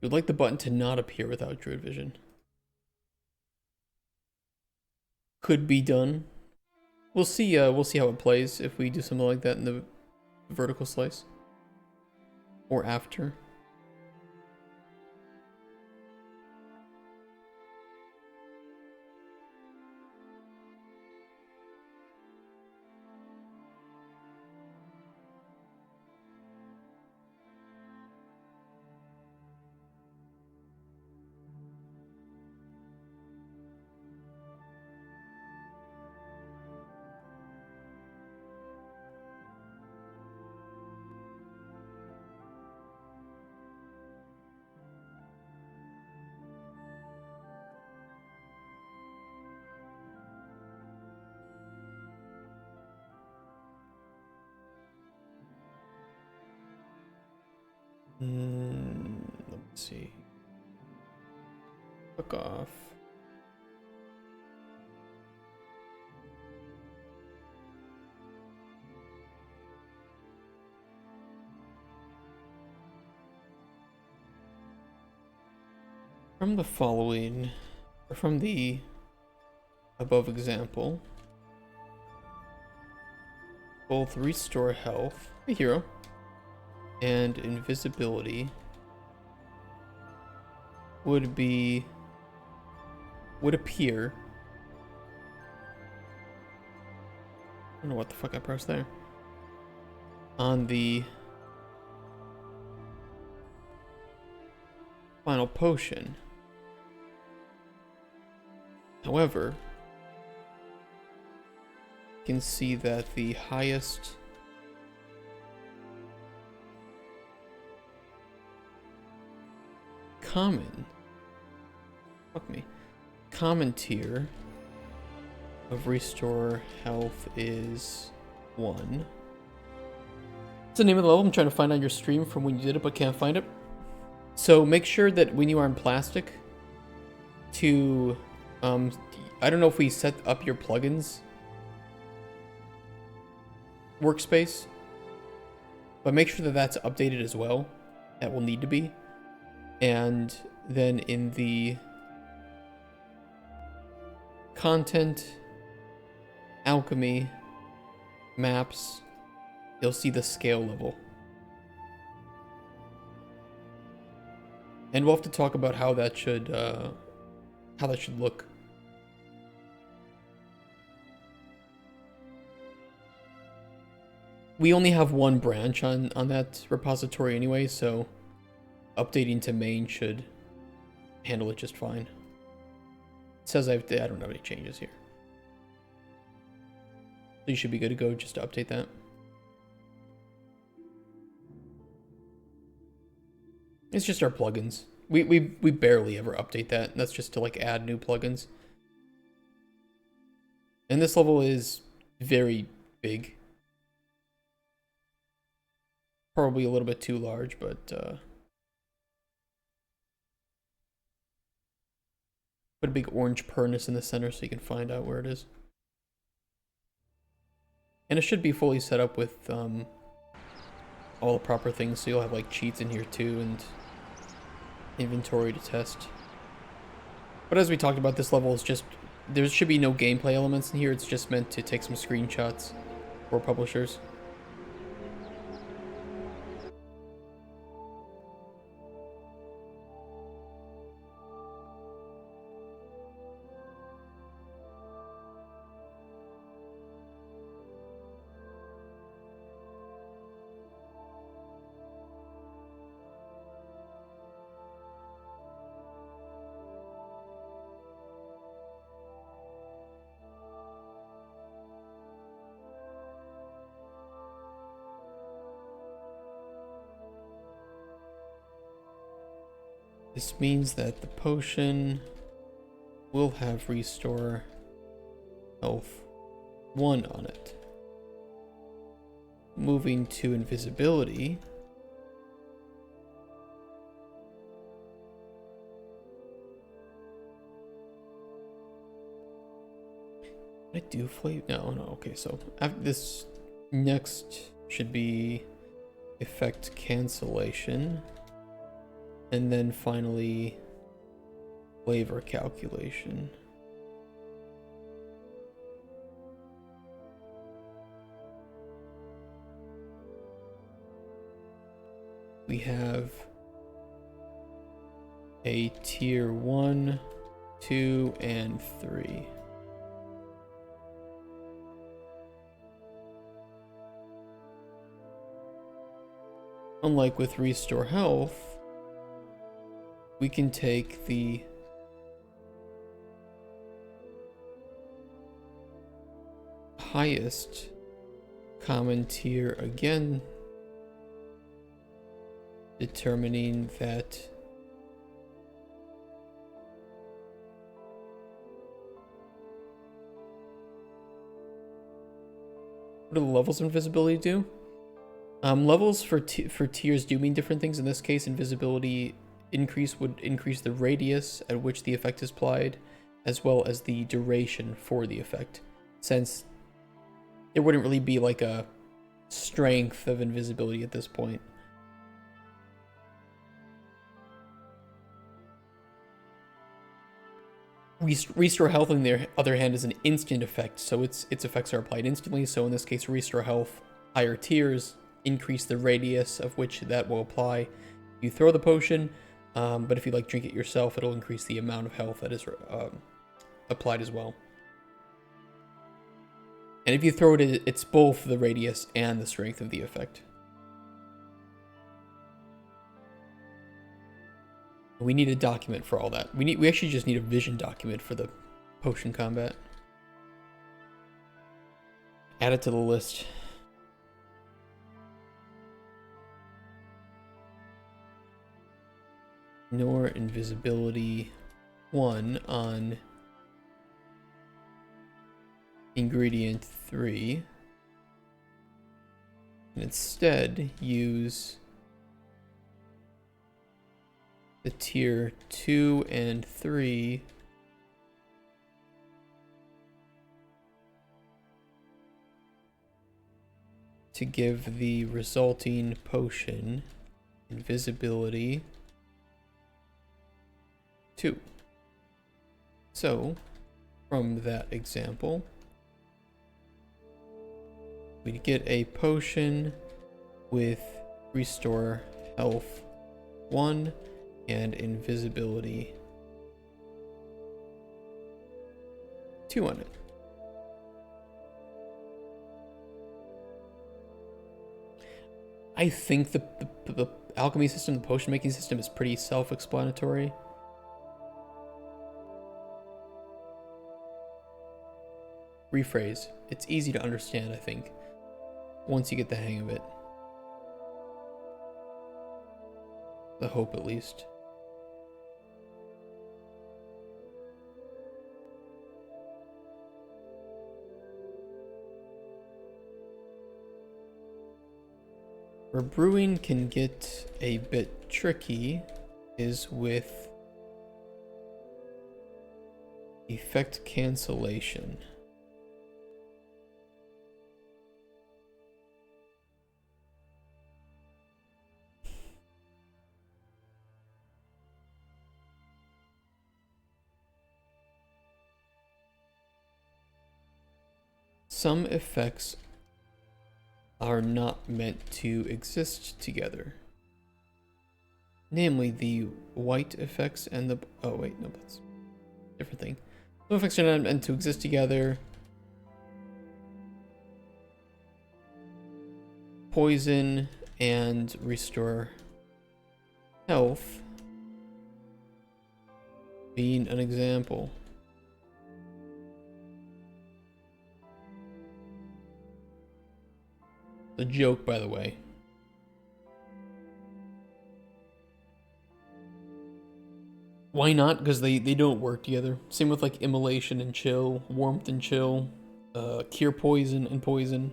You'd like the button to not appear without Druid Vision. Could be done. We'll see how it plays if we do something like that in the vertical slice. Or after. Let's see. Fuck off. From the following, or from the above example, both restore health, a hero, and invisibility would appear. I don't know what the fuck I pressed there. On the final potion. However, you can see that the highest common tier of restore health is 1. What's the name of the level? I'm trying to find on your stream from when you did it, but can't find it. So make sure that when you are in plastic to, I don't know if we set up your plugins workspace, but make sure that that's updated as well. That will need to be. And then in the content, alchemy, maps, you'll see the scale level. And we'll have to talk about how that should look. We only have one branch on that repository anyway, so updating to main should handle it just fine. It says I don't have any changes here. So you should be good to go just to update that. It's just our plugins. We barely ever update that. That's just to like add new plugins. And this level is very big. Probably a little bit too large, but put a big orange pernice in the center so you can find out where it is. And it should be fully set up with all the proper things, so you'll have like cheats in here too and inventory to test. But as we talked about, this level is just, there should be no gameplay elements in here. It's just meant to take some screenshots for publishers. This means that the potion will have restore health 1 on it. Moving to invisibility. I do flavor? No, okay, so after this next should be effect cancellation. And then finally, flavor calculation. We have a tier 1, 2, and 3. Unlike with Restore Health, we can take the highest common tier again, determining that what do the levels of invisibility do? Levels for tiers do mean different things. In this case, invisibility increase would increase the radius at which the effect is applied, as well as the duration for the effect, since there wouldn't really be like a strength of invisibility at this point. Restore health, on the other hand, is an instant effect, so its effects are applied instantly. So in this case, restore health, higher tiers increase the radius of which that will apply. You throw the potion, but if you like drink it yourself, it'll increase the amount of health that is applied as well. And if you throw it, it's both the radius and the strength of the effect. We need a document for all that. We actually just need a vision document for the potion combat. Add it to the list. Ignore invisibility 1 on ingredient 3. And instead use the tier 2 and 3 to give the resulting potion invisibility 2. So, from that example, we'd get a potion with restore health 1 and invisibility 2 on it. I think the alchemy system, the potion making system, is pretty self-explanatory. Rephrase. It's easy to understand, I think, once you get the hang of it. The hope, at least. Where brewing can get a bit tricky is with effect cancellation. Some effects are not meant to exist together. Namely, the white effects and the... Oh, wait, no, that's a different thing. Some effects are not meant to exist together. Poison and restore health being an example. A joke, by the way. Why not? Because they don't work together. Same with like immolation and chill, warmth and chill, cure poison and poison.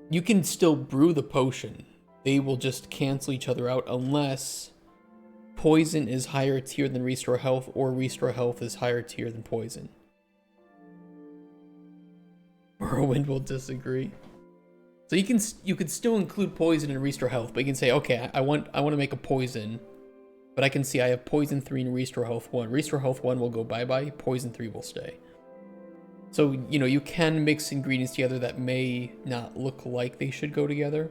You can still brew the potion. They will just cancel each other out unless poison is higher tier than restore health or restore health is higher tier than poison. Whirlwind will disagree. So you could still include poison and restore health, but you can say, okay, I want to make a poison, but I can see I have poison 3 and restore health 1. Restore health 1 will go bye-bye, poison 3 will stay. So, you know, you can mix ingredients together that may not look like they should go together,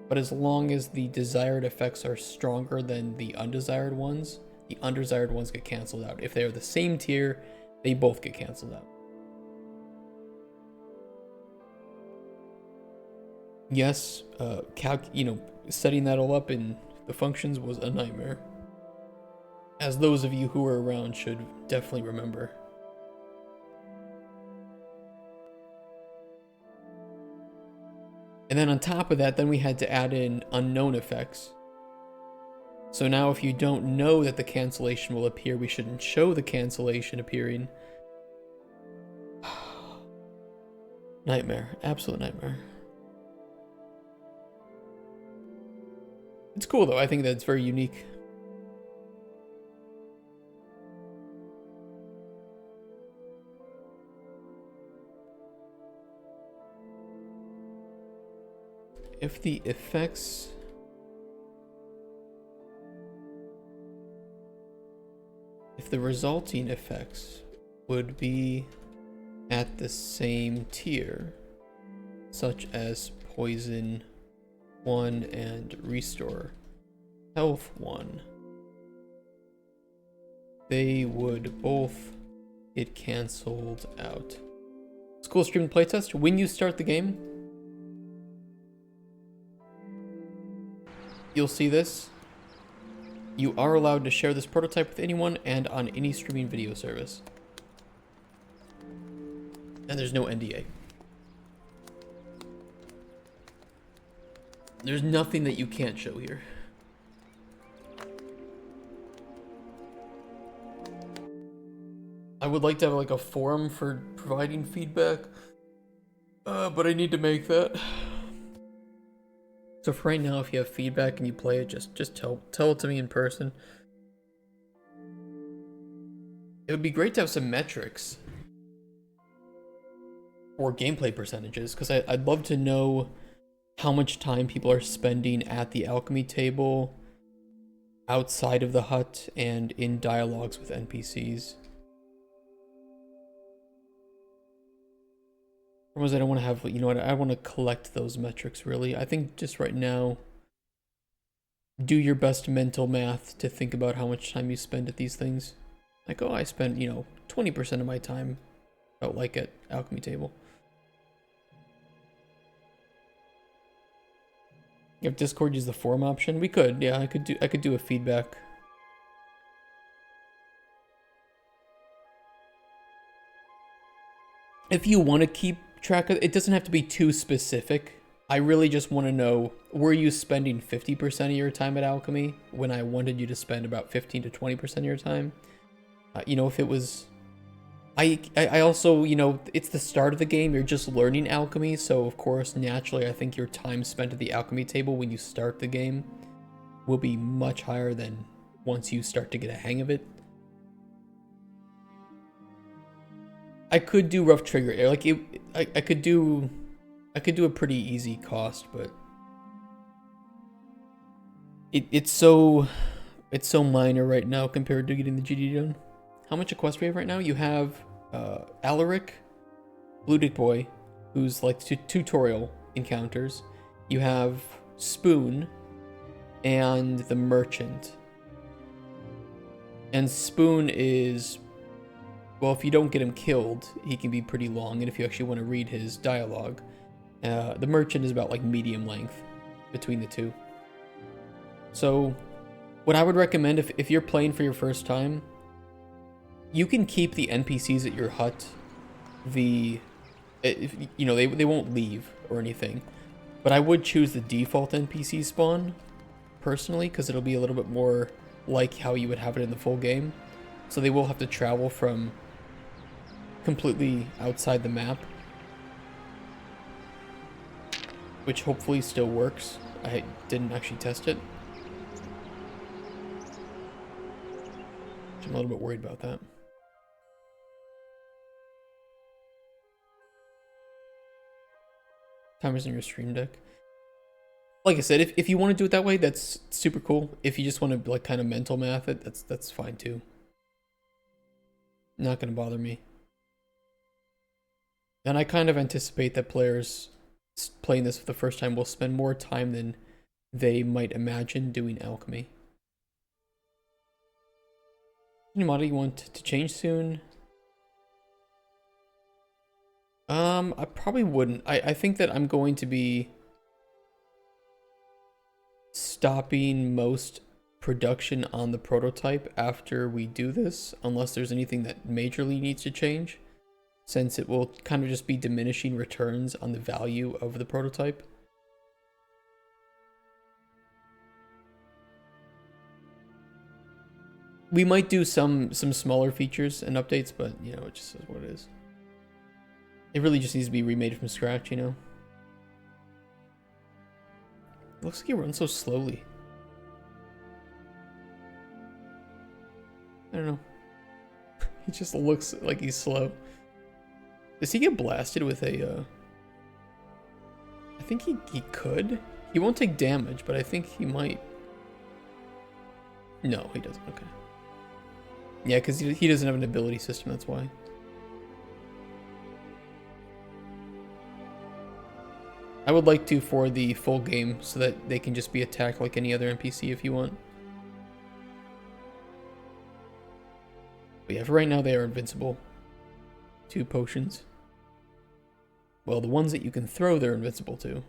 but as long as the desired effects are stronger than the undesired ones get canceled out. If they're the same tier, they both get canceled out. Yes, setting that all up in the functions was a nightmare. As those of you who were around should definitely remember. And then on top of that, then we had to add in unknown effects. So now if you don't know that the cancellation will appear, we shouldn't show the cancellation appearing. Nightmare, absolute nightmare. It's cool though, I think that's very unique. If the effects if the resulting effects would be at the same tier, such as poison 1 and restore health 1, they would both get cancelled out. School stream playtest. When you start the game, you'll see this. You are allowed to share this prototype with anyone and on any streaming video service. And there's no NDA. There's nothing that you can't show here. I would like to have like a forum for providing feedback, but I need to make that. So for right now, if you have feedback and you play it, just tell it to me in person. It would be great to have some metrics or gameplay percentages, because I'd love to know how much time people are spending at the alchemy table, outside of the hut, and in dialogues with NPCs. I don't want to have, you know what, I want to collect those metrics really. I think just right now, do your best mental math to think about how much time you spend at these things. Like, oh, I spent, 20% of my time out like at alchemy table. If Discord use the forum option, we could, yeah, I could do a feedback. If you want to keep track of it, doesn't have to be too specific. I really just want to know, were you spending 50% of your time at alchemy when I wanted you to spend about 15 to 20% of your time? If it was, I also, it's the start of the game, you're just learning alchemy, so of course, naturally, I think your time spent at the alchemy table when you start the game will be much higher than once you start to get a hang of it. I could do rough trigger, like I could do a pretty easy cost, but it's so minor right now compared to getting the GD done. How much a quest we have right now? You have Alaric, Blue Dick Boy, who's like tutorial encounters. You have Spoon and the Merchant. And Spoon is, well, if you don't get him killed, he can be pretty long, and if you actually want to read his dialogue, the Merchant is about like medium length between the two. So what I would recommend, if you're playing for your first time, you can keep the NPCs at your hut. They won't leave or anything, but I would choose the default NPC spawn personally, because it'll be a little bit more like how you would have it in the full game. So they will have to travel from completely outside the map, which hopefully still works. I didn't actually test it. I'm a little bit worried about that. Timers in your stream deck. Like I said, if you want to do it that way, that's super cool. If you just want to like kind of mental math it, that's fine too. Not gonna bother me. And I kind of anticipate that players playing this for the first time will spend more time than they might imagine doing alchemy. Any model you want to change soon? I probably wouldn't. I think that I'm going to be stopping most production on the prototype after we do this, unless there's anything that majorly needs to change, since it will kind of just be diminishing returns on the value of the prototype. We might do some smaller features and updates, but it just is what it is. It really just needs to be remade from scratch, It looks like he runs so slowly. I don't know. He just looks like he's slow. Does he get blasted with a, I think he could. He won't take damage, but I think he might. No, he doesn't. Okay. Yeah, because he doesn't have an ability system, that's why. I would like to for the full game, so that they can just be attacked like any other NPC if you want. But yeah, for right now they are invincible. 2 potions. Well, the ones that you can throw, they're invincible too.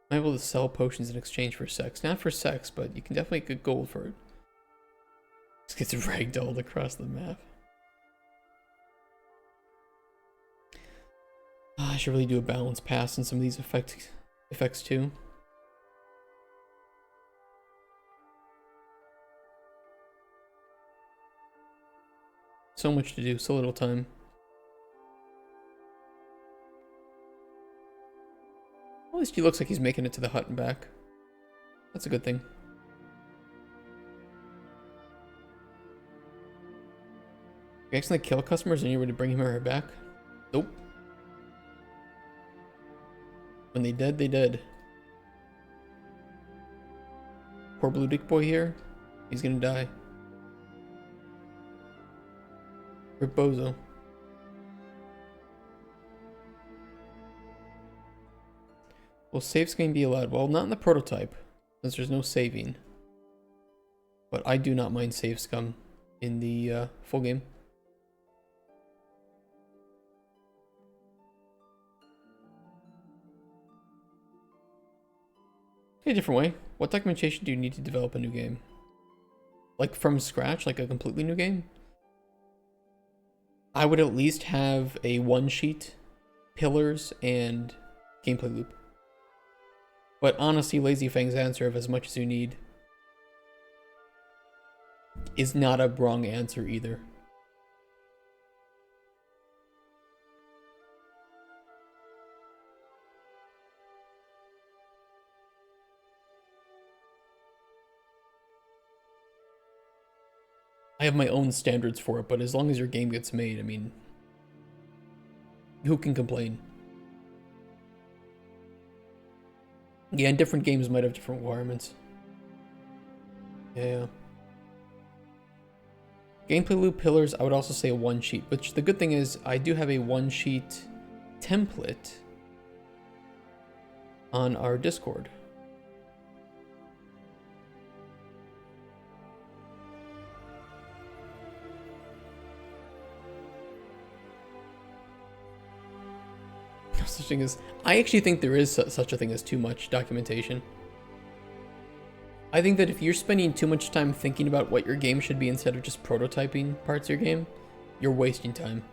I'm able to sell potions in exchange for sex. Not for sex, but you can definitely get gold for it. Just gets ragdolled across the map. I should really do a balance pass on some of these effects too. So much to do, so little time. At least he looks like he's making it to the hut and back. That's a good thing. You accidentally kill customers and you were to bring him or her back? Nope. When they dead, they dead. Poor blue dick boy here. He's gonna die. Rip bozo. Will save screen be allowed? Well, not in the prototype, since there's no saving. But I do not mind save scum in the full game. A different way. What documentation do you need to develop a new game? Like from scratch, like a completely new game? I would at least have a one sheet, pillars, and gameplay loop. But honestly, Lazy Fang's answer of as much as you need is not a wrong answer either. I have my own standards for it, but as long as your game gets made, I mean, who can complain? Yeah, and different games might have different requirements. Yeah. Gameplay loop pillars, I would also say a one sheet, which the good thing is I do have a one sheet template on our Discord. No such thing as, I actually think there is such a thing as too much documentation. I think that if you're spending too much time thinking about what your game should be instead of just prototyping parts of your game, you're wasting time.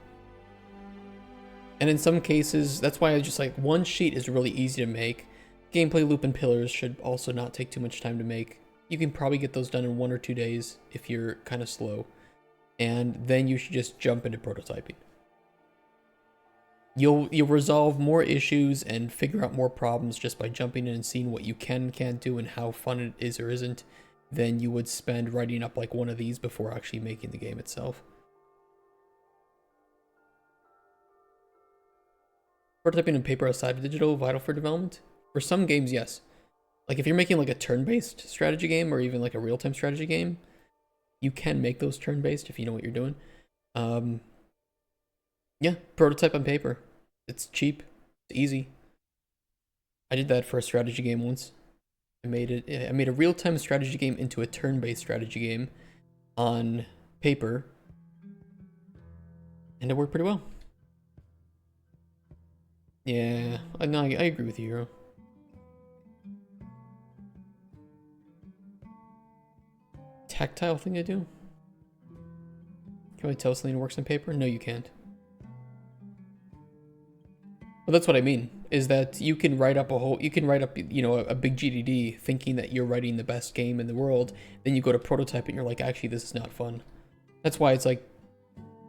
And in some cases, that's why I just like one sheet is really easy to make. Gameplay loop and pillars should also not take too much time to make. You can probably get those done in 1 or 2 days if you're kind of slow. And then you should just jump into prototyping. You'll resolve more issues and figure out more problems just by jumping in and seeing what you can and can't do and how fun it is or isn't than you would spend writing up like one of these before actually making the game itself. Prototyping and paper aside of digital vital for development? For some games, yes. Like if you're making like a turn-based strategy game or even like a real-time strategy game, you can make those turn-based if you know what you're doing. Yeah, prototype on paper. It's cheap. It's easy. I did that for a strategy game once. I made a real-time strategy game into a turn-based strategy game on paper. And it worked pretty well. Yeah, no, I agree with you, Hero. Tactile thing to do? Can I tell something works on paper? No, you can't. Well, that's what I mean, is that you can write up you know, a big GDD thinking that you're writing the best game in the world, then you go to prototype and you're like, actually, this is not fun. That's why it's like,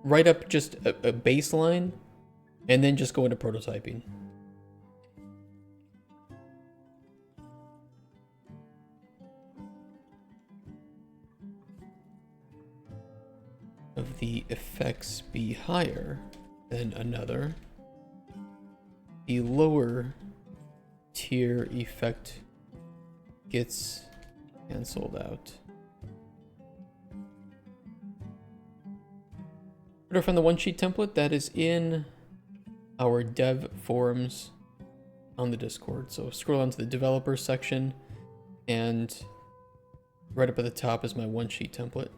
write up just a baseline, and then just go into prototyping. Of the effects be higher than another, the lower tier effect gets canceled out. Where do I find the one-sheet template? That is in our dev forums on the Discord. So scroll down to the developers section, and right up at the top is my one-sheet template.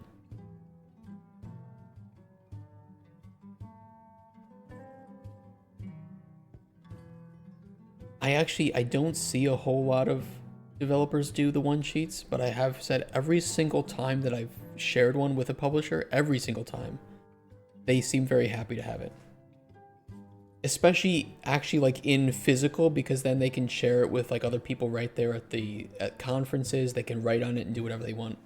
I don't see a whole lot of developers do the one-sheets, but I have said every single time that I've shared one with a publisher, every single time, they seem very happy to have it. Especially actually like in physical, because then they can share it with like other people right there at conferences. They can write on it and do whatever they want.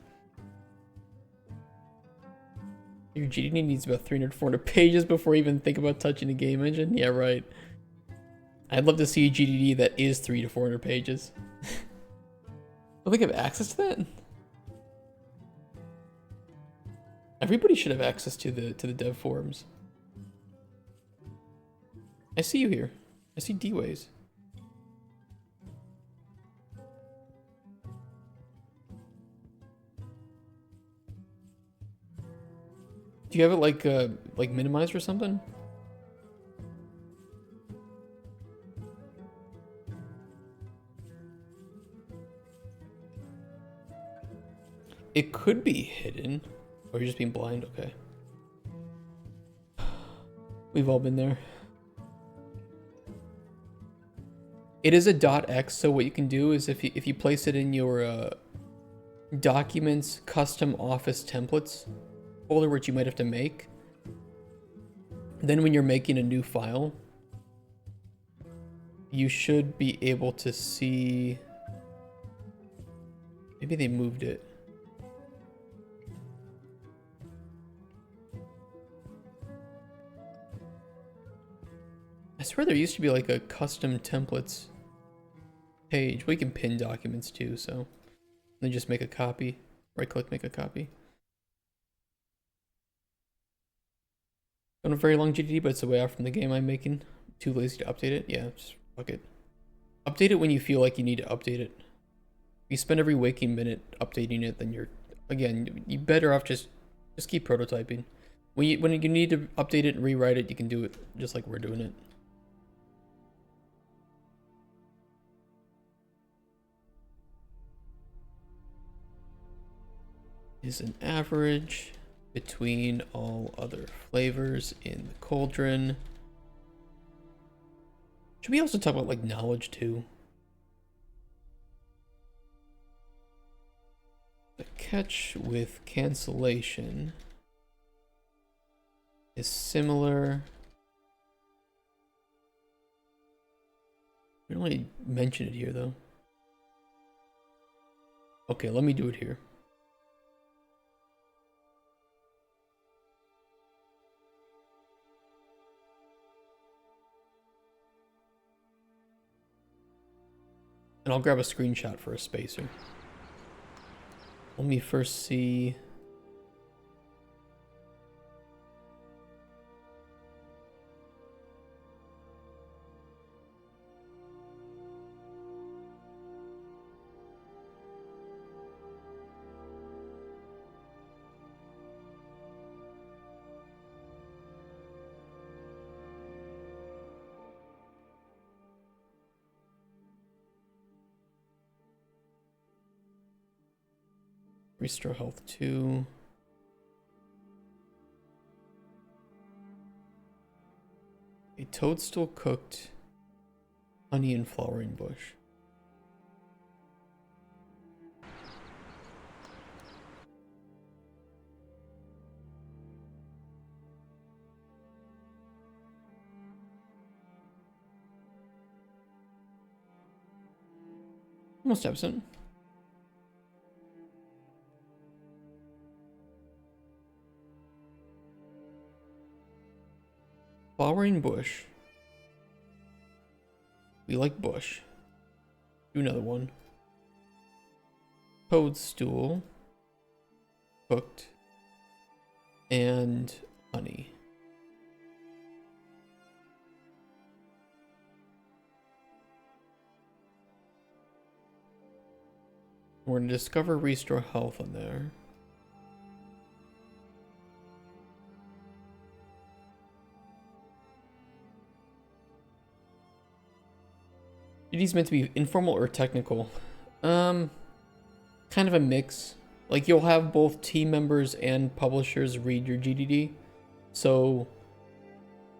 Your GDD needs about 300, 400 pages before you even think about touching the game engine. Yeah, right. I'd love to see a GDD that is 300 to 400 pages. I think I have access to that. Everybody should have access to the dev forums. I see you here. I see D-Ways. Do you have it like minimized or something? It could be hidden. Or you're just being blind, okay. We've all been there. It is a .x, so what you can do is if you place it in your documents, custom office templates folder, which you might have to make, then when you're making a new file, you should be able to see. Maybe they moved it. I swear there used to be like a custom templates page. We can pin documents too, so then just make a copy. Right click, make a copy. Don't have a very long GDD, but it's a way out from the game I'm making. Too lazy to update it. Yeah, just fuck it. Update it when you feel like you need to update it. If you spend every waking minute updating it, then you better off just keep prototyping. When you need to update it and rewrite it, you can do it just like we're doing it. Is an average between all other flavors in the cauldron. Should we also talk about like knowledge too? The catch with cancellation is similar. We don't really mention it here though. Okay, let me do it here. And I'll grab a screenshot for a spacer. Let me first see. Restore health 2. A toadstool cooked honey and flowering bush. Almost absent. Flowering bush. We like bush. Do another one. Toadstool. Cooked. And honey. We're gonna discover restore health on there. GD's meant to be informal or technical. Kind of a mix. Like, you'll have both team members and publishers read your GDD. So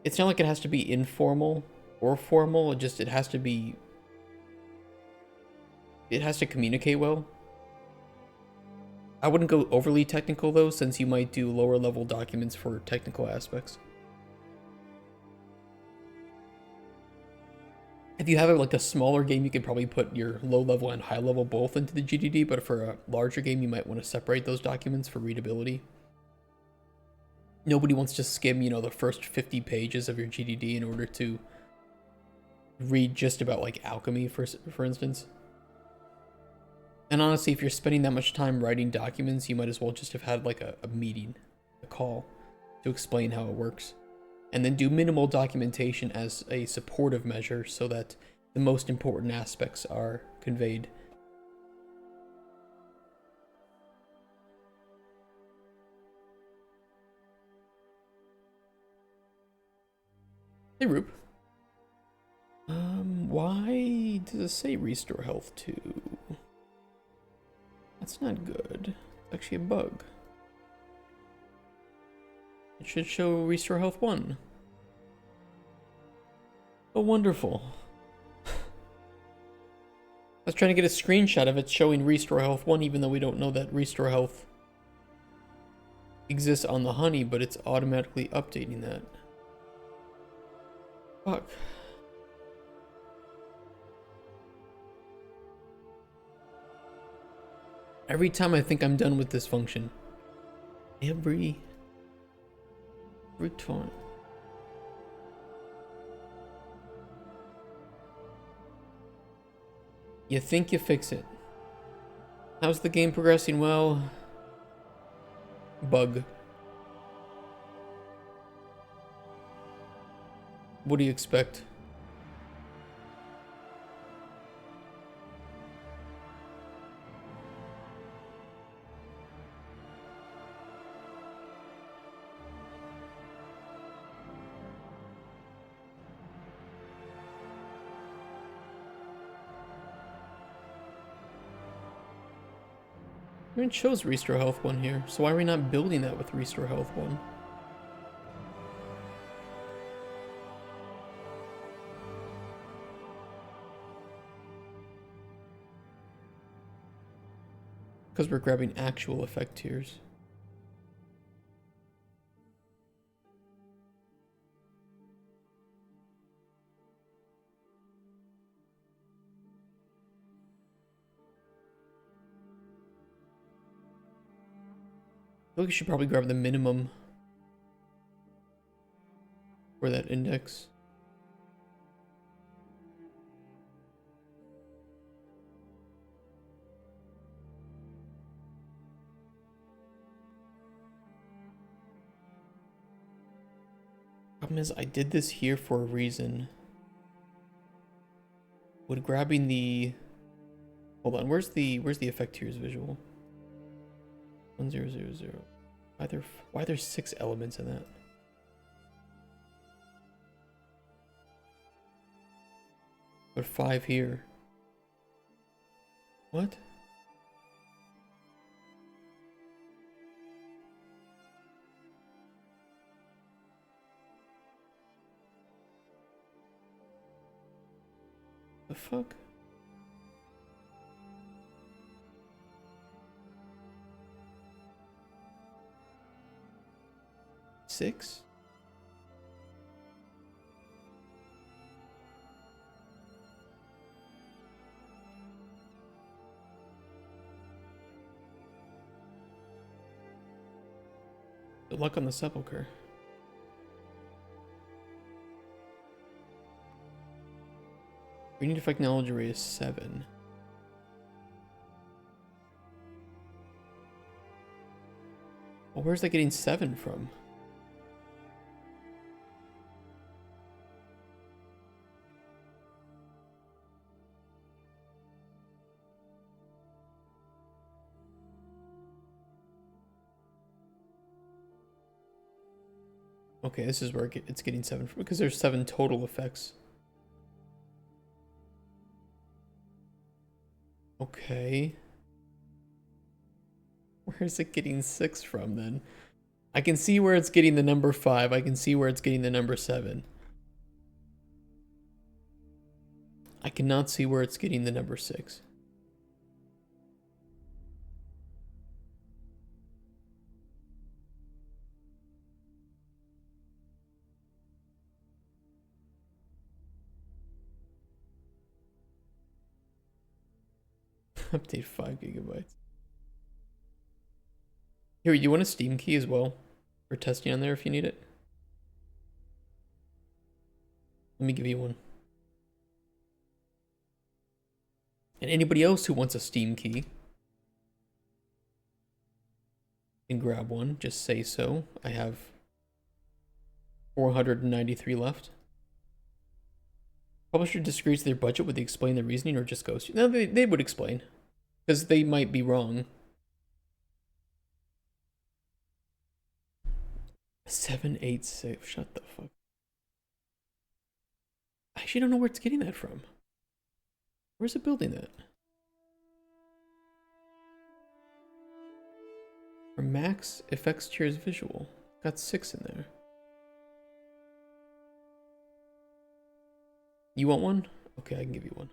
it's not like it has to be informal or formal. It has to be. It has to communicate well. I wouldn't go overly technical though, since you might do lower level documents for technical aspects. If you have like a smaller game, you could probably put your low level and high level both into the GDD, but for a larger game, you might want to separate those documents for readability. Nobody wants to skim, you know, the first 50 pages of your GDD in order to read just about like alchemy, for instance. And honestly, if you're spending that much time writing documents, you might as well just have had like a meeting, a call, to explain how it works. And then do minimal documentation as a supportive measure so that the most important aspects are conveyed. Hey, Roop. Why does it say restore health 2? That's not good. It's actually a bug. It should show restore health 1. Oh, wonderful. I was trying to get a screenshot of it showing restore health 1, even though we don't know that restore health exists on the honey, but it's automatically updating that. Fuck. Every time I think I'm done with this function. Every time. You think you fix it. How's the game progressing? Well, bug. What do you expect? It shows restore health 1 here, so why are we not building that with restore health 1? Because we're grabbing actual effect tiers. I feel like you should probably grab the minimum for that index. Problem is, I did this here for a reason. Would grabbing the... Hold on, where's the effect tiers visual? 1000. Why there's 6 elements in that? But 5 here. What? The fuck? Six? Good luck on the sepulcher. We need effect knowledge rate is 7. Well, where's that getting 7 from? Okay, this is where it's getting 7 from, because there's 7 total effects. Okay. Where is it getting 6 from then? I can see where it's getting the number 5. I can see where it's getting the number 7. I cannot see where it's getting the number 6. Update 5 gigabytes. Here, you want a Steam key as well for testing on there if you need it? Let me give you one. And anybody else who wants a Steam key can grab one. Just say so. I have 493 left. Publisher disagrees with their budget. Would they explain their reasoning or just ghost you? No, they would explain. Because they might be wrong. 786. Shut the fuck. I actually don't know where it's getting that from. Where's it building that? For max effects tiers visual. Got 6 in there. You want one? Okay, I can give you one.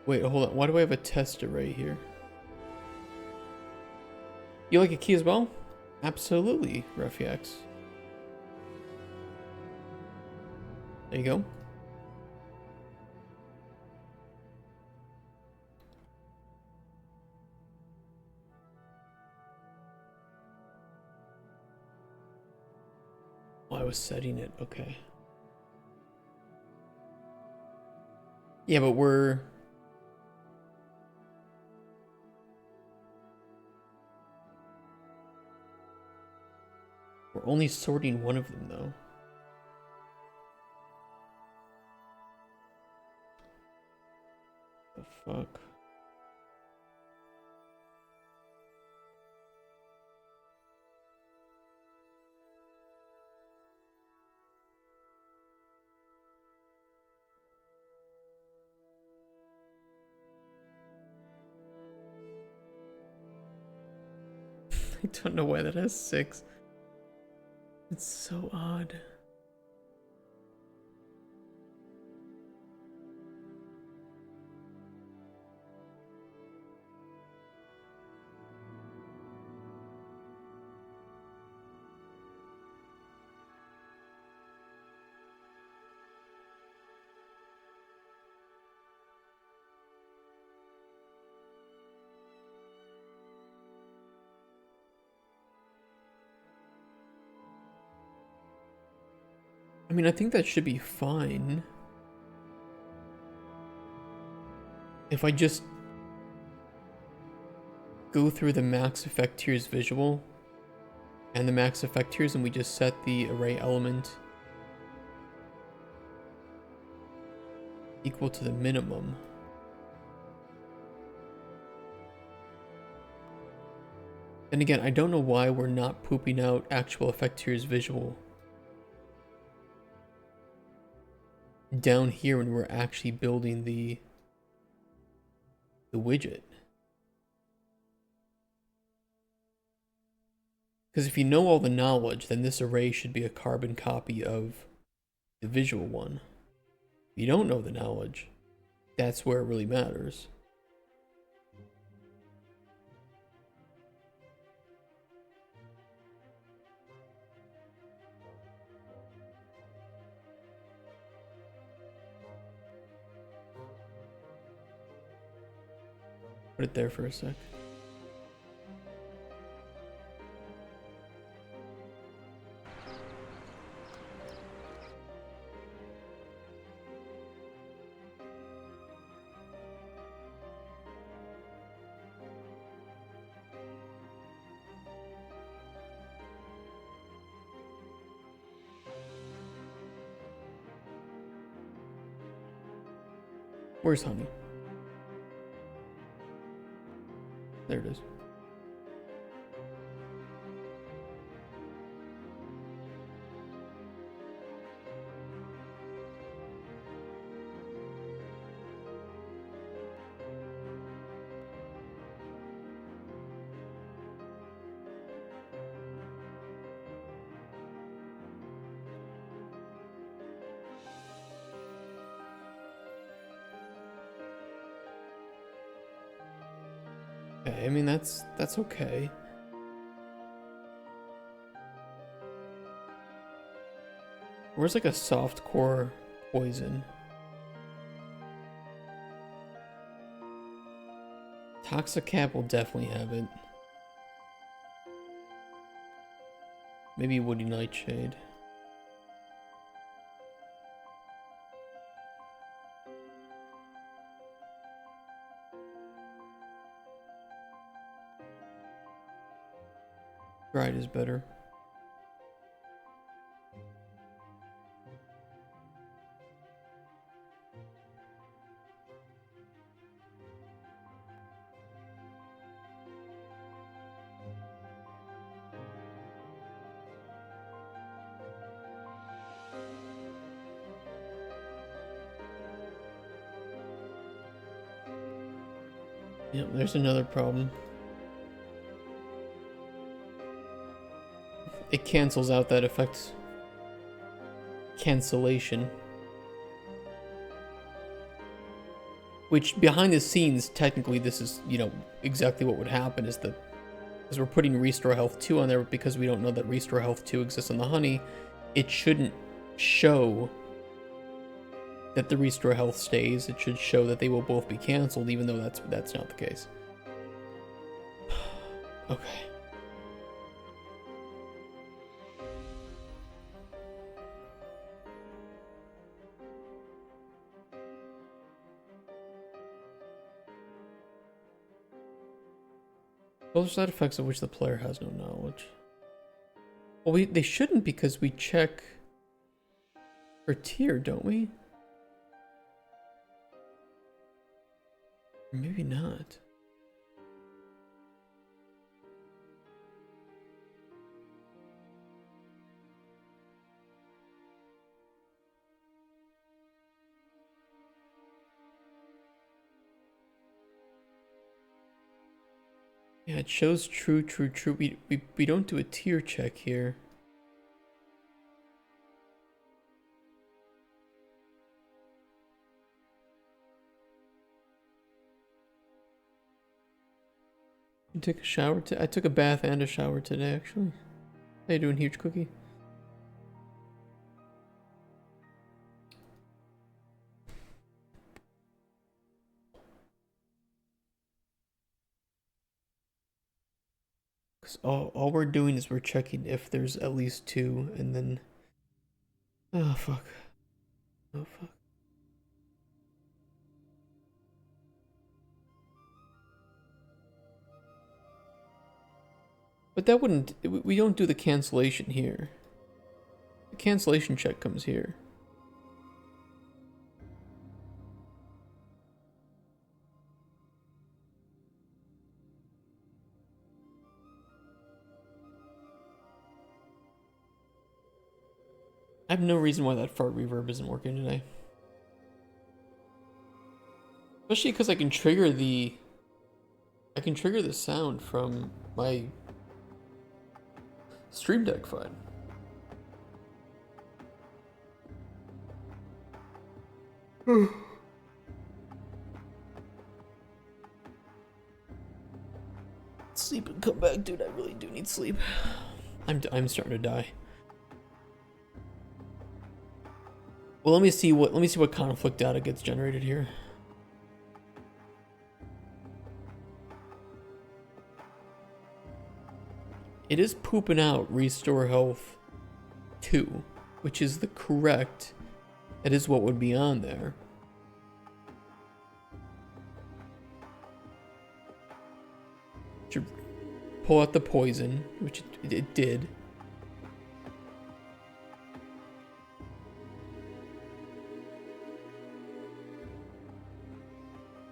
Wait, hold on. Why do I have a test array here? You like a key as well? Absolutely, Refiax. There you go. Oh, I was setting it. Okay. Yeah, but we're only sorting one of them, though. The fuck? I don't know why that has 6. It's so odd. I mean, I think that should be fine. If I just go through the max effect tiers visual and the max effect tiers and we just set the array element equal to the minimum. And again, I don't know why we're not pooping out actual effect tiers visual down here when we're actually building the widget. Because if you know all the knowledge, then this array should be a carbon copy of the visual one. If you don't know the knowledge, that's where it really matters. Put it there for a sec. Where's honey? There it is. Okay, I mean that's okay. Where's like a soft core poison? Toxicap will definitely have it. Maybe Woody Nightshade. Dried is better. Yep, there's another problem. It cancels out that effect. Cancellation. Which, behind the scenes, technically this is, you know, exactly what would happen is that because we're putting Restore Health 2 on there because we don't know that Restore Health 2 exists on the honey, it shouldn't show that the Restore Health stays. It should show that they will both be canceled, even though that's not the case. Okay. Those are side effects of which the player has no knowledge. Well, they shouldn't because we check for tier, don't we? Or maybe not. Yeah, it shows true. We don't do a tier check here. You took a shower I took a bath and a shower today, actually. How you doing, Huge Cookie? All we're doing is we're checking if there's at least 2, and then... Oh, fuck. Oh, fuck. But that wouldn't... We don't do the cancellation here. The cancellation check comes here. I have no reason why that fart reverb isn't working today. Especially because I can trigger the sound from my Stream Deck file. Sleep and come back, dude. I really do need sleep. I'm starting to die. Well, let me see what conflict data gets generated here. It is pooping out Restore Health 2, which is the correct. That is what would be on there. Should pull out the poison, which it did.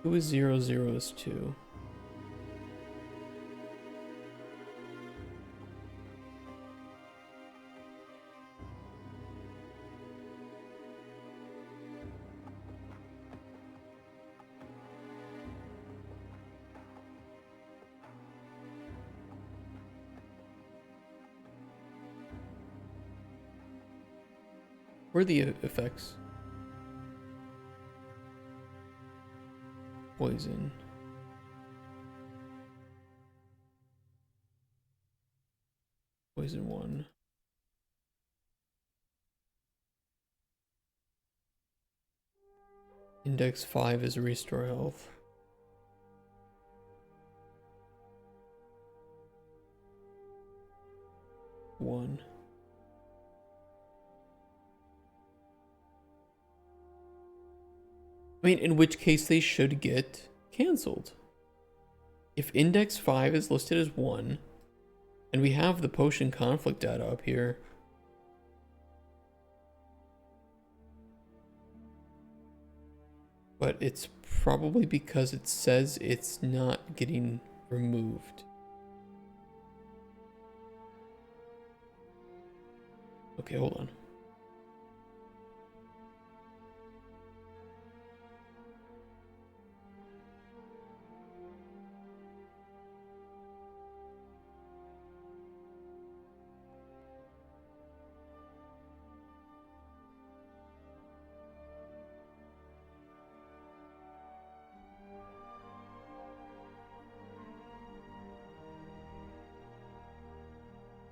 2 is 0, 0 is 2. Where are the effects? Poison. Poison 1. Index 5 is restore health. One. I mean, in which case they should get canceled. If index 5 is listed as 1, and we have the potion conflict data up here, but it's probably because it says it's not getting removed. Okay, hold on.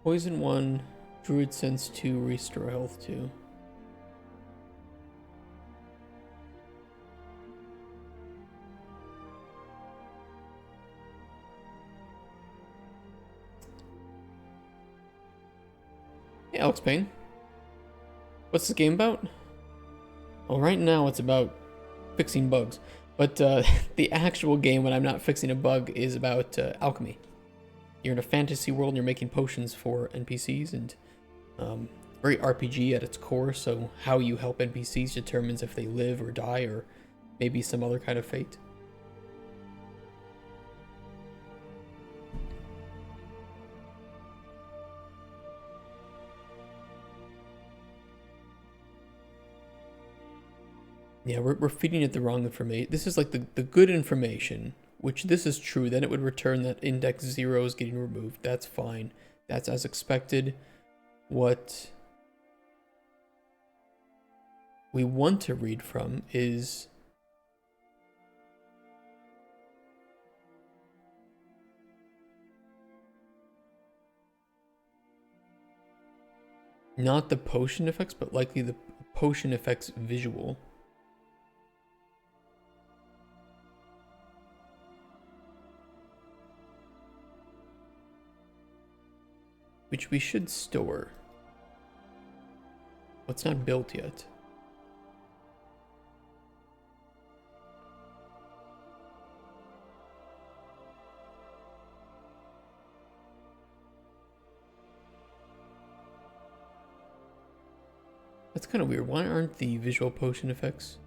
Poison 1, Druid Sense 2, Restore Health 2. Hey, Alex Payne. What's this game about? Well, right now it's about fixing bugs. But the actual game, when I'm not fixing a bug, is about alchemy. You're in a fantasy world and you're making potions for NPCs, and very RPG at its core, so how you help NPCs determines if they live or die or maybe some other kind of fate. Yeah, we're feeding it the wrong information. This is like the good information, which this is true. Then it would return that index 0 is getting removed. That's fine. That's as expected. What we want to read from is not the potion effects, but likely the potion effects visual. Which we should store. Well, it's not built yet. That's kind of weird. Why aren't the visual potion effects?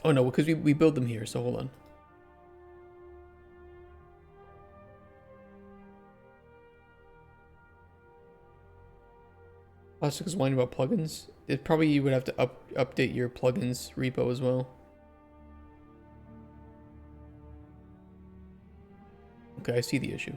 Oh no, because we build them here, so hold on. Plastic is whining about plugins. It probably you would have to update your plugins repo as well. Okay, I see the issue.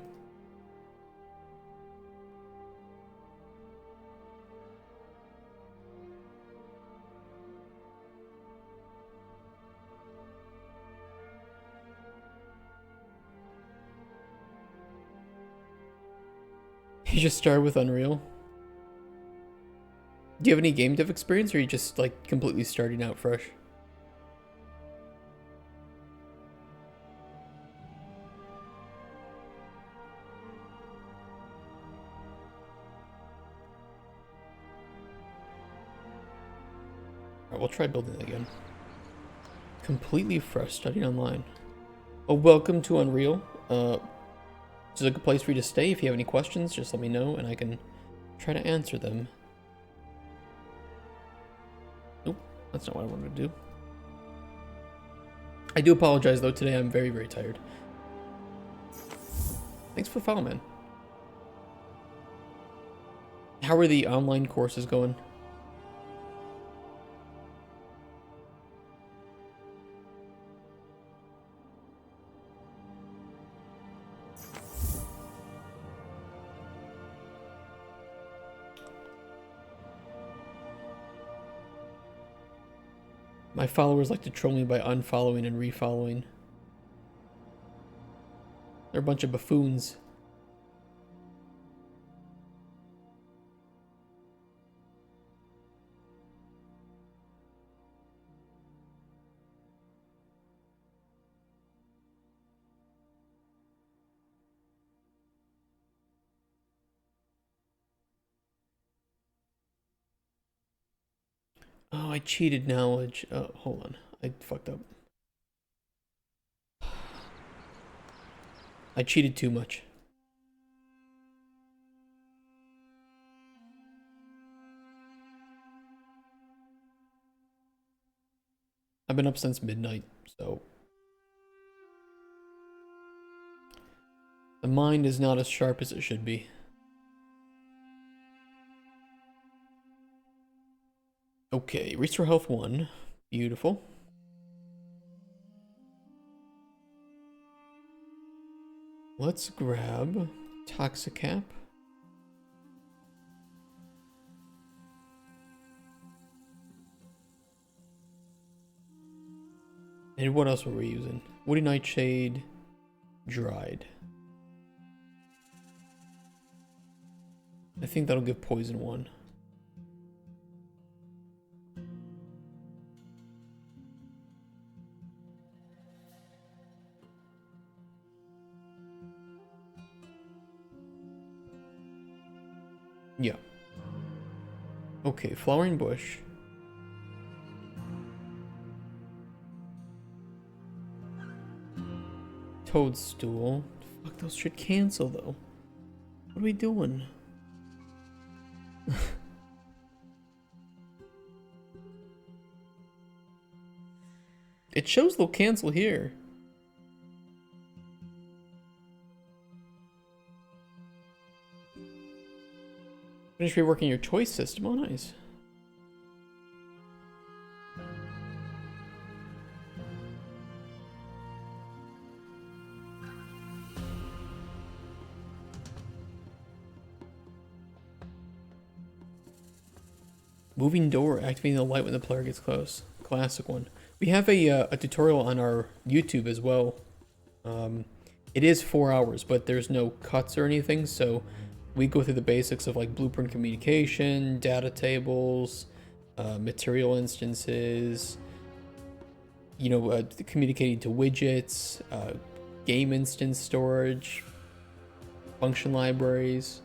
You just started with Unreal? Do you have any game dev experience, or are you just like completely starting out fresh? Alright, we'll try building that again. Completely fresh, studying online. Oh, welcome to Unreal. This is a good place for you to stay. If you have any questions, just let me know and I can try to answer them. Nope, that's not what I wanted to do. I do apologize though, today I'm very, very tired. Thanks for the follow, man. How are the online courses going? My followers like to troll me by unfollowing and refollowing. They're a bunch of buffoons. Oh, I cheated knowledge. Oh, hold on. I fucked up. I cheated too much. I've been up since midnight, so... the mind is not as sharp as it should be. Okay, restore health 1. Beautiful. Let's grab Toxicap. And what else were we using? Woody Nightshade, dried. I think that'll give poison 1. Yeah. Okay, flowering bush. Toadstool. Fuck, those should cancel though. What are we doing? It shows they'll cancel here. Finish reworking your choice system. Oh, nice. Moving door, activating the light when the player gets close. Classic one. We have a tutorial on our YouTube as well. It is 4 hours, but there's no cuts or anything, so we go through the basics of like blueprint communication, data tables, material instances, you know, communicating to widgets, game instance storage, function libraries.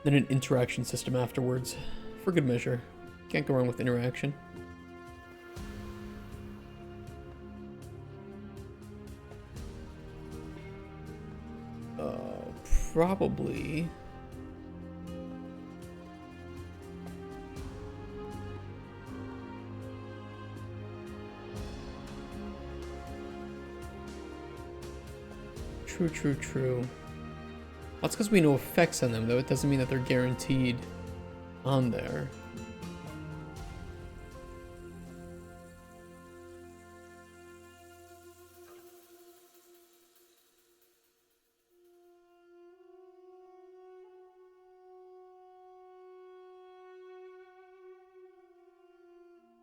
Then an interaction system afterwards, for good measure. Can't go wrong with interaction. Probably. True. That's because we know effects on them, though. It doesn't mean that they're guaranteed on there.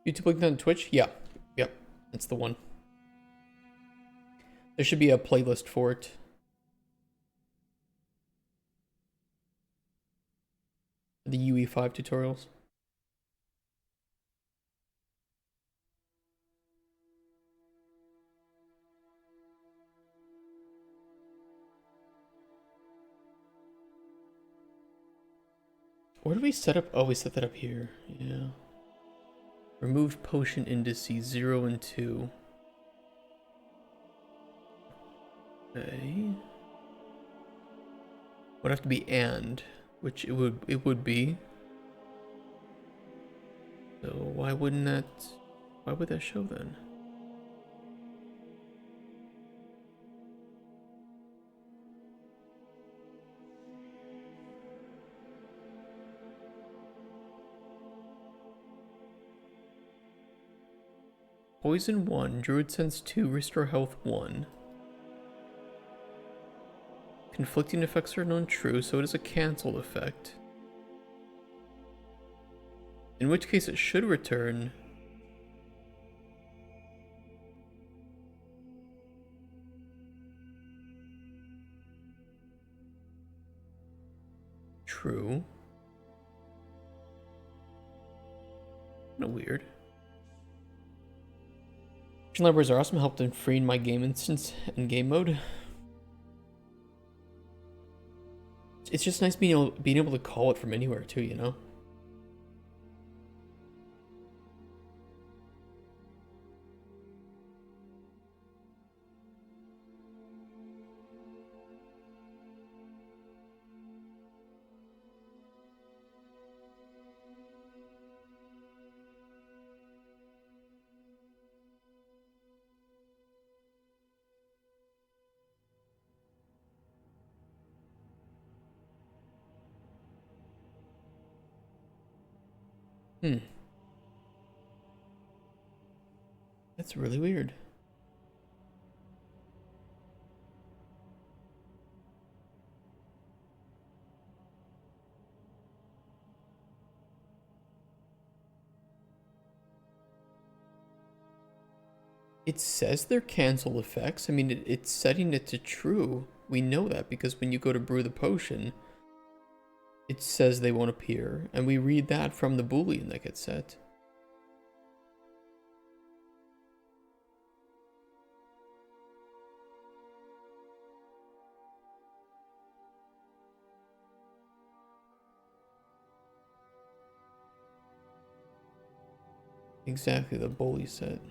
YouTube linked on Twitch? Yeah. Yep. That's the one. There should be a playlist for it. The UE5 tutorials. Where do we set up? Oh, we set that up here. Yeah. Removed potion indices 0 and 2. Okay. Would have to be and, which it would be. So why would that show then? Poison 1, Druid Sense 2, Restore Health 1. Conflicting effects are known true, so it is a cancelled effect. In which case it should return. True. Kinda weird. Libraries are awesome, helped in freeing my game instance and game mode. It's just nice being able to call it from anywhere too, you know? That's really weird. It says they're cancelled effects. I mean, it's setting it to true. We know that because when you go to brew the potion, it says they won't appear. And we read that from the Boolean that gets set. Exactly, the bully set.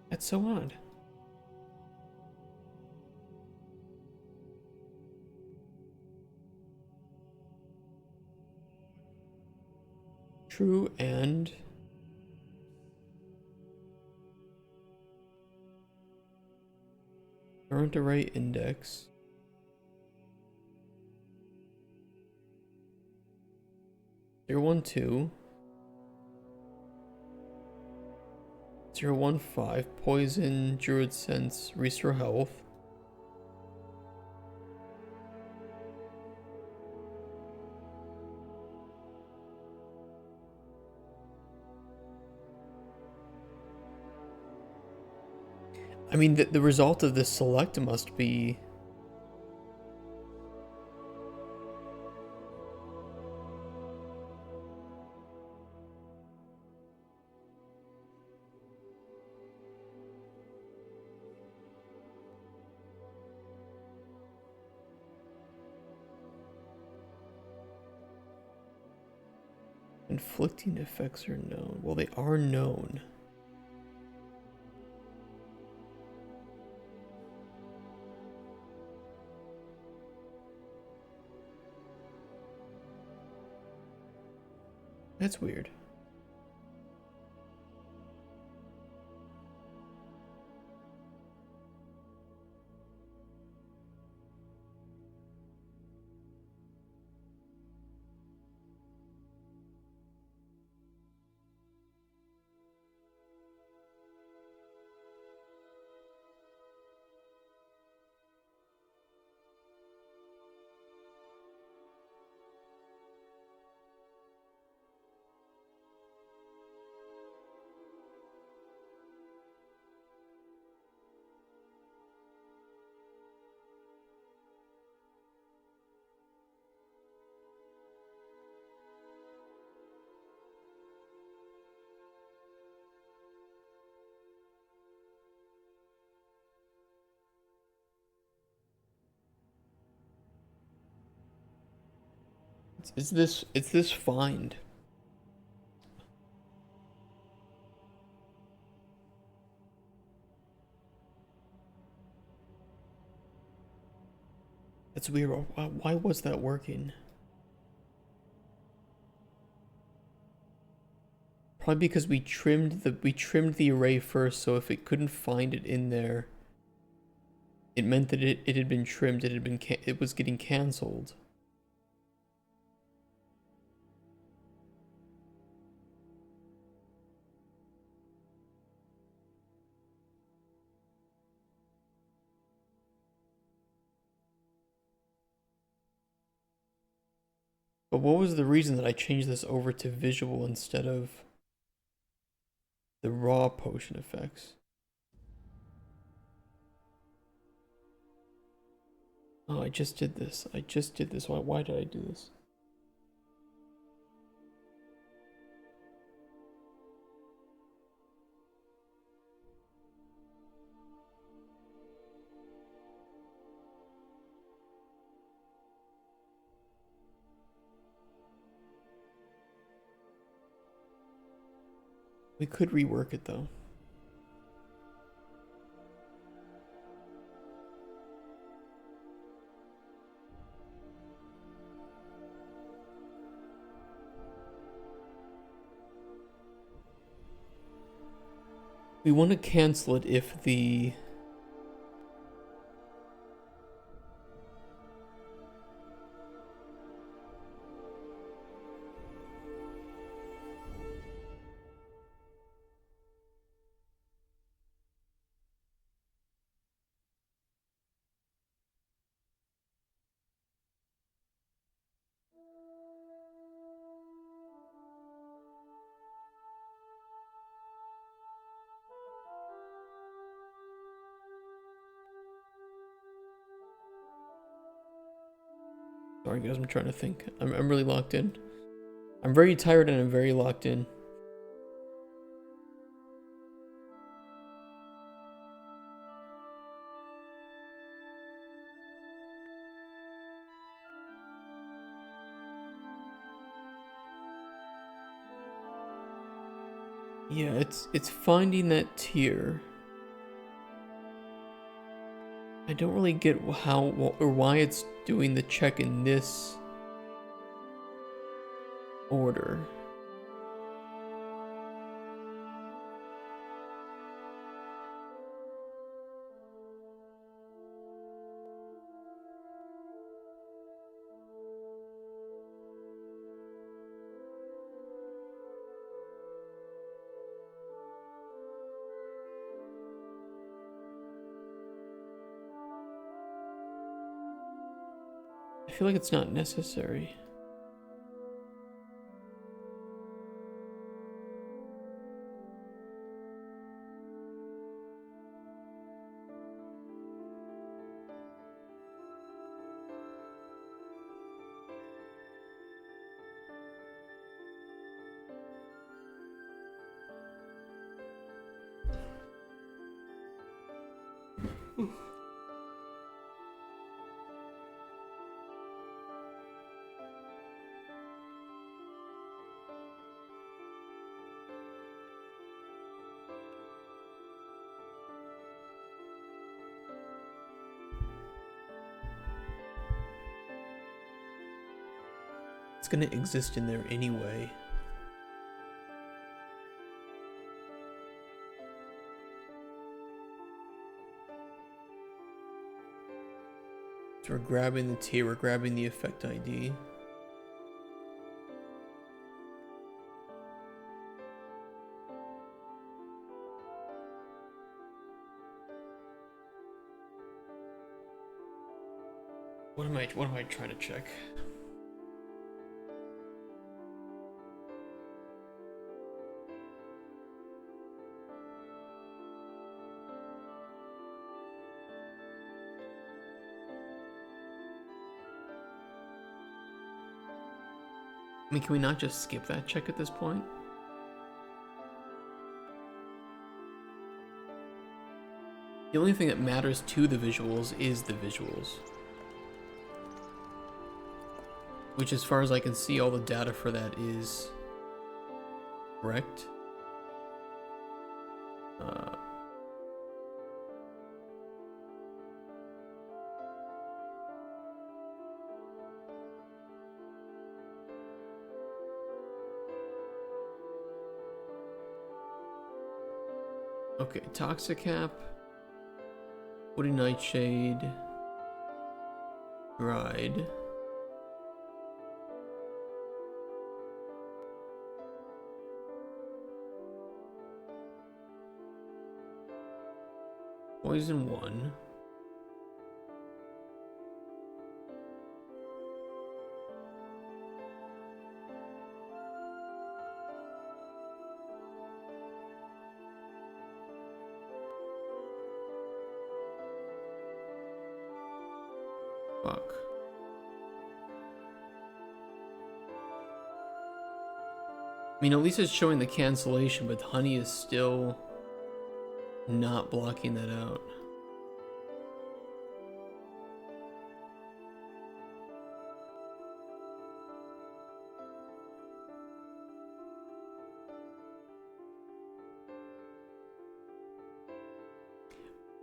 That's so odd. True and... current array index. Zero 1 2. 0 1 5. Poison, Druid Sense, Restore Health. I mean, the result of this select must be... Conflicting effects are known. Well, they are known. That's weird. It's this find. That's weird. Why was that working? Probably because we trimmed the array first, so if it couldn't find it in there, it meant that it had been trimmed. It was getting canceled. But what was the reason that I changed this over to visual instead of the raw potion effects? Oh, I just did this. Why did I do this? We could rework it though. We want to cancel it if the... Sorry guys, I'm trying to think. I'm really locked in. I'm very tired and I'm very locked in. Yeah, it's finding that tier. I don't really get how or why it's doing the check in this order. I feel like it's not necessary. It's gonna exist in there anyway. So we're grabbing the tier, we're grabbing the effect ID. What am I trying to check? I mean, can we not just skip that check at this point? The only thing that matters to the visuals is the visuals. Which, as far as I can see, all the data for that is correct. Okay, Toxicap, Woody Nightshade, Dried. Poison 1. Fuck. I mean, at least it's showing the cancellation, but honey is still not blocking that out.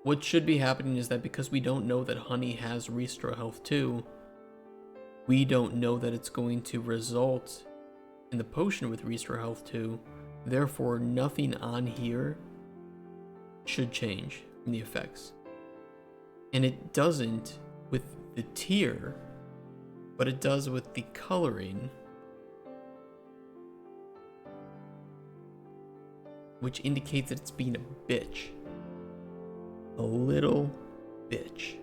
What should be happening is that because we don't know that honey has restore health too, we don't know that it's going to result in the potion with restore health too. Therefore, nothing on here should change in the effects. And it doesn't with the tier, but it does with the coloring, which indicates that it's being a bitch. A little bitch.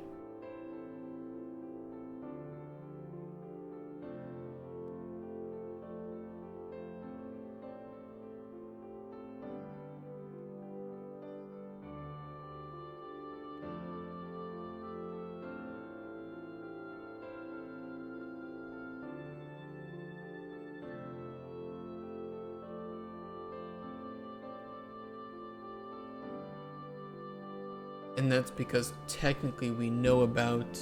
And that's because technically we know about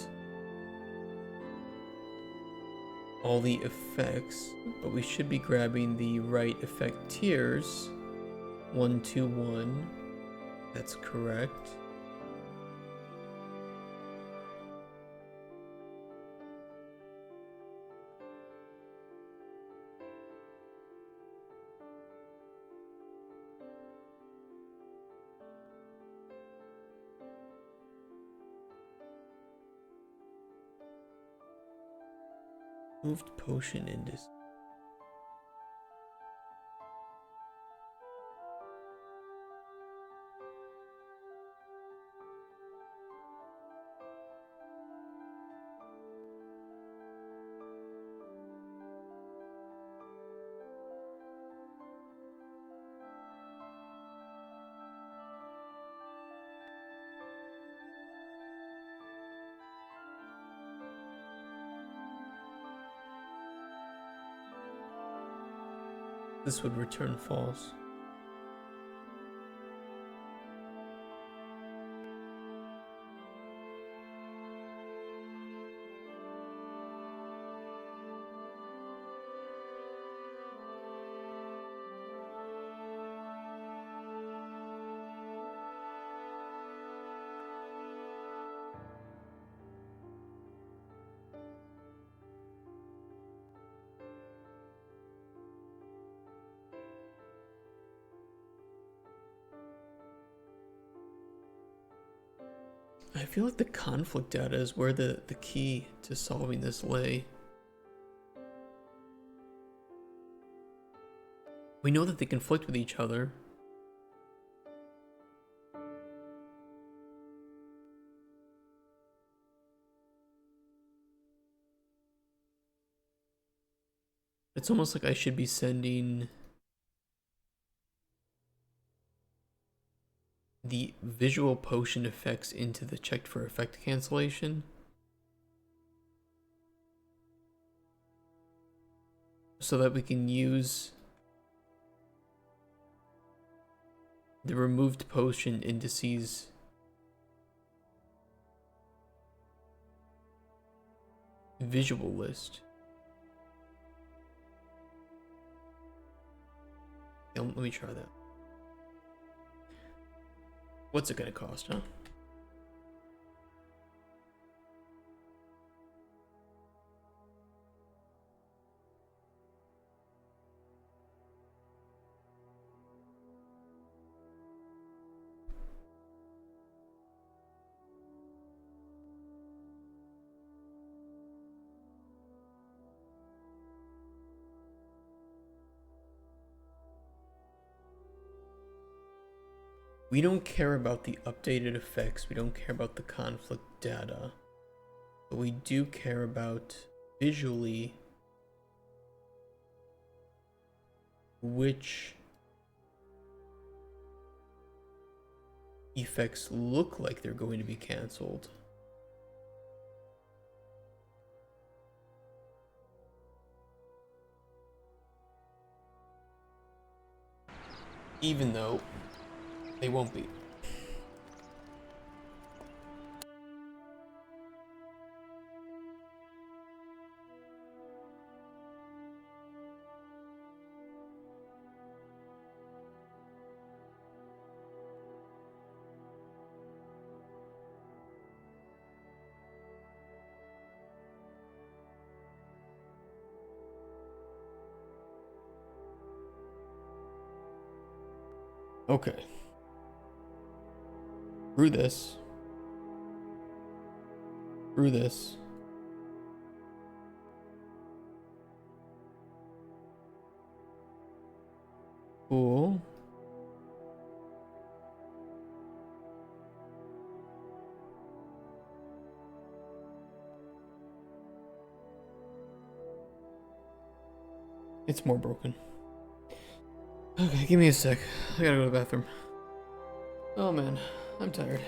all the effects, but we should be grabbing the right effect tiers. 1, 2, 1. That's correct. Moved potion into. This would return false. I feel like the conflict data is where the key to solving this lay. We know that they conflict with each other. It's almost like I should be sending the visual potion effects into the checked for effect cancellation, so that we can use the removed potion indices visual list. Yeah, let me try that. What's it gonna cost, huh? We don't care about the updated effects. We don't care about the conflict data. But we do care about visually which effects look like they're going to be canceled. Even though they won't be. Okay. Through this. Through this. Cool. It's more broken. Okay, give me a sec. I gotta go to the bathroom. Oh man, I'm tired.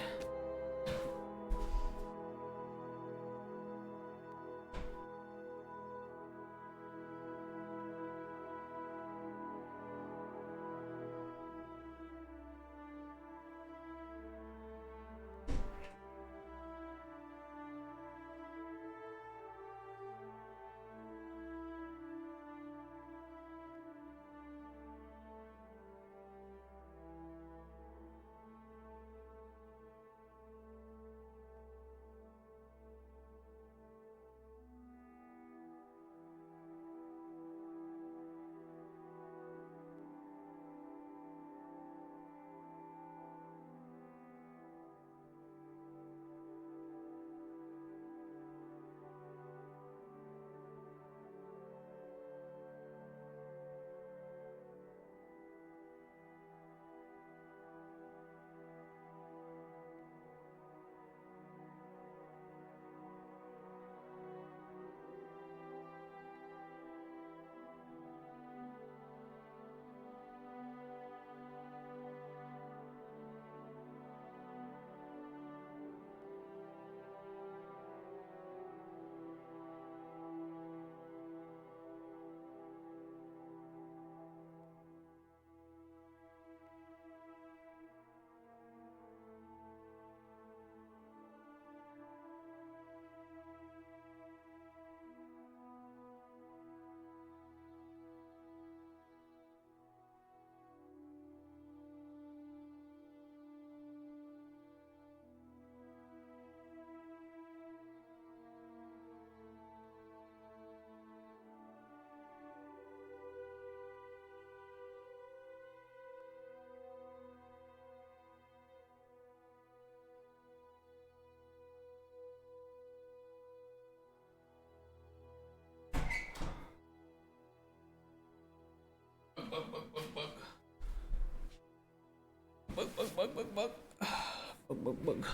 Bug.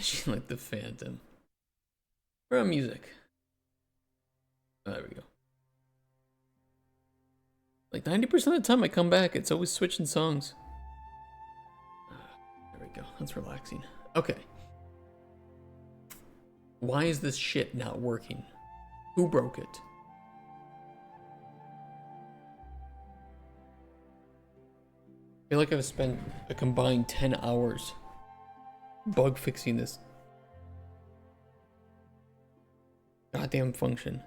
She like the Phantom. From music. Oh, there we go. Like 90% of the time I come back, it's always switching songs. There we go. That's relaxing. Okay. Why is this shit not working? Who broke it? I feel like I've spent a combined 10 hours bug fixing this goddamn function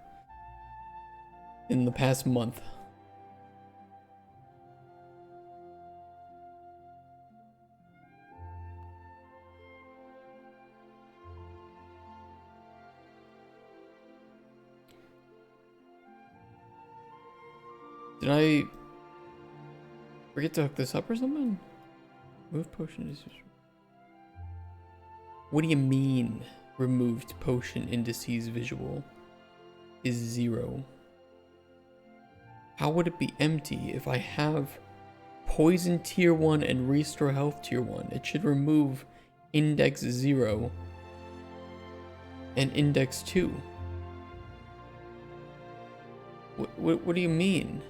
in the past month. Did I forget to hook this up or something? Move potion is... What do you mean removed potion indices visual is 0? How would it be empty if I have poison tier 1 and restore health tier 1? It should remove index 0 and index 2. What do you mean?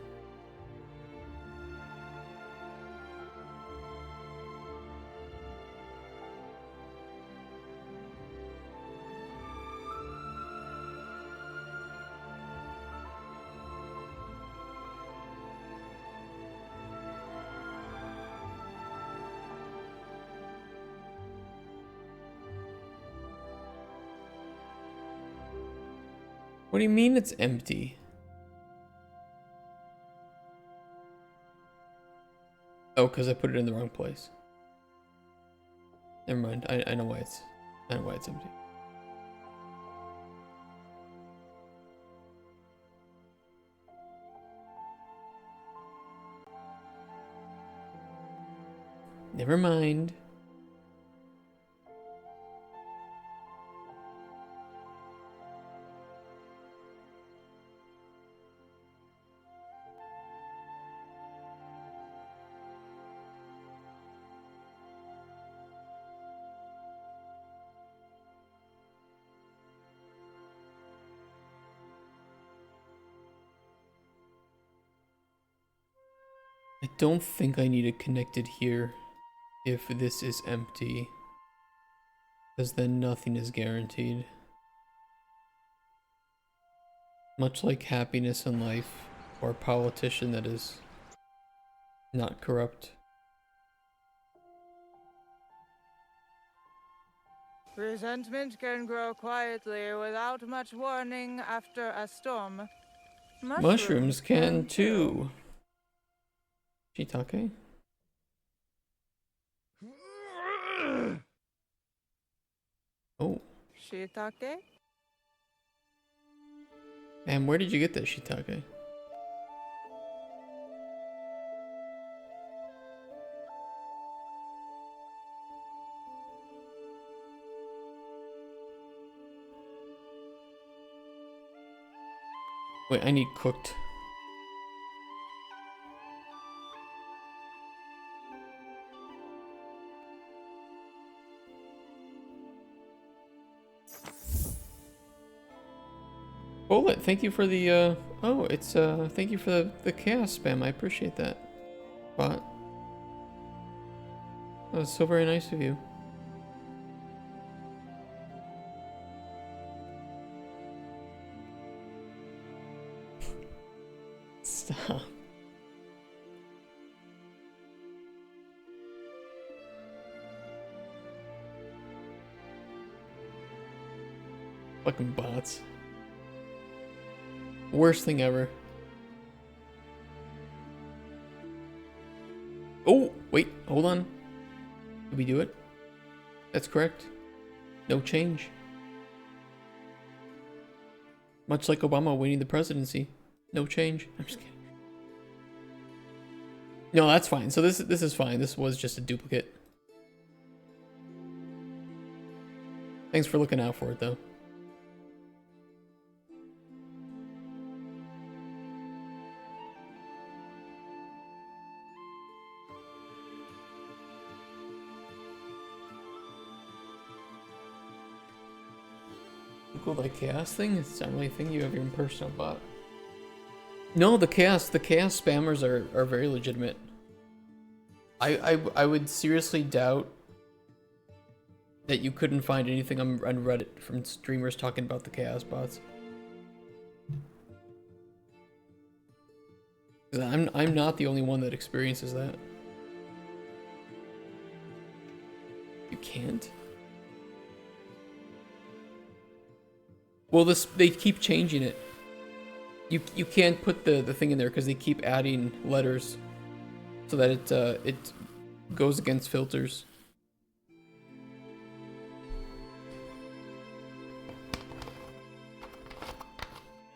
What do you mean it's empty? Oh, because I put it in the wrong place. Never mind. I know why it's empty. Never mind. I don't think I need it connected here if this is empty, because then nothing is guaranteed. Much like happiness in life, or a politician that is not corrupt. Resentment can grow quietly without much warning after a storm. Mushrooms can too. Shiitake? Oh. Shiitake? And where did you get that shiitake? Wait, I need cooked. Bullet, thank you for the, oh, it's, thank you for the chaos spam. I appreciate that. Bot. That was so very nice of you. Stop. Fucking bots. Worst thing ever. Oh, wait, hold on. Did we do it? That's correct. No change. Much like Obama winning the presidency. No change. I'm just kidding. No, that's fine. So this is fine. This was just a duplicate. Thanks for looking out for it, though. Cool, the chaos thing? It's not really a thing. You have your own personal bot. No, the chaos spammers are very legitimate. I would seriously doubt that you couldn't find anything on Reddit from streamers talking about the chaos bots. I'm not the only one that experiences that. You can't? Well, they keep changing it. You can't put the thing in there because they keep adding letters so that it goes against filters.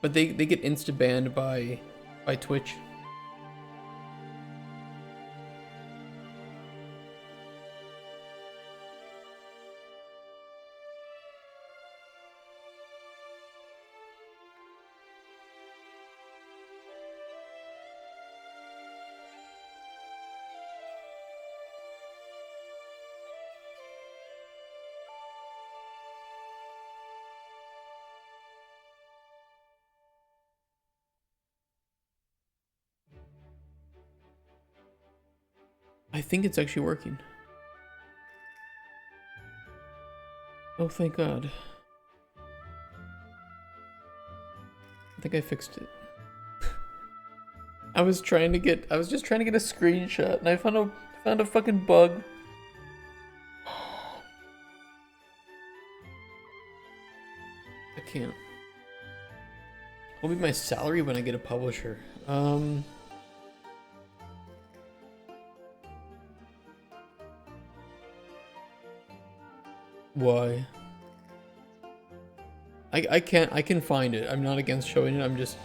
But they get insta banned by Twitch. I think it's actually working. Oh, thank God. I think I fixed it. I was just trying to get a screenshot and I found a fucking bug. I can't. What'll be my salary when I get a publisher? Why? I can find it. I'm not against showing it. I'm just...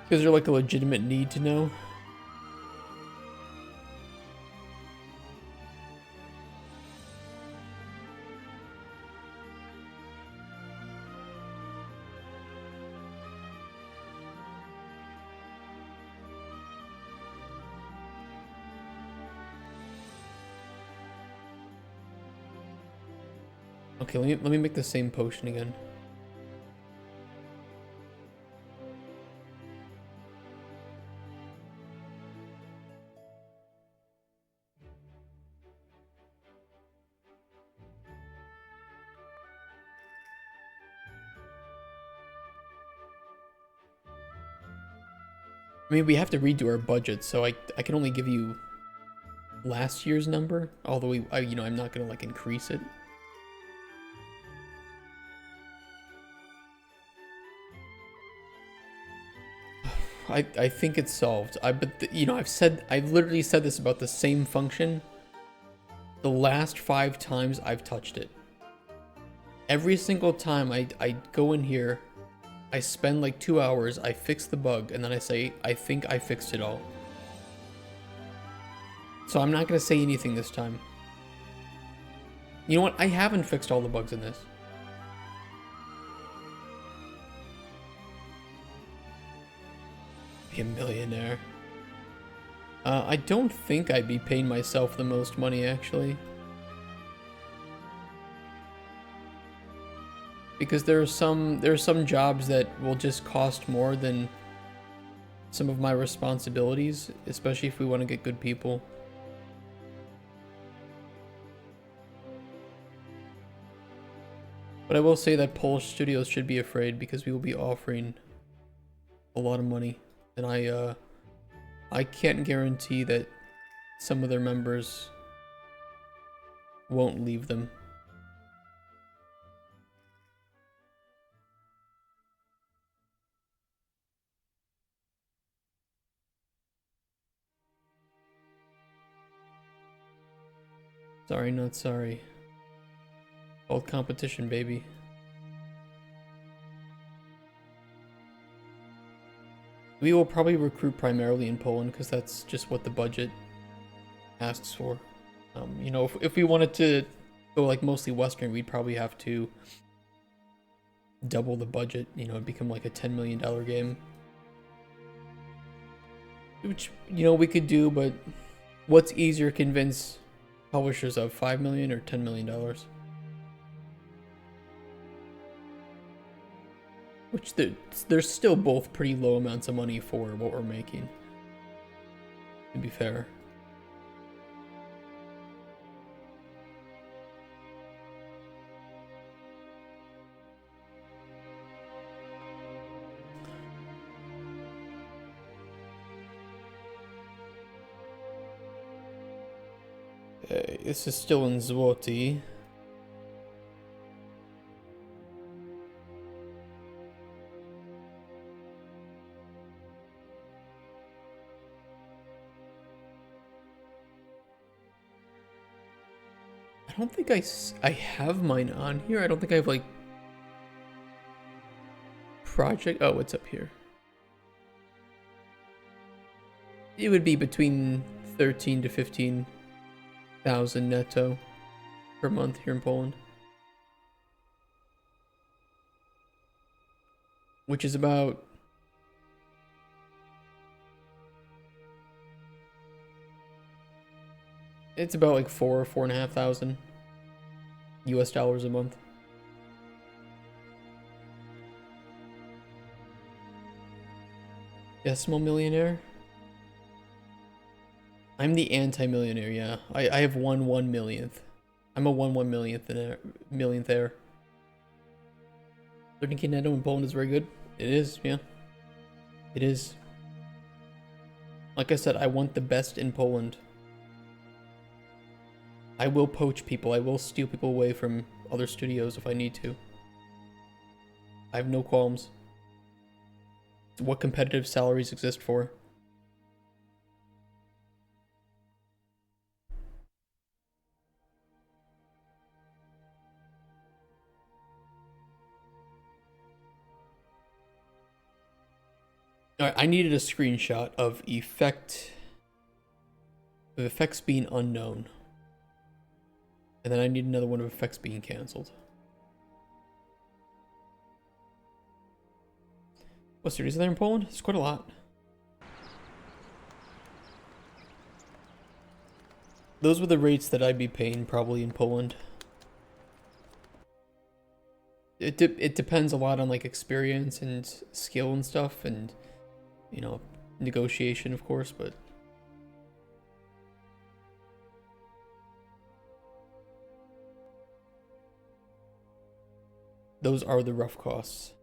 Is there like a legitimate need to know? Okay, let me make the same potion again. I mean, we have to redo our budget, so I can only give you last year's number, although you know, I'm not gonna like increase it. I think it's solved. You know, I've literally said this about the same function the last 5 times I've touched it. Every single time I go in here, I spend like 2 hours, I fix the bug, and then I say, I think I fixed it all. So I'm not gonna say anything this time. You know what? I haven't fixed all the bugs in this. Be a millionaire. I don't think I'd be paying myself the most money, actually. Because there are some jobs that will just cost more than some of my responsibilities, especially if we want to get good people. But I will say that Polish studios should be afraid because we will be offering a lot of money. And I can't guarantee that some of their members won't leave them. Sorry, not sorry. Old competition, baby. We will probably recruit primarily in Poland because that's just what the budget asks for. You know, if we wanted to go like mostly Western, we'd probably have to double the budget. You know, it'd become like a $10 million game. Which, you know, we could do, but what's easier to convince publishers of, $5 million or $10 million? Which they're still both pretty low amounts of money for what we're making, to be fair. Okay, this is still in zloty. I don't think I have mine on here. I don't think I have like project. Oh, it's up here. It would be between 13 to 15,000 netto per month here in Poland, which is about it's about like $4,500 US dollars a month. Decimal millionaire? I'm the anti-millionaire, yeah. I have 1/1 millionth. I'm a 1/1 millionth heir. 13k netto in Poland is very good. It is, yeah. It is. Like I said, I want the best in Poland. I will poach people. I will steal people away from other studios if I need to. I have no qualms. It's what competitive salaries exist for. Alright, I needed a screenshot of effects being unknown. And then I need another one of effects being cancelled. What series are there in Poland? It's quite a lot. Those were the rates that I'd be paying probably in Poland. It depends a lot on like experience and skill and stuff, and you know, negotiation of course, but those are the rough costs.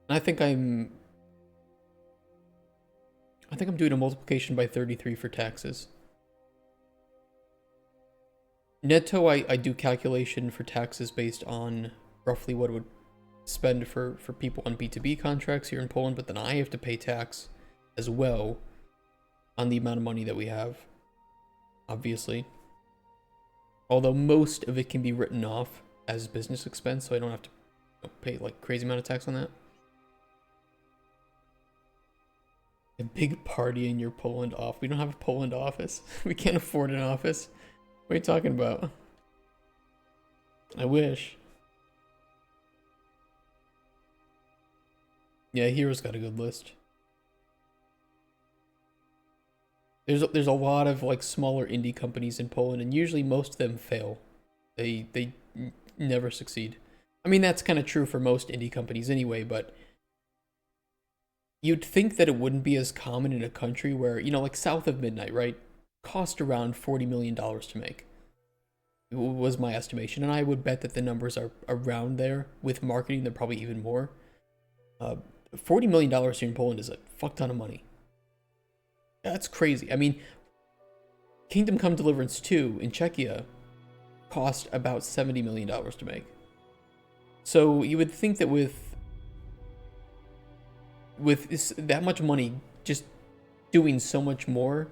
I think I'm doing a multiplication by 33 for taxes. Netto, I do calculation for taxes based on roughly what it would spend for people on B2B contracts here in Poland, but then I have to pay tax as well on the amount of money that we have, obviously. Although most of it can be written off as business expense, so I don't have to pay like crazy amount of tax on that. A big party in your Poland office. We don't have a Poland office. We can't afford an office. What are you talking about? I wish. Yeah, Hero's got a good list. There's a lot of like smaller indie companies in Poland, and usually most of them fail. They never succeed. I mean, that's kind of true for most indie companies anyway, but you'd think that it wouldn't be as common in a country where, you know, like South of Midnight, right? Cost around $40 million to make. It was my estimation, and I would bet that the numbers are around there. With marketing, they're probably even more. $40 million here in Poland is a fuck ton of money. That's crazy. I mean, Kingdom Come Deliverance 2 in Czechia cost about $70 million to make. So you would think that with that much money just doing so much more,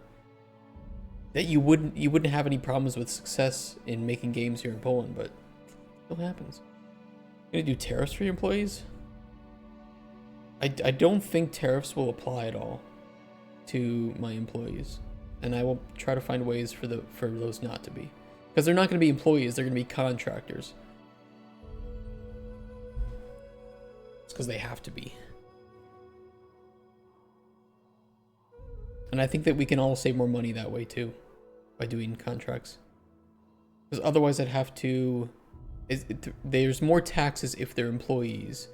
that you wouldn't have any problems with success in making games here in Poland, but it still happens. You're gonna do tariffs for your employees? I don't think tariffs will apply at all to my employees, and I will try to find ways for those not to be, because they're not going to be employees, they're going to be contractors. It's because they have to be. And I think that we can all save more money that way too, by doing contracts. Because otherwise I'd have to... there's more taxes if they're employees.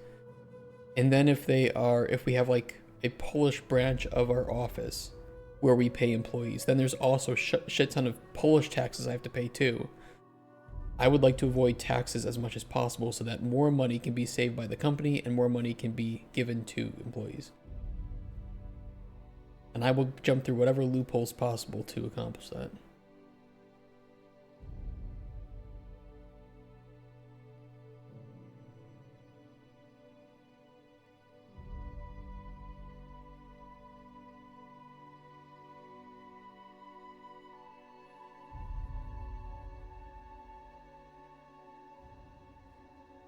And then if we have like a Polish branch of our office where we pay employees, then there's also shit ton of Polish taxes I have to pay too. I would like to avoid taxes as much as possible so that more money can be saved by the company and more money can be given to employees. And I will jump through whatever loopholes possible to accomplish that.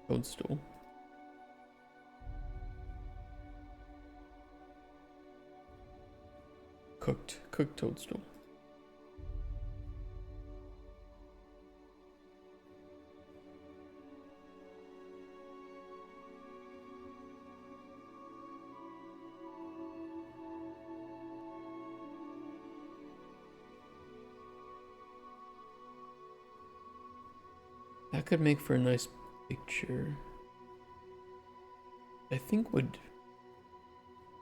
Toadstool. Cooked toadstool. That could make for a nice picture I think would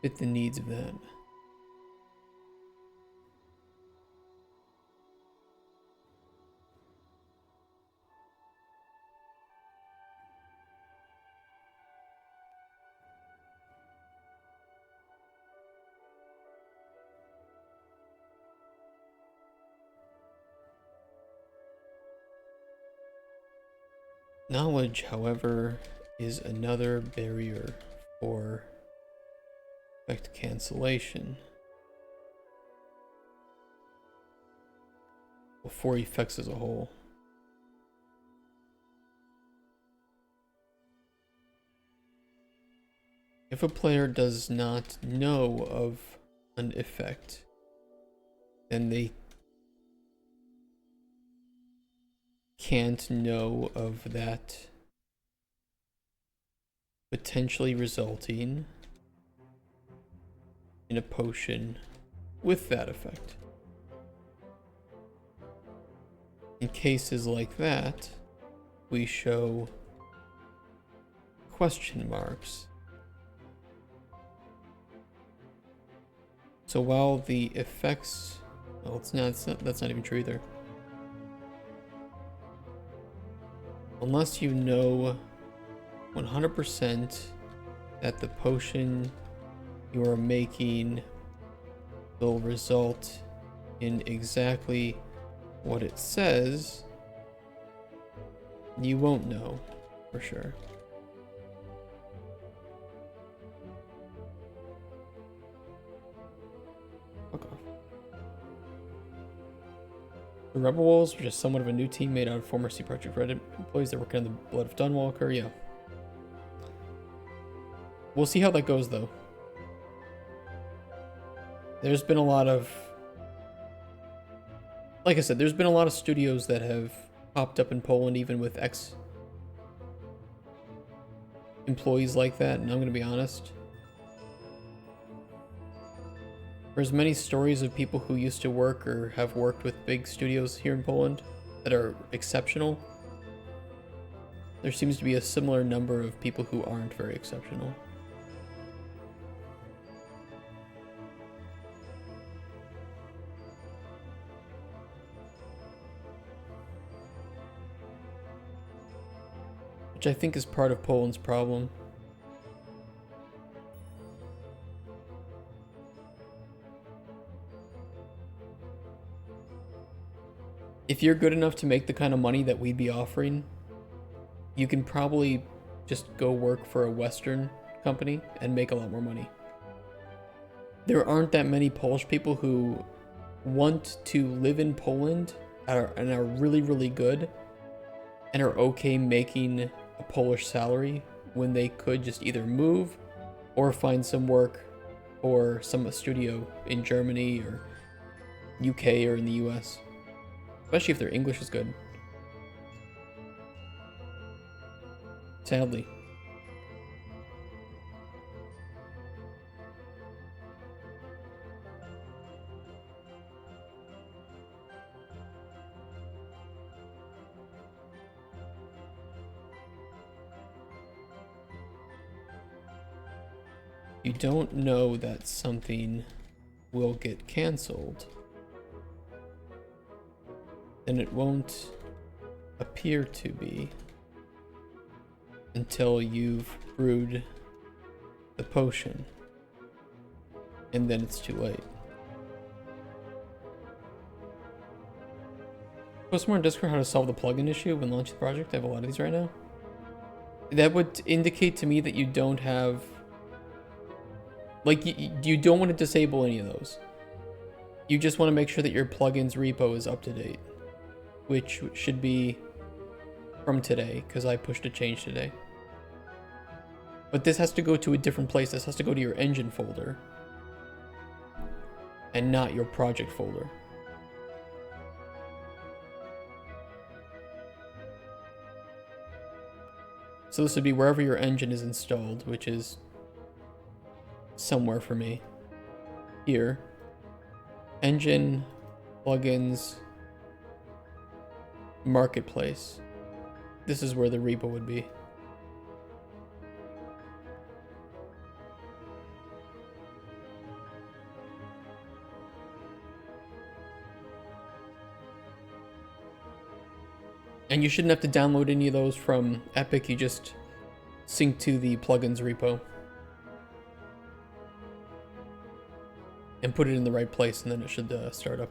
fit the needs of that. Knowledge, however, is another barrier for effect cancellation. Well, for effects as a whole. If a player does not know of an effect, then they can't know of that potentially resulting in a potion with that effect. In cases like that, we show question marks. So while the effects, well, that's not even true either. Unless you know 100% that the potion you are making will result in exactly what it says, you won't know for sure. Fuck off. The Rebel Wolves are just somewhat of a new team made out of former C Project Red employees that work on the Blood of Dunwalker. Yeah. We'll see how that goes, though. There's been a lot of... Like I said, there's been a lot of studios that have popped up in Poland, even with ex-employees like that, and I'm going to be honest. There's many stories of people who used to work or have worked with big studios here in Poland that are exceptional. There seems to be a similar number of people who aren't very exceptional. Which I think is part of Poland's problem. If you're good enough to make the kind of money that we'd be offering, you can probably just go work for a Western company and make a lot more money. There aren't that many Polish people who want to live in Poland and are really, really good and are okay making a Polish salary when they could just either move or find some work or some studio in Germany or UK or in the US. Especially if their English is good. Sadly. You don't know that something will get canceled, then it won't appear to be until you've brewed the potion, and then it's too late. Post more on Discord how to solve the plugin issue when launching the project. I have a lot of these right now. That would indicate to me that you don't have, like, you don't want to disable any of those. You just want to make sure that your plugins repo is up to date, which should be from today, because I pushed a change today. But this has to go to a different place. This has to go to your engine folder and not your project folder. So this would be wherever your engine is installed, which is somewhere for me. Here. Engine, plugins, marketplace. this is where the repo would be. And you shouldn't have to download any of those from Epic, you just sync to the plugins repo. And put it in the right place, and then it should start up.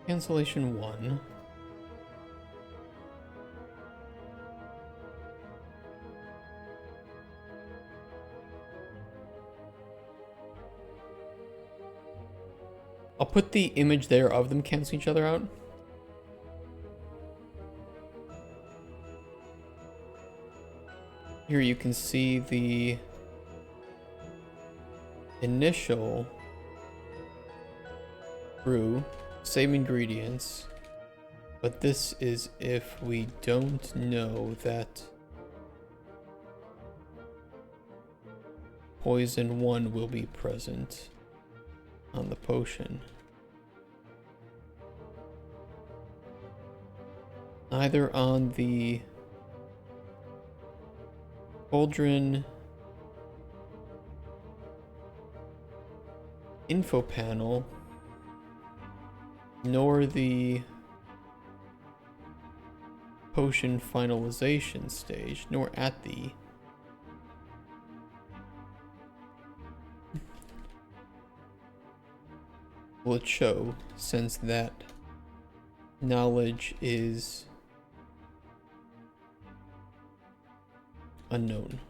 Cancellation 1. I'll put the image there of them canceling each other out. Here you can see the initial brew. Same ingredients, but this is if we don't know that poison 1 will be present on the potion. Either on the Cauldron info panel, nor the potion finalization stage, nor at the will it show, since that knowledge is unknown.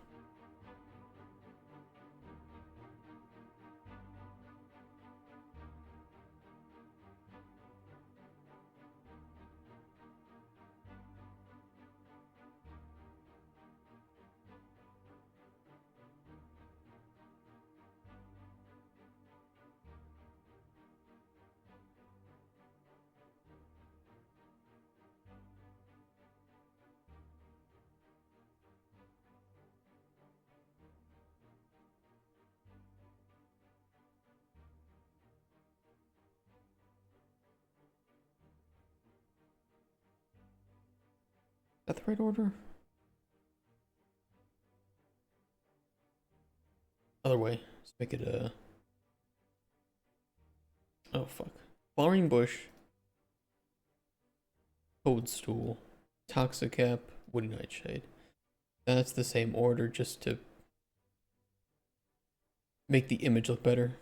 Is that the right order? Other way. Let's make it a... Oh, fuck. Flowering bush. Toadstool. Toxicap. Woody nightshade. That's the same order, just to make the image look better.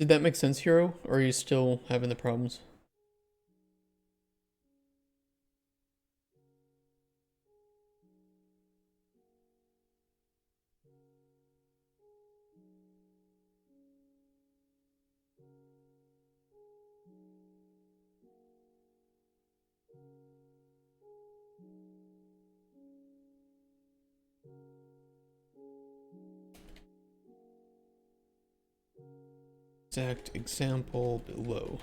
Did that make sense, Hero? Or are you still having the problems? Exact example below.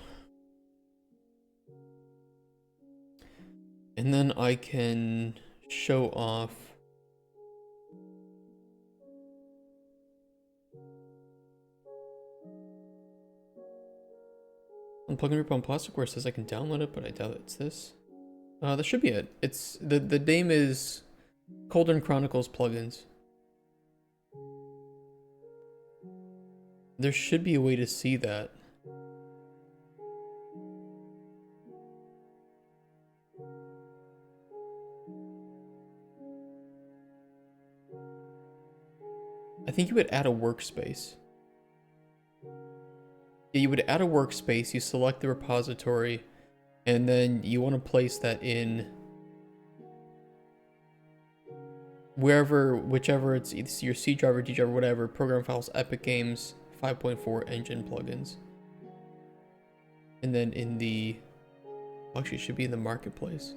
And then I can show off unplugging repo on plasticware says I can download it, but I doubt it's this. That should be it. It's the name is Cauldron Chronicles plugins. There should be a way to see that. I think you would add a workspace. Yeah, you would add a workspace, you select the repository, and then you want to place that in wherever, whichever it's your C driver, D driver, whatever, program files, Epic Games, 5.4 engine plugins. And then in the, actually it should be in the marketplace.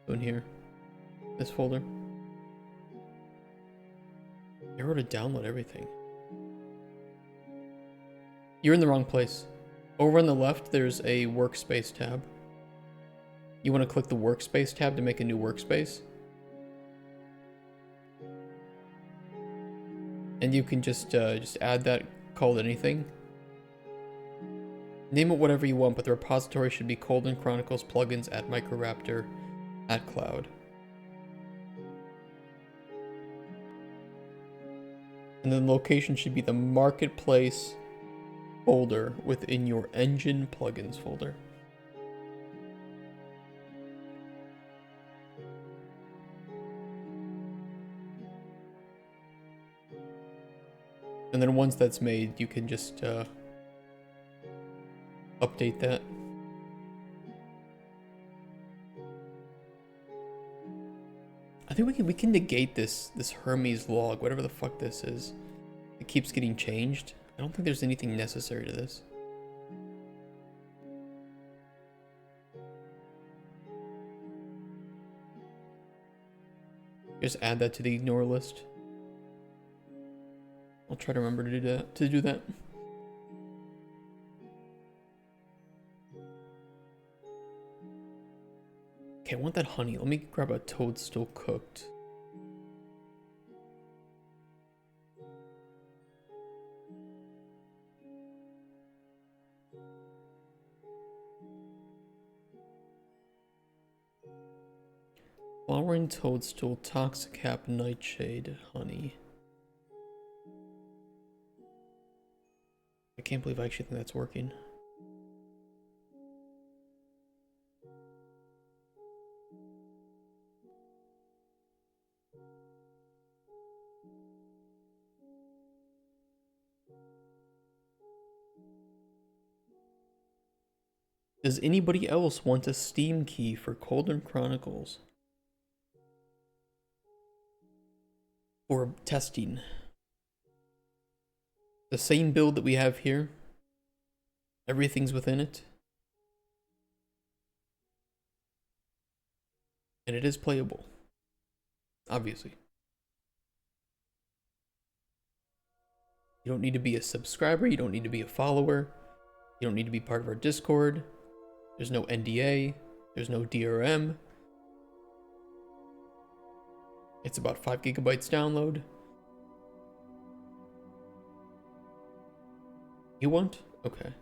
So in here, this folder. Arrow to download everything. You're in the wrong place. Over on the left, there's a workspace tab. You want to click the workspace tab to make a new workspace. And you can just add that, call it anything. Name it whatever you want, but the repository should be Cauldron Chronicles plugins at Microraptor at cloud. And then the location should be the marketplace folder within your engine plugins folder. And then once that's made, you can just update that. I think we can negate this Hermes log, whatever the fuck this is. It keeps getting changed. I don't think there's anything necessary to this. Just add that to the ignore list. I'll try to remember to do that. Okay, I want that honey. Let me grab a toadstool cooked. Flowering toadstool, toxicap, nightshade, honey. I can't believe I actually think that's working. Does anybody else want a Steam key for Cauldron Chronicles? For testing. The same build that we have here. Everything's within it. And it is playable. Obviously. You don't need to be a subscriber. You don't need to be a follower. You don't need to be part of our Discord. There's no NDA. There's no DRM. It's about 5 gigabytes download. You want? Okay.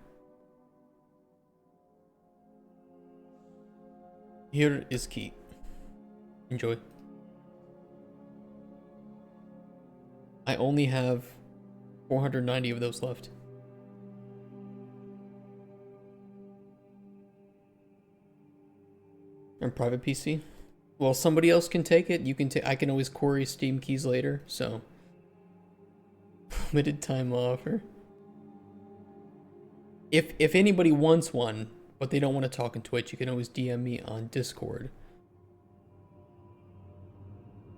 Here is key. Enjoy. I only have 490 of those left. And private PC? Well, somebody else can take it. You can take. I can always query Steam keys later. So limited time offer. If anybody wants one, but they don't want to talk on Twitch, you can always DM me on Discord.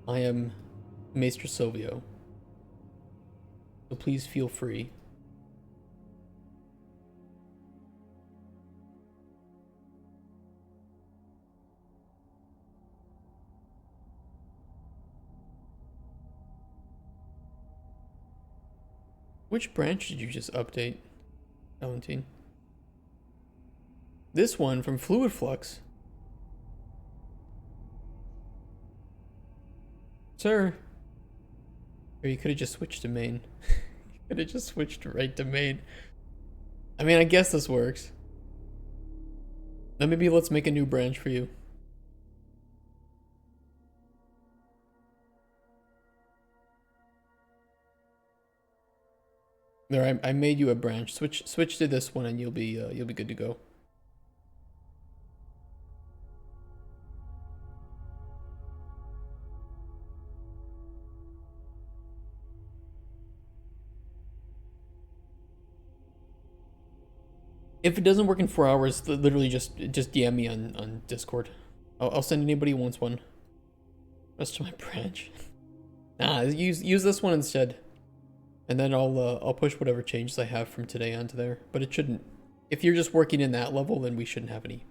I am Maester Silvio. So please feel free. Which branch did you just update, Valentine? This one from Fluid Flux. Sir. Or you could have just switched to main. You could have just switched right to main. I mean, I guess this works. Then maybe let's make a new branch for you. There, I made you a branch. Switch to this one, and you'll be good to go. If it doesn't work in 4 hours, literally just DM me on Discord. I'll send anybody who wants one. Rest of my branch. Nah, use this one instead. And then I'll push whatever changes I have from today onto there. But it shouldn't. If you're just working in that level, then we shouldn't have any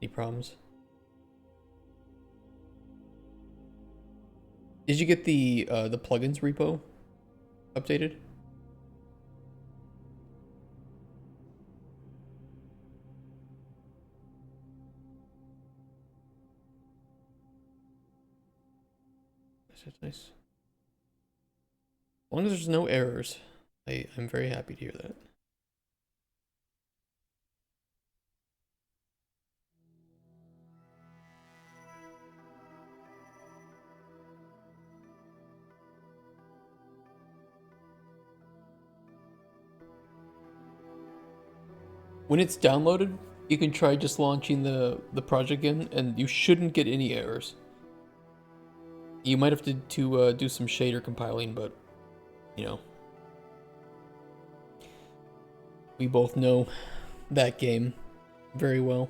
problems. Did you get the plugins repo updated? That's nice. As long as there's no errors, I'm very happy to hear that. When it's downloaded, you can try just launching the project again, and you shouldn't get any errors. You might have to do some shader compiling, but, you know. We both know that game very well.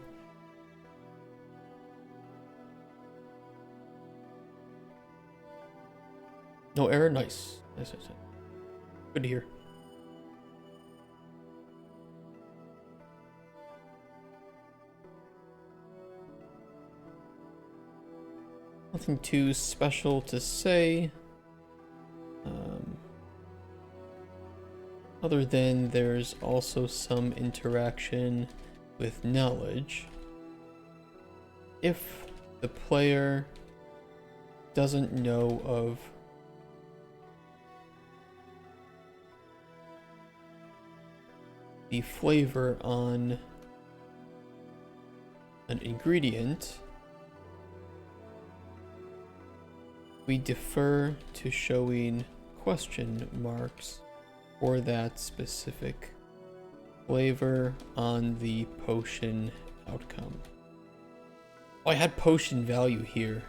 No error? Nice. Nice. Good to hear. Nothing too special to say. Other than there's also some interaction with knowledge. If the player doesn't know of the flavor on an ingredient, we defer to showing question marks for that specific flavor on the potion outcome. Oh, I had potion value here.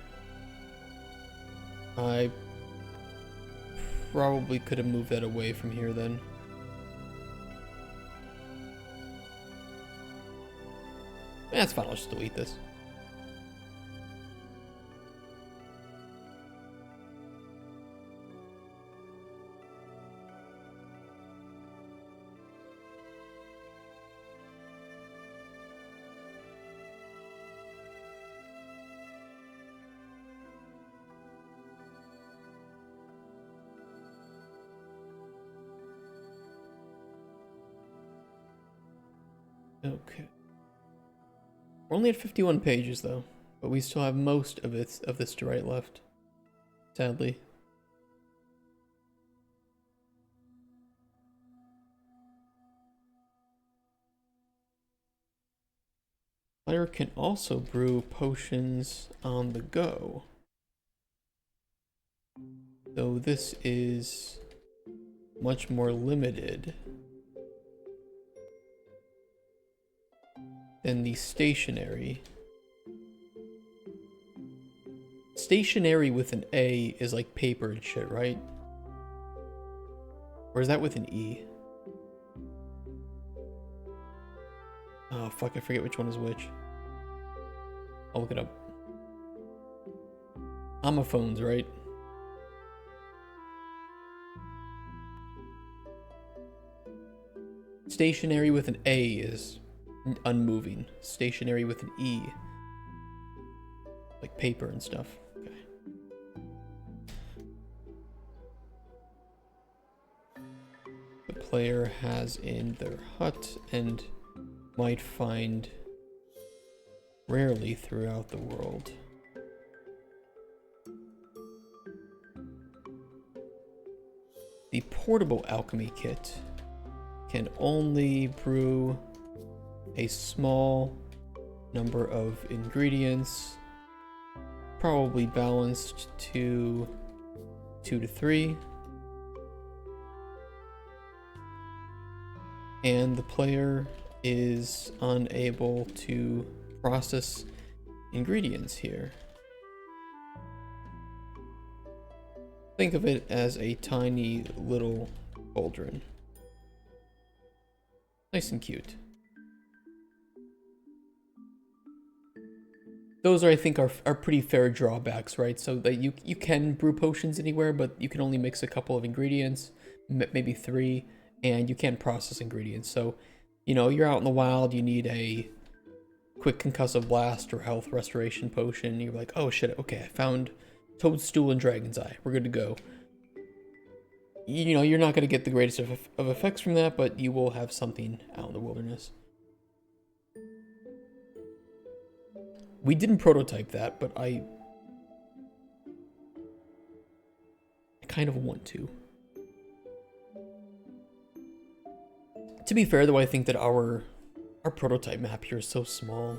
I probably could have moved that away from here then. That's fine, I'll just delete this. Okay. We're only at 51 pages though, but we still have most of this to write left. Sadly. Player can also brew potions on the go. Though this is much more limited than the stationary. Stationary with an A is like paper and shit, right? Or is that with an E? Oh fuck, I forget which one is which. I'll look it up. Homophones, right? Stationary with an A is unmoving. Stationary with an E, like paper and stuff. Okay. The player has in their hut and might find rarely throughout the world. The portable alchemy kit can only brew a small number of ingredients, probably balanced to 2 to 3, and the player is unable to process ingredients here. Think of it as a tiny little cauldron. Nice and cute. those are, I think, are pretty fair drawbacks, right? So that you can brew potions anywhere, but you can only mix a couple of ingredients, maybe 3, and you can't process ingredients. So, you're out in the wild, you need a quick concussive blast or health restoration potion. You're like, oh shit, okay, I found toadstool and dragon's eye. We're good to go. You're not going to get the greatest of effects from that, but you will have something out in the wilderness. We didn't prototype that, but I kind of want to. To be fair, though, I think that our prototype map here is so small.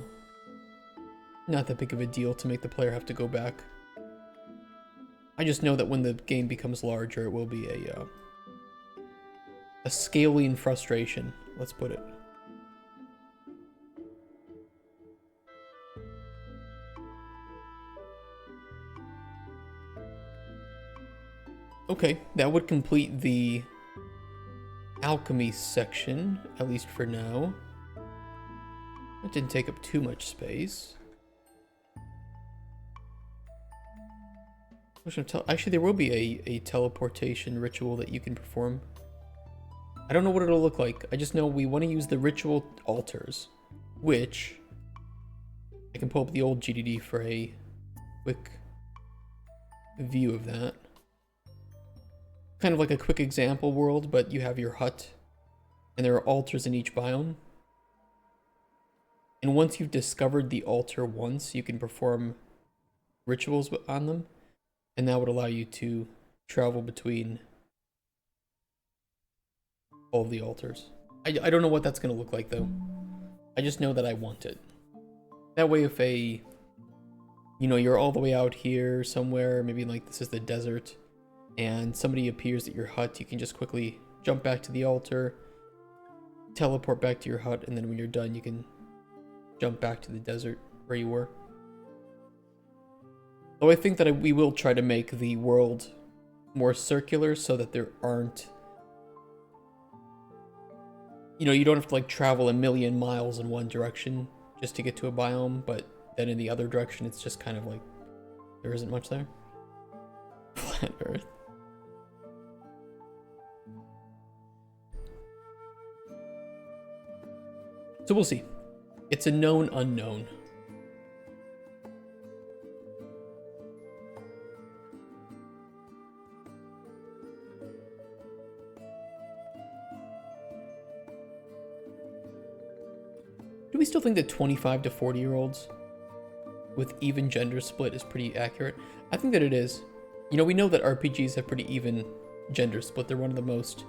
Not that big of a deal to make the player have to go back. I just know that when the game becomes larger, it will be a scaling frustration, let's put it. Okay, that would complete the alchemy section, at least for now. That didn't take up too much space. Actually, there will be a teleportation ritual that you can perform. I don't know what it'll look like. I just know we want to use the ritual altars, which I can pull up the old GDD for a quick view of that. Kind of like a quick example world, but you have your hut, and there are altars in each biome. And once you've discovered the altar once, you can perform rituals on them, and that would allow you to travel between all of the altars. I don't know what that's going to look like, though. I just know that I want it. That way, if you're all the way out here somewhere, maybe like this is the desert, and somebody appears at your hut, you can just quickly jump back to the altar, teleport back to your hut, and then when you're done, you can jump back to the desert where you were. Though I think that we will try to make the world more circular so that there aren't... you don't have to travel 1,000,000 miles in one direction just to get to a biome, but then in the other direction it's just kind of like there isn't much there. Flat Earth. So we'll see. It's a known unknown. Do we still think that 25 to 40-year-olds with even gender split is pretty accurate? I think that it is. We know that RPGs have pretty even gender split. They're one of the most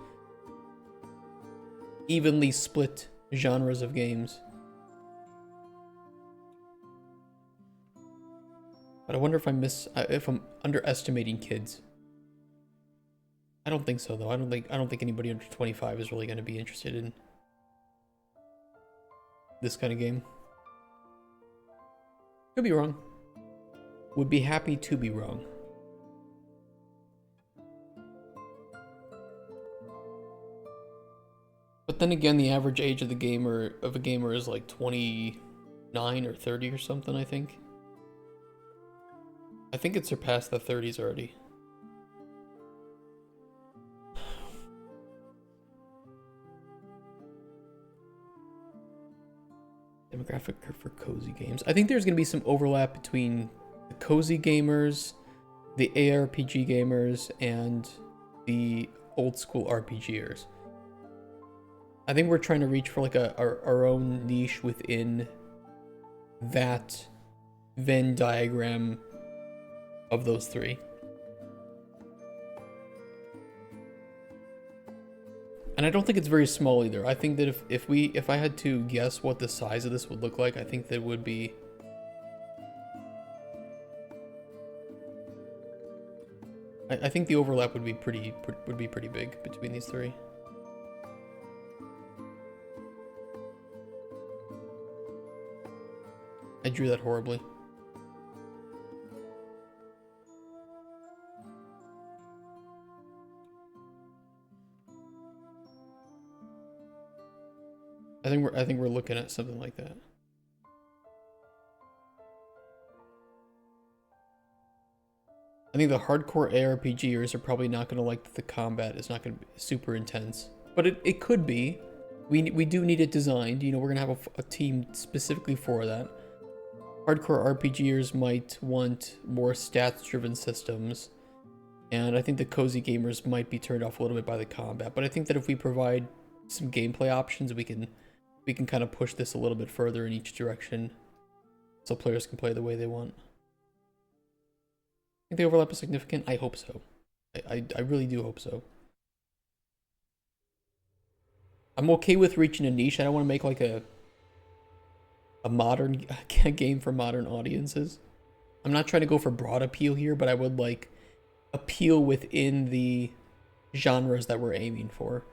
evenly split genres of games. But I wonder if I'm underestimating kids. I don't think so, though. I don't think anybody under 25 is really going to be interested in this kind of game. Could be wrong. Would be happy to be wrong. But then again, the average age of a gamer is like 29 or 30 or something, I think. I think it surpassed the 30s already. Demographic for cozy games. I think there's going to be some overlap between the cozy gamers, the ARPG gamers, and the old school RPGers. I think we're trying to reach for our own niche within that Venn diagram of those three. And I don't think it's very small either. I think that if I had to guess what the size of this would look like, I think that would be... I think the overlap would be pretty big between these three. I drew that horribly. I think we're looking at something like that. I think the hardcore ARPGers are probably not going to like that the combat is not going to be super intense. But it could be. We do need it designed. You know, we're going to have a team specifically for that. Hardcore RPGers might want more stats-driven systems. And I think the cozy gamers might be turned off a little bit by the combat. But I think that if we provide some gameplay options, we can kind of push this a little bit further in each direction. So players can play the way they want. I think the overlap is significant. I hope so. I really do hope so. I'm okay with reaching a niche. I don't want to make like a modern game for modern audiences. I'm not trying to go for broad appeal here, but I would like appeal within the genres that we're aiming for.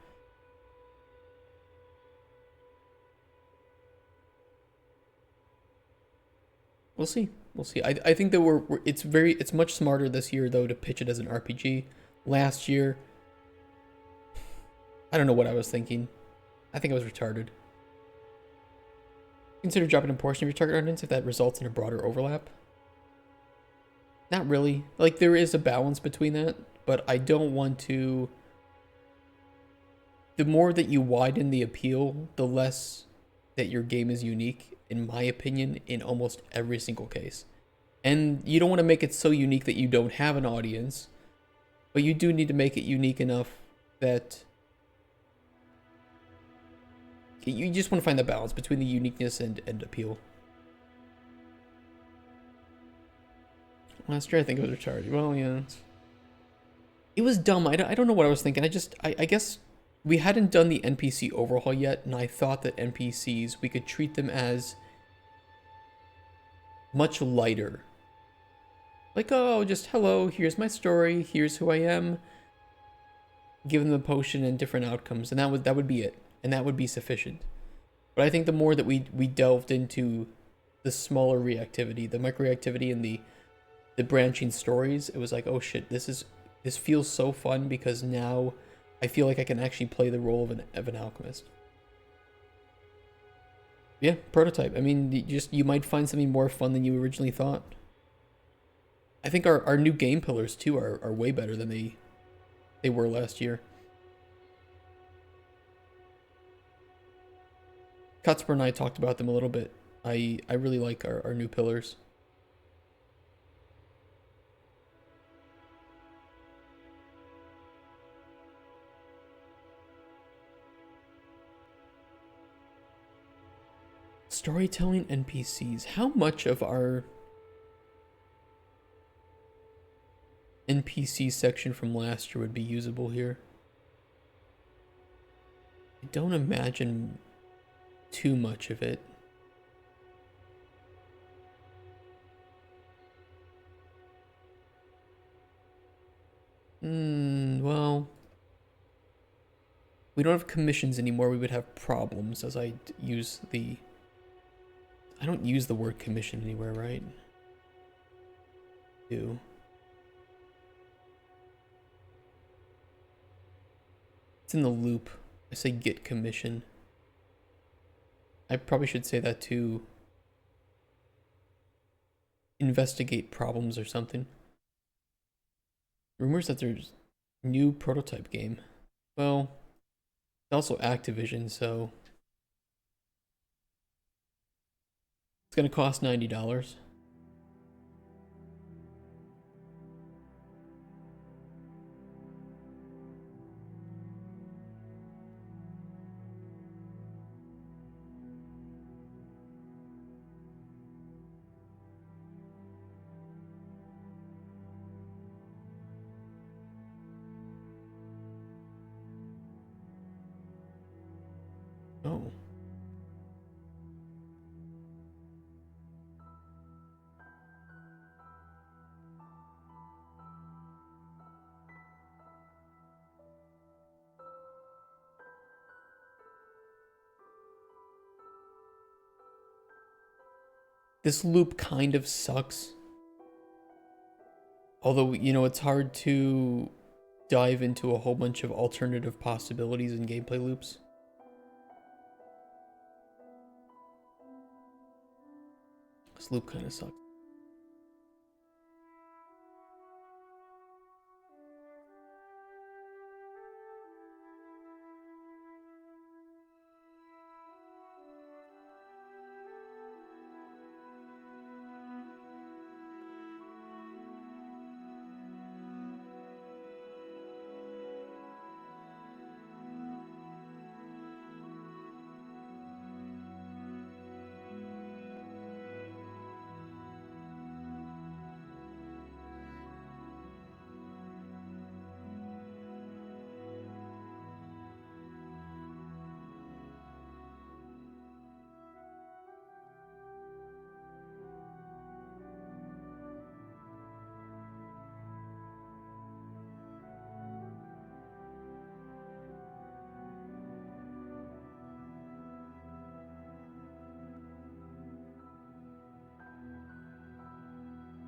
We'll see. We'll see. I think that it's much smarter this year though to pitch it as an RPG. Last year, I don't know what I was thinking. I think I was retarded. Consider dropping a portion of your target audience if that results in a broader overlap. Not really. Like, there is a balance between that, but I don't want to... The more that you widen the appeal, the less that your game is unique, in my opinion, in almost every single case. And you don't want to make it so unique that you don't have an audience, but you do need to make it unique enough that... You just want to find the balance between the uniqueness and appeal. Last year I think it was retarded. Well, yeah. It was dumb. I don't know what I was thinking. I guess we hadn't done the NPC overhaul yet, and I thought that NPCs, we could treat them as much lighter. Like, oh, just hello, here's my story, here's who I am. Give them the potion and different outcomes, and that would be it. And that would be sufficient. But I think the more that we delved into the smaller reactivity, the micro-reactivity and the branching stories, it was like, oh shit, this feels so fun because now I feel like I can actually play the role of an alchemist. Yeah, prototype. I mean, you might find something more fun than you originally thought. I think our new game pillars too are way better than they were last year. Cutsper and I talked about them a little bit. I really like our new pillars. Storytelling NPCs. How much of our NPC section from last year would be usable here? I don't imagine too much of it. Well, we don't have commissions anymore. We would have problems as I use the... I don't use the word commission anywhere, right? Do. It's in the loop. I say get commission. I probably should say that to investigate problems or something. Rumors that there's new prototype game. Well, it's also Activision, so it's gonna cost $90. Oh. This loop kind of sucks. Although, you know, it's hard to dive into a whole bunch of alternative possibilities in gameplay loops. This loop kind of sucks.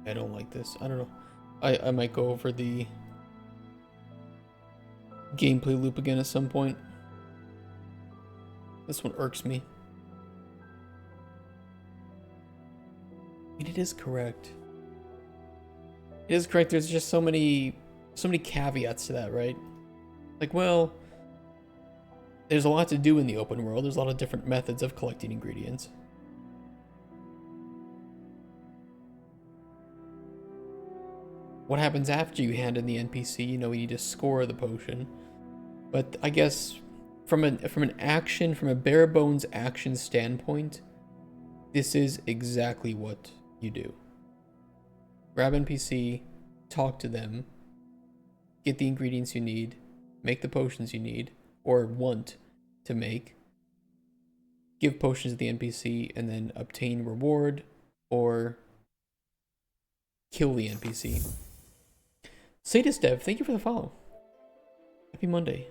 I don't like this. I don't know. I might go over the gameplay loop again at some point. This one irks me. And it is correct. It is correct. There's just so many caveats to that, right? Like, well, there's a lot to do in the open world. There's a lot of different methods of collecting ingredients. What happens after you hand in the NPC? You know, you need to score the potion. But I guess from a bare bones action standpoint, this is exactly what you do. Grab NPC, talk to them, get the ingredients you need, make the potions you need or want to make, give potions to the NPC, and then obtain reward or kill the NPC. Sadist Dev, thank you for the follow. Happy Monday.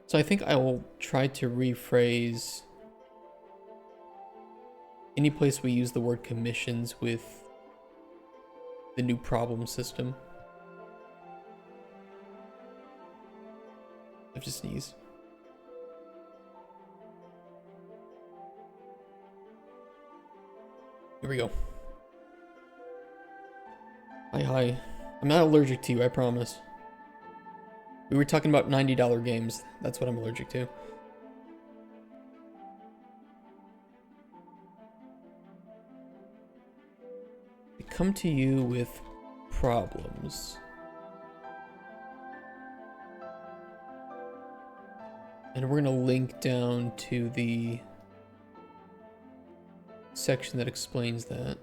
So I think I will try to rephrase any place we use the word commissions with the new problem system. I have to sneeze. Here we go. Hi. I'm not allergic to you, I promise. We were talking about $90 games. That's what I'm allergic to. They come to you with problems. And we're going to link down to the section that explains that.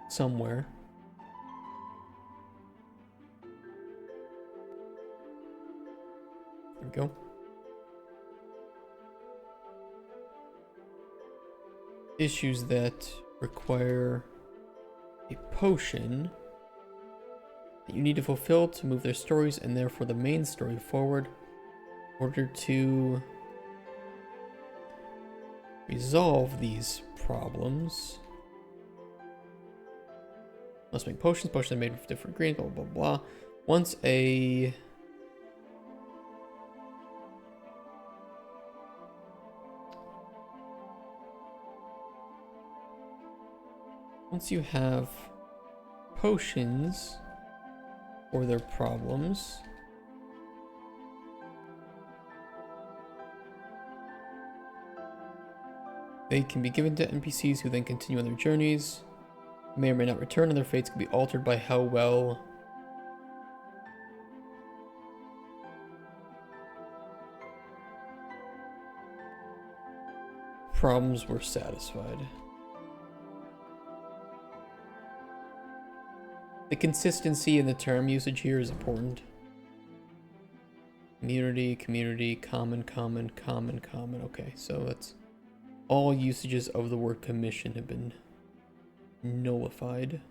Somewhere. There we go. Issues that require a potion that you need to fulfill to move their stories and therefore the main story forward in order to resolve these problems. Must make potions. Potions are made with different ingredients, blah, blah, blah. Once you have potions for their problems, they can be given to NPCs who then continue on their journeys. May or may not return, and their fates can be altered by how well problems were satisfied. The consistency in the term usage here is important. Community, common. Okay, so that's all usages of the word commission have been nullified.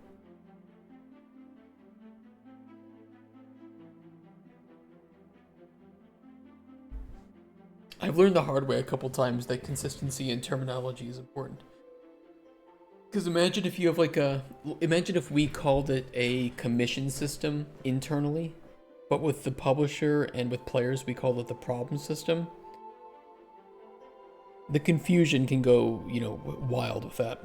I've learned the hard way a couple times that consistency in terminology is important. Because imagine if you have imagine if we called it a commission system internally, but with the publisher and with players we called it the problem system. The confusion can go, wild with that.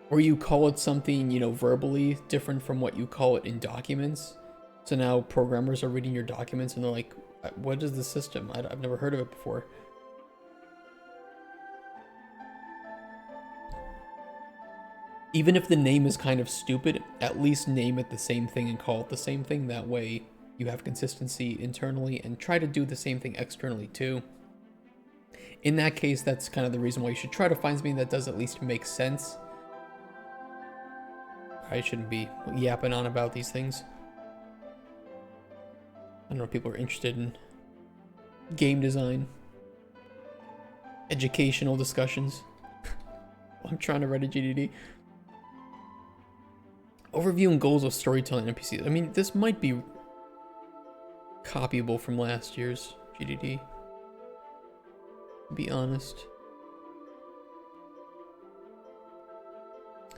Or you call it something, verbally different from what you call it in documents. So now programmers are reading your documents and they're like, what is the system? I've never heard of it before. Even if the name is kind of stupid, at least name it the same thing and call it the same thing. That way you have consistency internally and try to do the same thing externally too. In that case, that's kind of the reason why you should try to find something that does at least make sense. I shouldn't be yapping on about these things. I don't know if people are interested in game design, educational discussions. I'm trying to write a GDD. Overview and goals of storytelling NPCs. I mean, this might be copyable from last year's GDD. To be honest.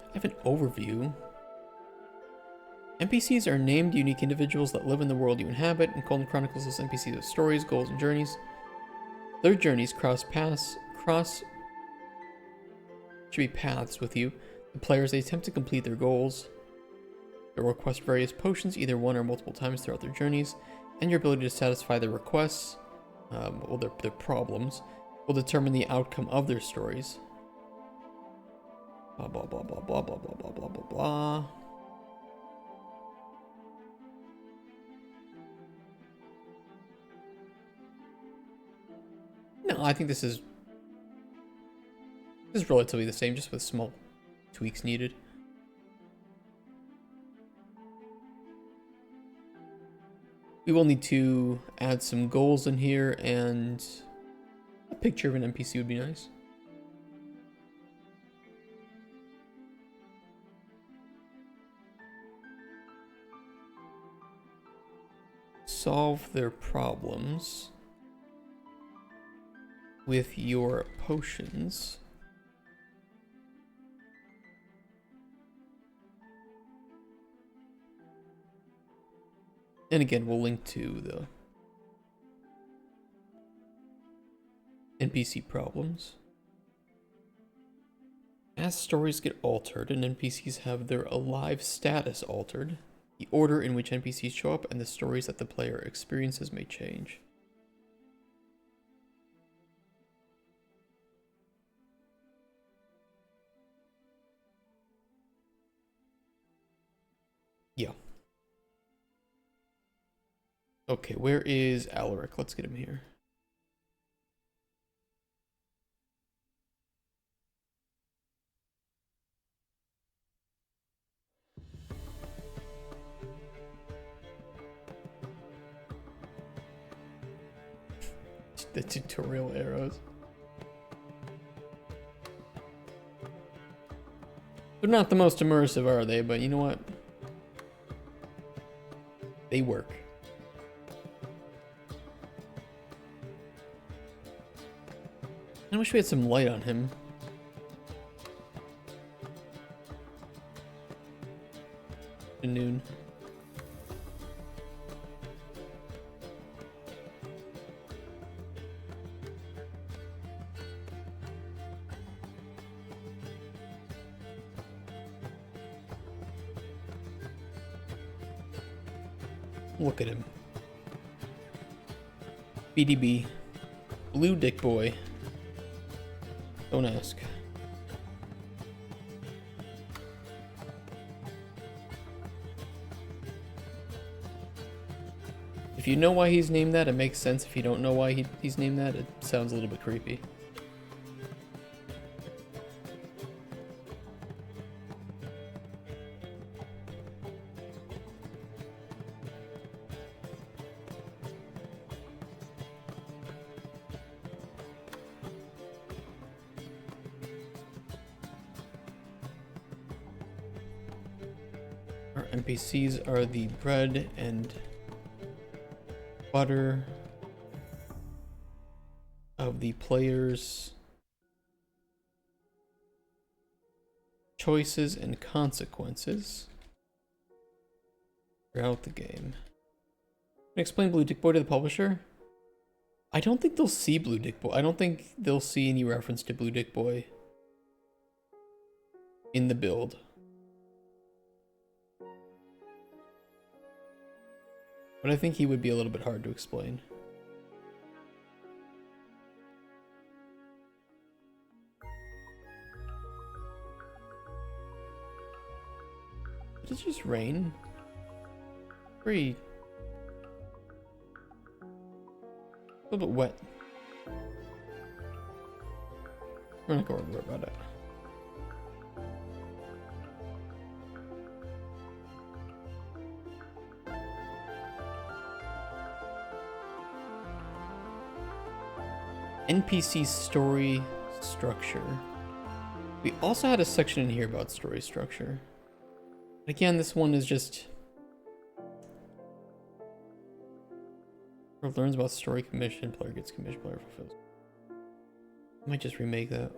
I have an overview. NPCs are named unique individuals that live in the world you inhabit. In Cauldron Chronicles, those NPCs have stories, goals, and journeys. Their journeys should be paths with you. The players, they attempt to complete their goals. They'll request various potions either one or multiple times throughout their journeys, and your ability to satisfy their requests, or their problems, will determine the outcome of their stories. Blah blah blah blah blah blah blah blah blah blah blah. No, I think this is relatively the same, just with small tweaks needed. We will need to add some goals in here, and a picture of an NPC would be nice. Solve their problems with your potions. And again, we'll link to the NPC problems. As stories get altered and NPCs have their alive status altered, the order in which NPCs show up and the stories that the player experiences may change. Yeah. Okay, where is Alaric? Let's get him here. The tutorial arrows. They're not the most immersive, are they? But you know what? They work. I wish we had some light on him. Noon. Look at him. BDB. Blue Dick Boy. Don't ask. If you know why he's named that, it makes sense. If you don't know why he's named that, it sounds a little bit creepy. Our NPCs are the bread and butter of the players' choices and consequences throughout the game. Explain Blue Dick Boy to the publisher? I don't think they'll see Blue Dick Boy. I don't think they'll see any reference to Blue Dick Boy in the build. But I think he would be a little bit hard to explain. Did it just rain? Pretty... a little bit wet. We're not going to worry about it. NPC story structure. We also had a section in here about story structure. Again, this one is just... Or learns about story commission, player gets commission, player fulfills. I might just remake that.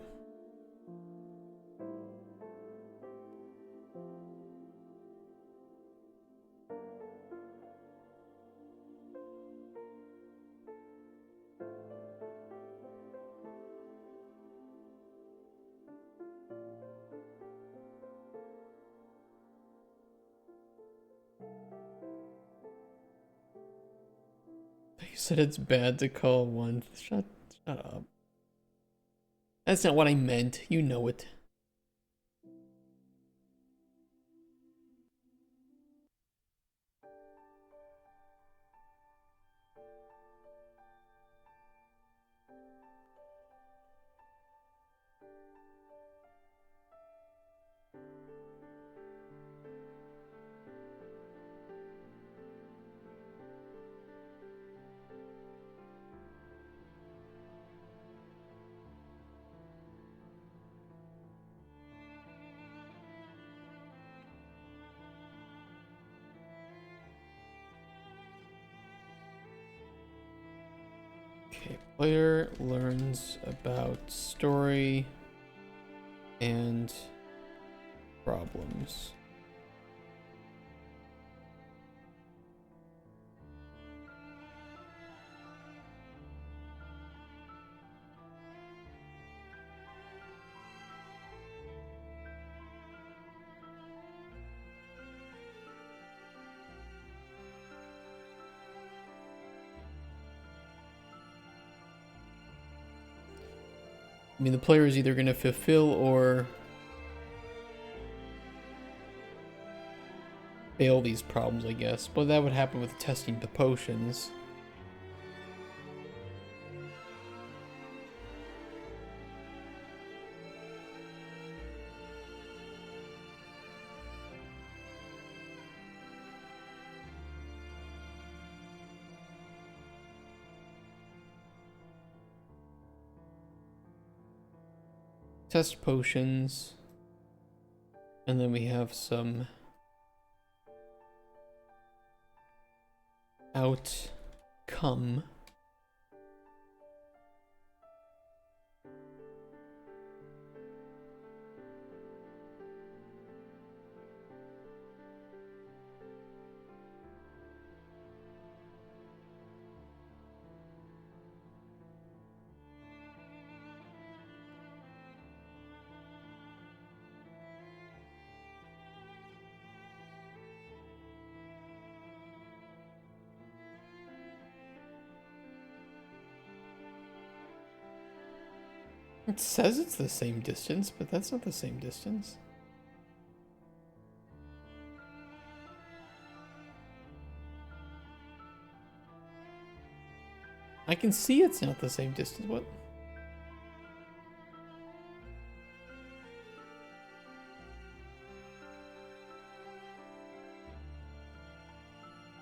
You said it's bad to call one. Shut up. That's not what I meant. You know it. Okay, player learns about story and problems. I mean, the player is either going to fulfill or fail these problems, I guess. But that would happen with testing the potions. Test potions. And then we have some outcome. It says it's the same distance, but that's not the same distance. I can see it's not the same distance. What?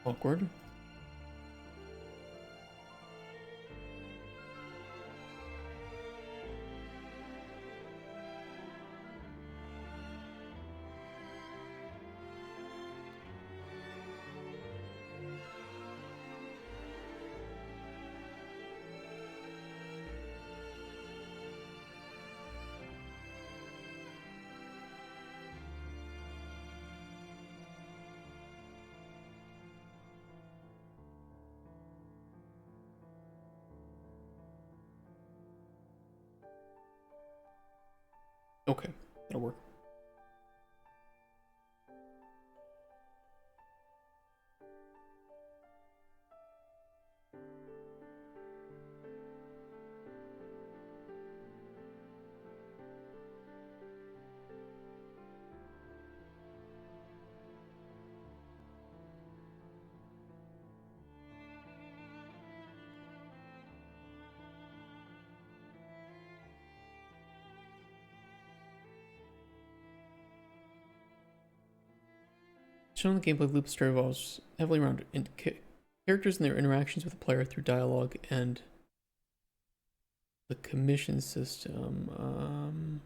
Awkward. Okay, that'll work. Shown the gameplay loop story revolves heavily around characters and their interactions with the player through dialogue and the commission system.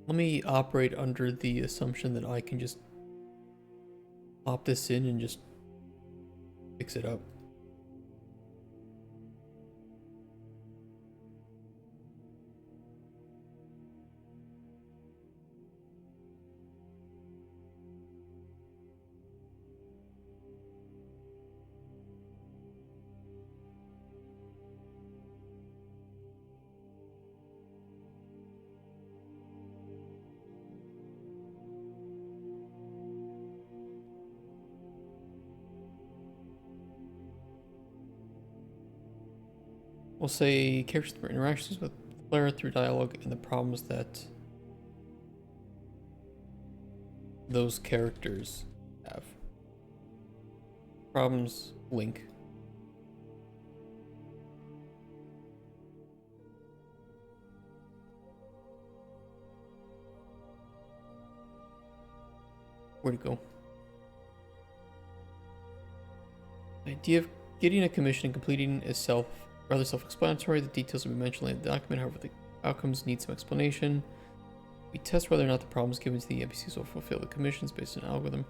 Let me operate under the assumption that I can just pop this in and just fix it up. We'll say characters through interactions with the player through dialogue and the problems that those characters have. Problems, link. Where'd it go? The idea of getting a commission and completing is rather self-explanatory. The details will be mentioned in the document, however the outcomes need some explanation. We test whether or not the problems given to the NPCs will fulfill the commissions based on an algorithm.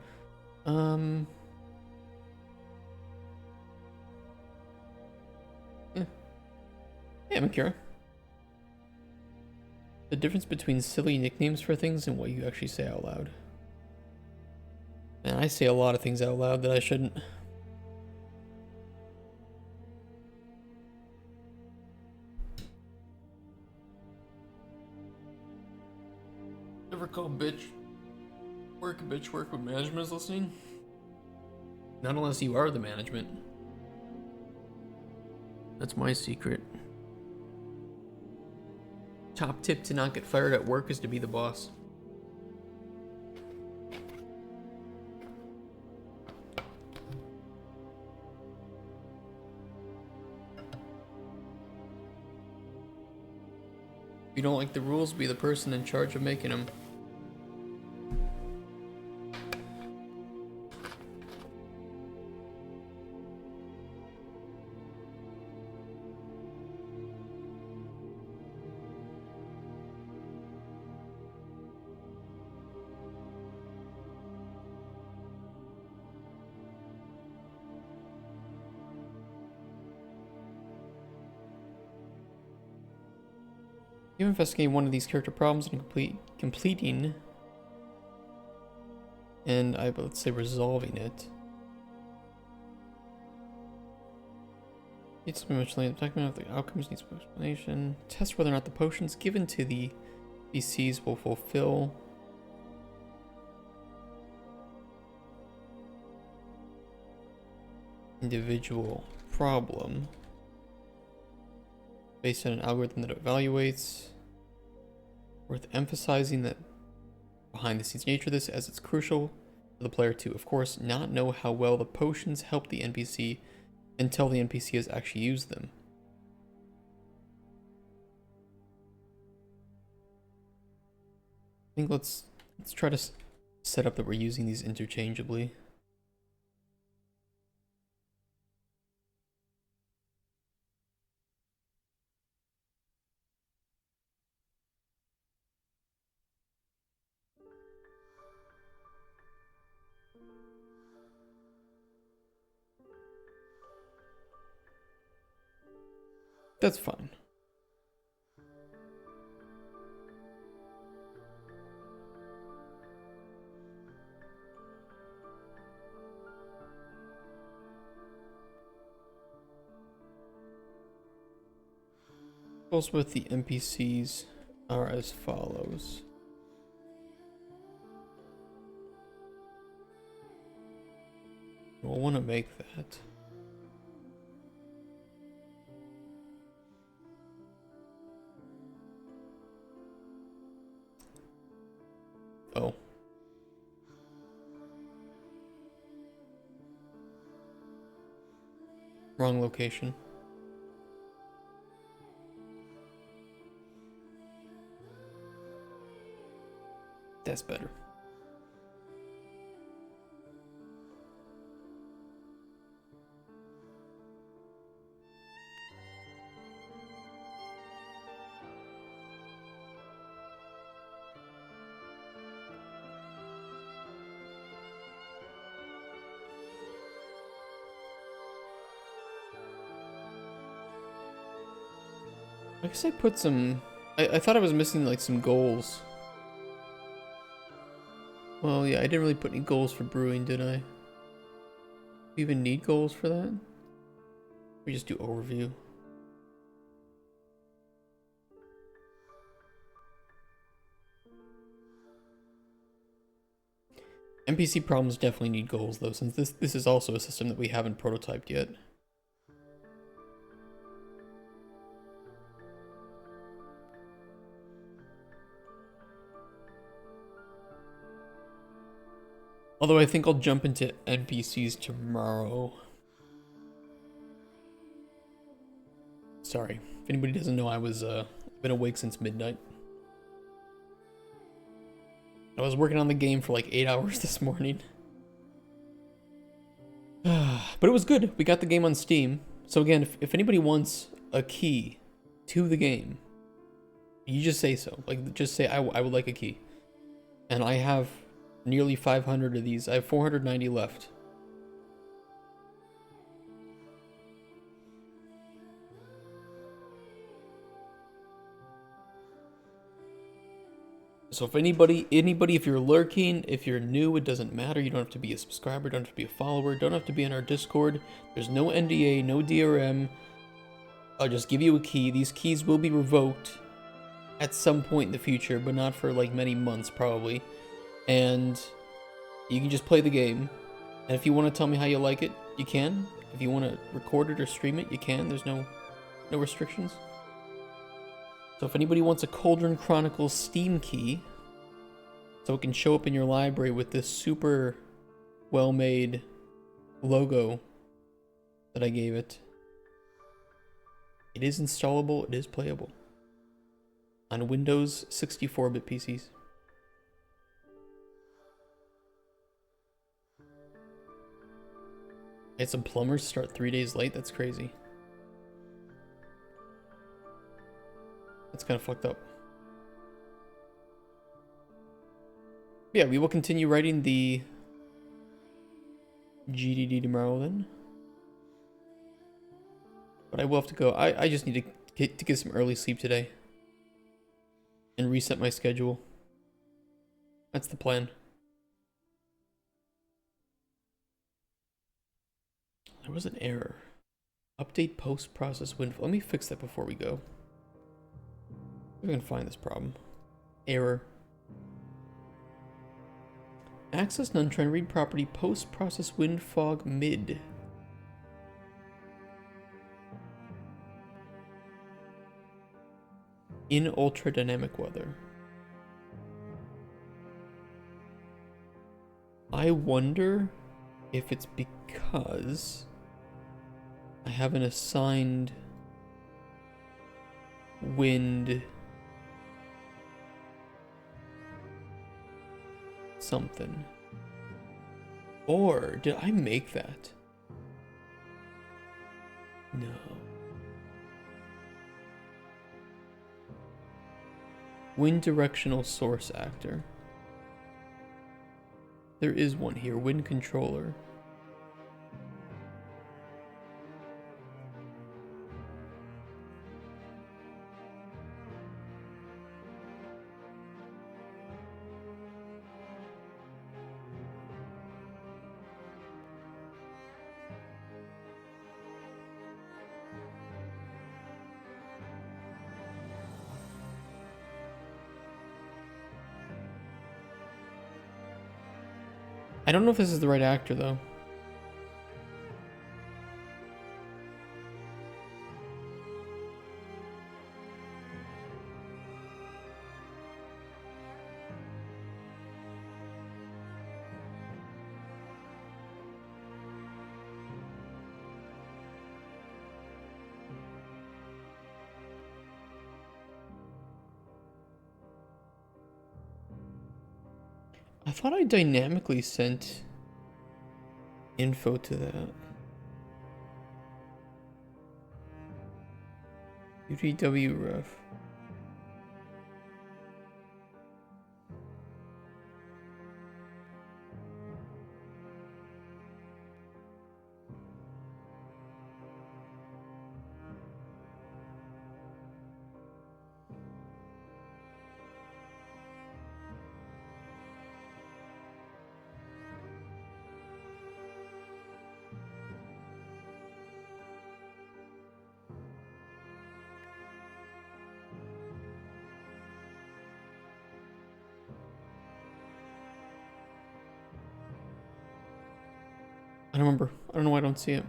Yeah, Makira. The difference between silly nicknames for things and what you actually say out loud. Man, I say a lot of things out loud that I shouldn't. Never call bitch work when management is listening. Not unless you are the management. That's my secret. Top tip to not get fired at work is to be the boss. If you don't like the rules, be the person in charge of making them. You investigate one of these character problems and completing, and let's say resolving it. Needs to be mentioned in the document of the outcomes, needs some explanation. Test whether or not the potions given to the PCs will fulfill individual problem based on an algorithm that evaluates. Worth emphasizing that behind the scenes nature of this, as it's crucial for the player to, of course, not know how well the potions help the NPC until the NPC has actually used them. I think let's try to set up that we're using these interchangeably. That's fine. Goals with the NPCs are as follows. We'll want to make that. Oh. Wrong location. That's better. I guess I put some... I thought I was missing like some goals. Well, yeah, I didn't really put any goals for brewing, did I? Do you even need goals for that? We just do overview. NPC problems definitely need goals though, since this is also a system that we haven't prototyped yet. Although I think I'll jump into NPCs tomorrow. Sorry, if anybody doesn't know, I was been awake since midnight. I was working on the game for like 8 hours this morning. But it was good. We got the game on Steam. So again, if anybody wants a key to the game, you just say so. Like, just say I would like a key. And I have nearly 500 of these. I have 490 left. So if anybody, if you're lurking, if you're new, it doesn't matter. You don't have to be a subscriber, don't have to be a follower, don't have to be in our Discord. There's no NDA, no DRM. I'll just give you a key. These keys will be revoked at some point in the future, but not for like many months probably. And you can just play the game. And if you want to tell me how you like it, you can. If you want to record it or stream it, you can. There's no restrictions. So if anybody wants a Cauldron Chronicles Steam key, so it can show up in your library with this super well-made logo that I gave it, it is installable, it is playable on Windows 64-bit PCs. I had some plumbers start 3 days late, that's crazy. That's kind of fucked up. Yeah, we will continue writing the GDD tomorrow then. But I will have to go. I just need to get some early sleep today. And reset my schedule. That's the plan. There was an error. Update post-process window. Let me fix that before we go. We can find this problem. Error. Access none trying to read property post-process wind fog mid. In ultra dynamic weather. I wonder if it's because I have an assigned wind something. Or did I make that? No. Wind directional source actor. There is one here, wind controller. I don't know if this is the right actor, though. I thought I dynamically sent info to that. UDW ref. don't remember. I don't know why I don't see it.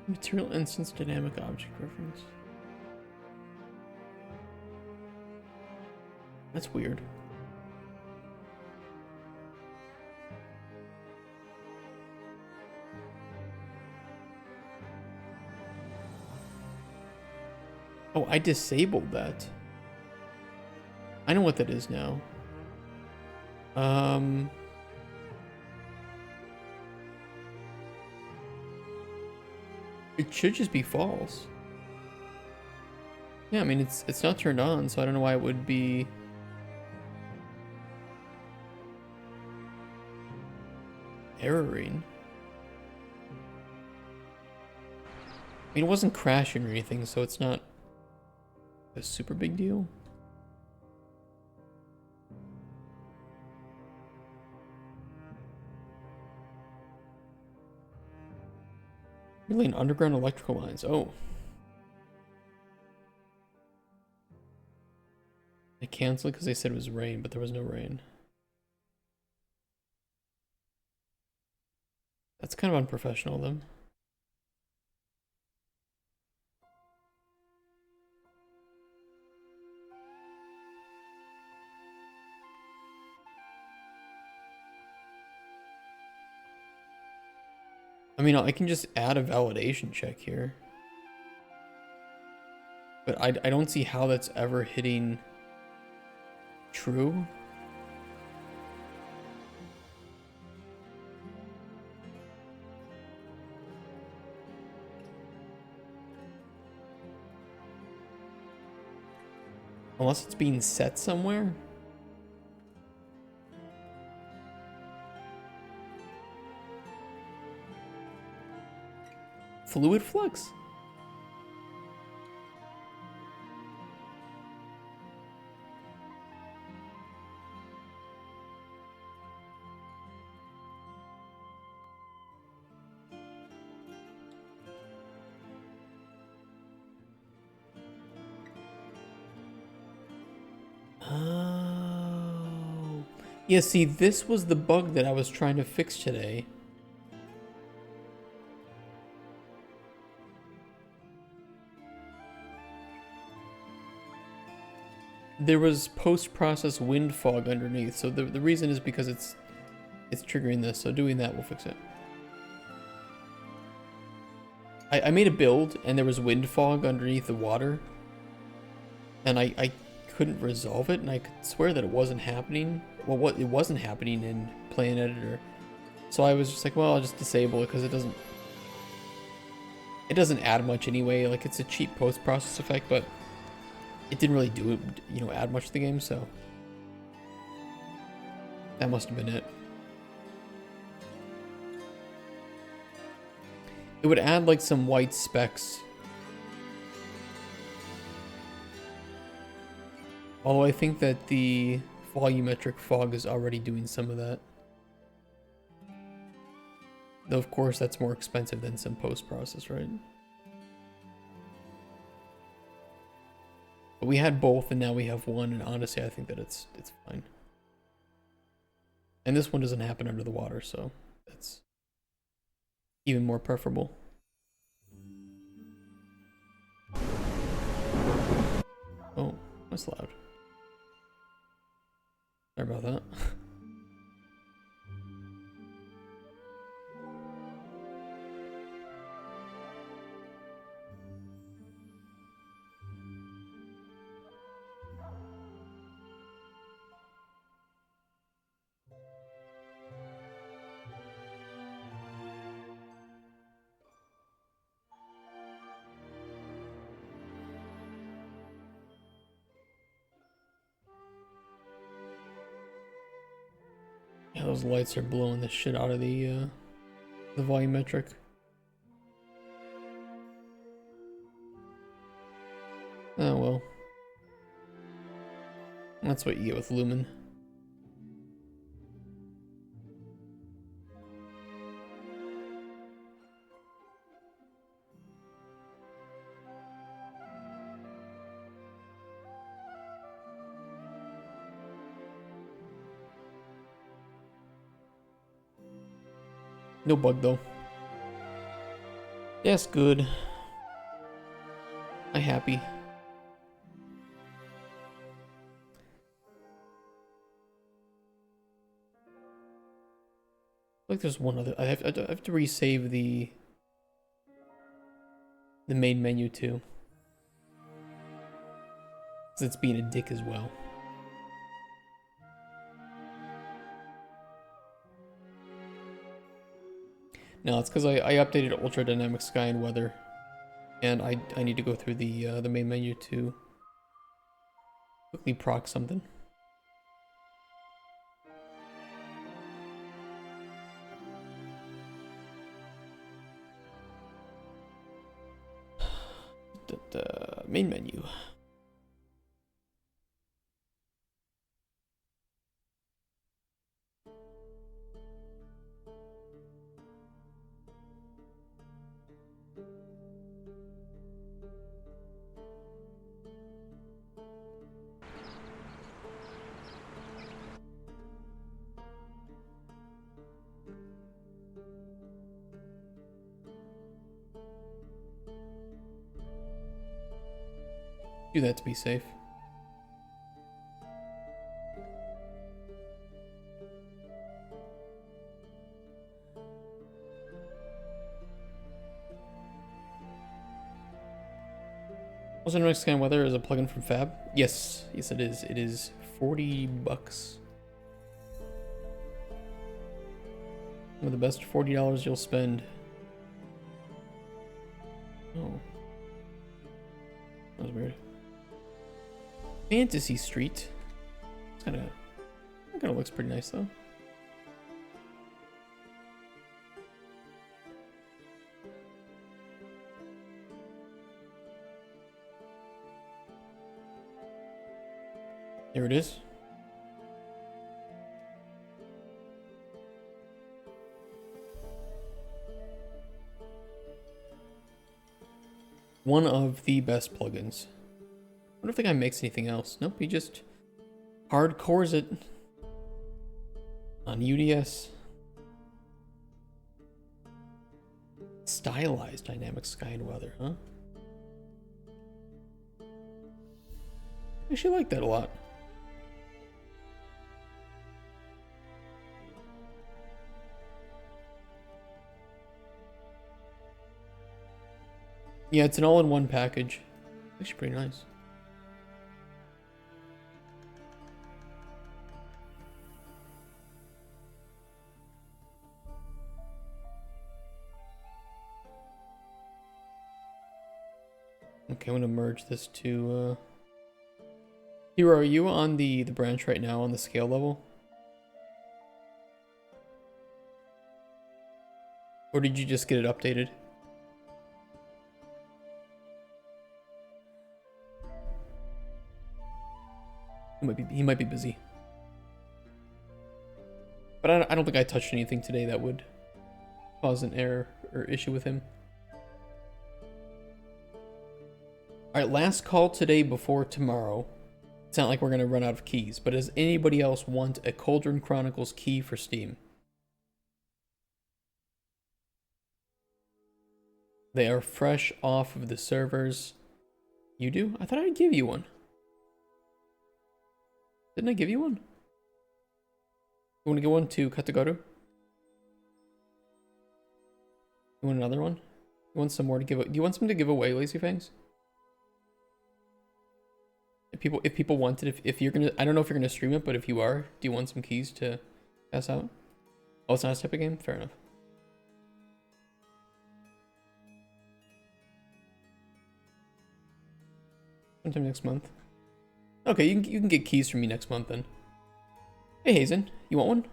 Material instance dynamic object reference. That's weird. Oh, I disabled that. I know what that is now. It should just be false. Yeah, I mean it's not turned on, so I don't know why it would be erroring. I mean, it wasn't crashing or anything, so it's not a super big deal. Really, an underground electrical lines. Oh. They canceled because they said it was rain, but there was no rain. That's kind of unprofessional of them. I mean, I can just add a validation check here. But I don't see how that's ever hitting true. Unless it's being set somewhere. Fluid flux? Oh. Yeah, see, this was the bug that I was trying to fix today. There was post-process wind fog underneath, so the reason is because it's triggering this, so doing that will fix it. I made a build, and there was wind fog underneath the water, and I couldn't resolve it, and I could swear that it wasn't happening. Well, it wasn't happening in Plan Editor, so I was just like, well, I'll just disable it, because it doesn't add much anyway. Like, it's a cheap post-process effect, but it didn't really do it, you know, add much to the game, so that must have been it. It would add like some white specks. Although I think that the volumetric fog is already doing some of that. Though of course that's more expensive than some post-process, right? But we had both and now we have one, and honestly I think that it's fine. And this one doesn't happen under the water, so that's even more preferable. Oh, that's loud. Sorry about that. Yeah, those lights are blowing the shit out of the volumetric. Oh well. That's what you get with Lumen. No bug though. That's good. I happy. Like there's one other. I have to resave the main menu too, because it's being a dick as well. No, it's because I updated Ultra Dynamic Sky and Weather, and I need to go through the main menu to quickly proc something. The main menu. Do that to be safe. Also, Dynamic Sky and Weather is a plugin from Fab. Yes, yes it is. It is $40. One of the best $40 you'll spend. Oh, that was weird. Fantasy Street. It's kind of looks pretty nice though. There it is. One of the best plugins. I wonder if the guy makes anything else. Nope, he just hardcores it on UDS. Stylized Dynamic Sky and Weather, huh? I actually like that a lot. Yeah, it's an all-in-one package. Actually pretty nice. Okay, I'm gonna merge this to Hero, are you on the branch right now on the scale level? Or did you just get it updated? He might be busy. But I don't think I touched anything today that would cause an error or issue with him. Alright, last call today before tomorrow. It's not like we're going to run out of keys, but does anybody else want a Cauldron Chronicles key for Steam? They are fresh off of the servers. You do? I thought I'd give you one. Didn't I give you one? You want to get one to Katagaru? You want another one? You want some more to give? Do you want some to give away, Lazy Fangs? If people want it, if you're gonna, I don't know if you're gonna stream it, but if you are, do you want some keys to pass out? Oh, it's not a type of game. Fair enough. Sometime next month. Okay, you can get keys from me next month then. Hey Hazen, you want one?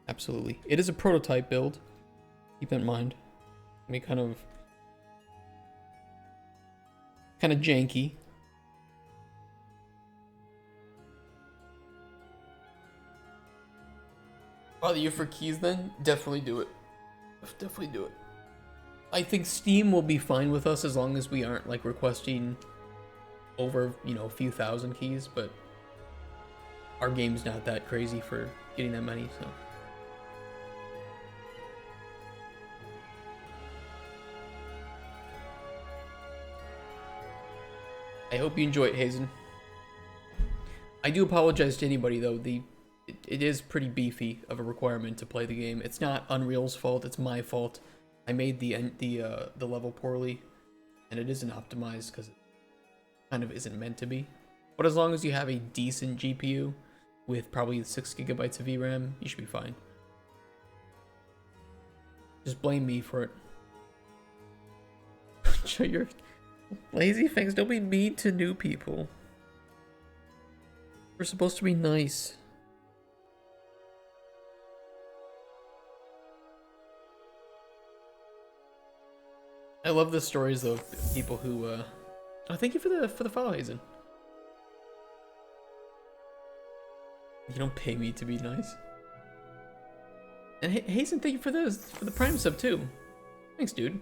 Absolutely. It is a prototype build. Keep that in mind. I mean, kind of janky. Bother you for keys then? Definitely do it. Definitely do it. I think Steam will be fine with us as long as we aren't like requesting over, you know, a few thousand keys, but our game's not that crazy for getting that many, so. I hope you enjoy it, Hazen. I do apologize to anybody though. It is pretty beefy of a requirement to play the game. It's not Unreal's fault. It's my fault. I made the level poorly, and it isn't optimized because it kind of isn't meant to be. But as long as you have a decent GPU with probably 6 gigabytes of VRAM, you should be fine. Just blame me for it. Show your lazy things. Don't be mean to new people. We're supposed to be nice. I love the stories though of people who oh, thank you for the follow, Hazen. You don't pay me to be nice. And Hazen, thank you for the Prime sub too. Thanks, dude.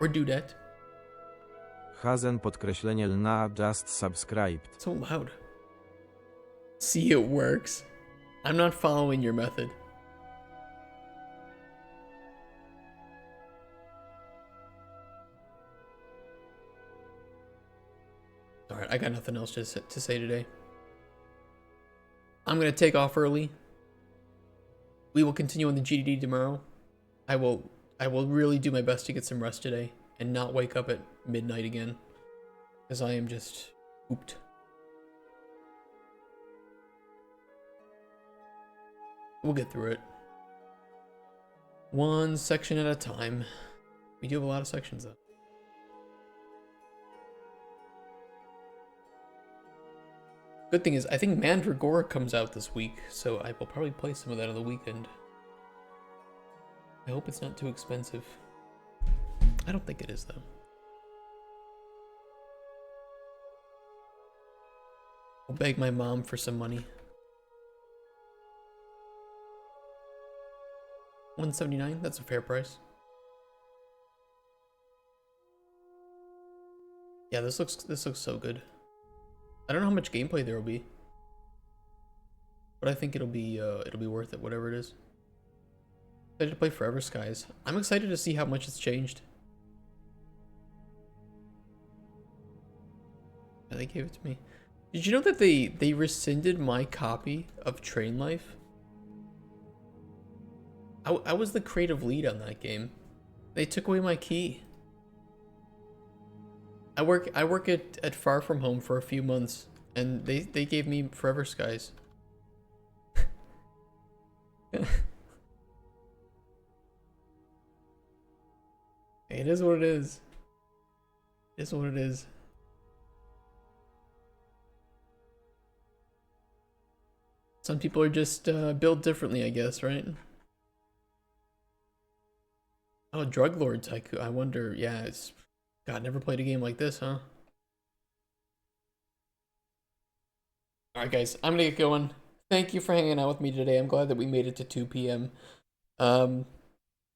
Or dudette. Hazen podkreślenie lna just subscribed. So loud. See, it works. I'm not following your method. Alright, I got nothing else to say today. I'm gonna take off early. We will continue on the GDD tomorrow. I will really do my best to get some rest today and not wake up at midnight again, because I am just pooped. We'll get through it. One section at a time. We do have a lot of sections though. Good thing is, I think Mandragora comes out this week, so I will probably play some of that on the weekend. I hope it's not too expensive. I don't think it is, though. I'll beg my mom for some money. $179, that's a fair price. Yeah, this looks so good. I don't know how much gameplay there will be, but I think it'll be worth it, whatever it is. Excited to play Forever Skies. I'm excited to see how much it's changed. Yeah, they gave it to me. Did you know that they rescinded my copy of Train Life? I was the creative lead on that game. They took away my key. I work at Far From Home for a few months, and they gave me Forever Skies. It is what it is. It is what it is. Some people are just built differently, I guess, right? Oh, Drug Lord Tycoon. I wonder, yeah, it's... God, never played a game like this, huh? Alright, guys, I'm gonna get going. Thank you for hanging out with me today. I'm glad that we made it to 2 p.m. I'm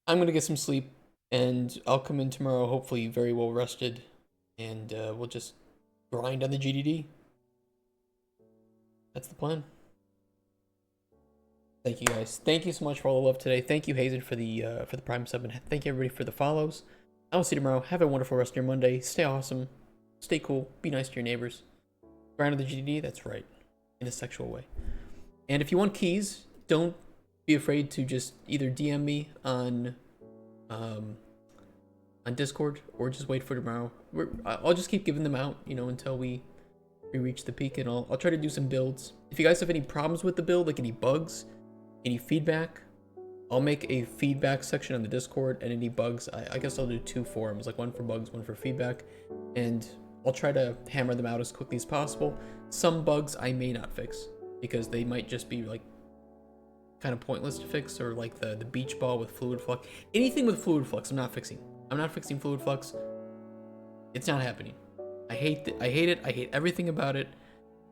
gonna get some sleep, and I'll come in tomorrow, hopefully very well rested, and we'll just grind on the GDD. That's the plan. Thank you, guys. Thank you so much for all the love today. Thank you, Hazen, for the Prime sub, and thank you, everybody, for the follows. I will see you tomorrow. Have a wonderful rest of your Monday. Stay awesome. Stay cool. Be nice to your neighbors. Grind on the GDD, that's right. In a sexual way. And if you want keys, don't be afraid to just either DM me on Discord, or just wait for tomorrow. I'll just keep giving them out, you know, until we reach the peak, and I'll try to do some builds. If you guys have any problems with the build, like any bugs, any feedback, I'll make a feedback section on the Discord, and any bugs, I guess I'll do 2 forums, like one for bugs, one for feedback, and I'll try to hammer them out as quickly as possible. Some bugs I may not fix, because they might just be like kind of pointless to fix, or like the beach ball with fluid flux. Anything with fluid flux, I'm not fixing. I'm not fixing fluid flux. It's not happening. I hate it. I hate everything about it.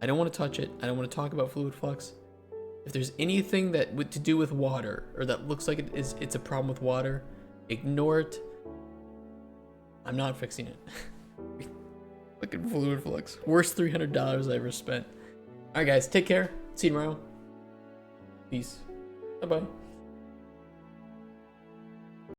I don't want to touch it. I don't want to talk about fluid flux. If there's anything that to do with water, or that looks like it's a problem with water, ignore it. I'm not fixing it. Fucking fluid flux. Worst $300 I ever spent. Alright guys, take care. See you tomorrow. Peace. Bye-bye.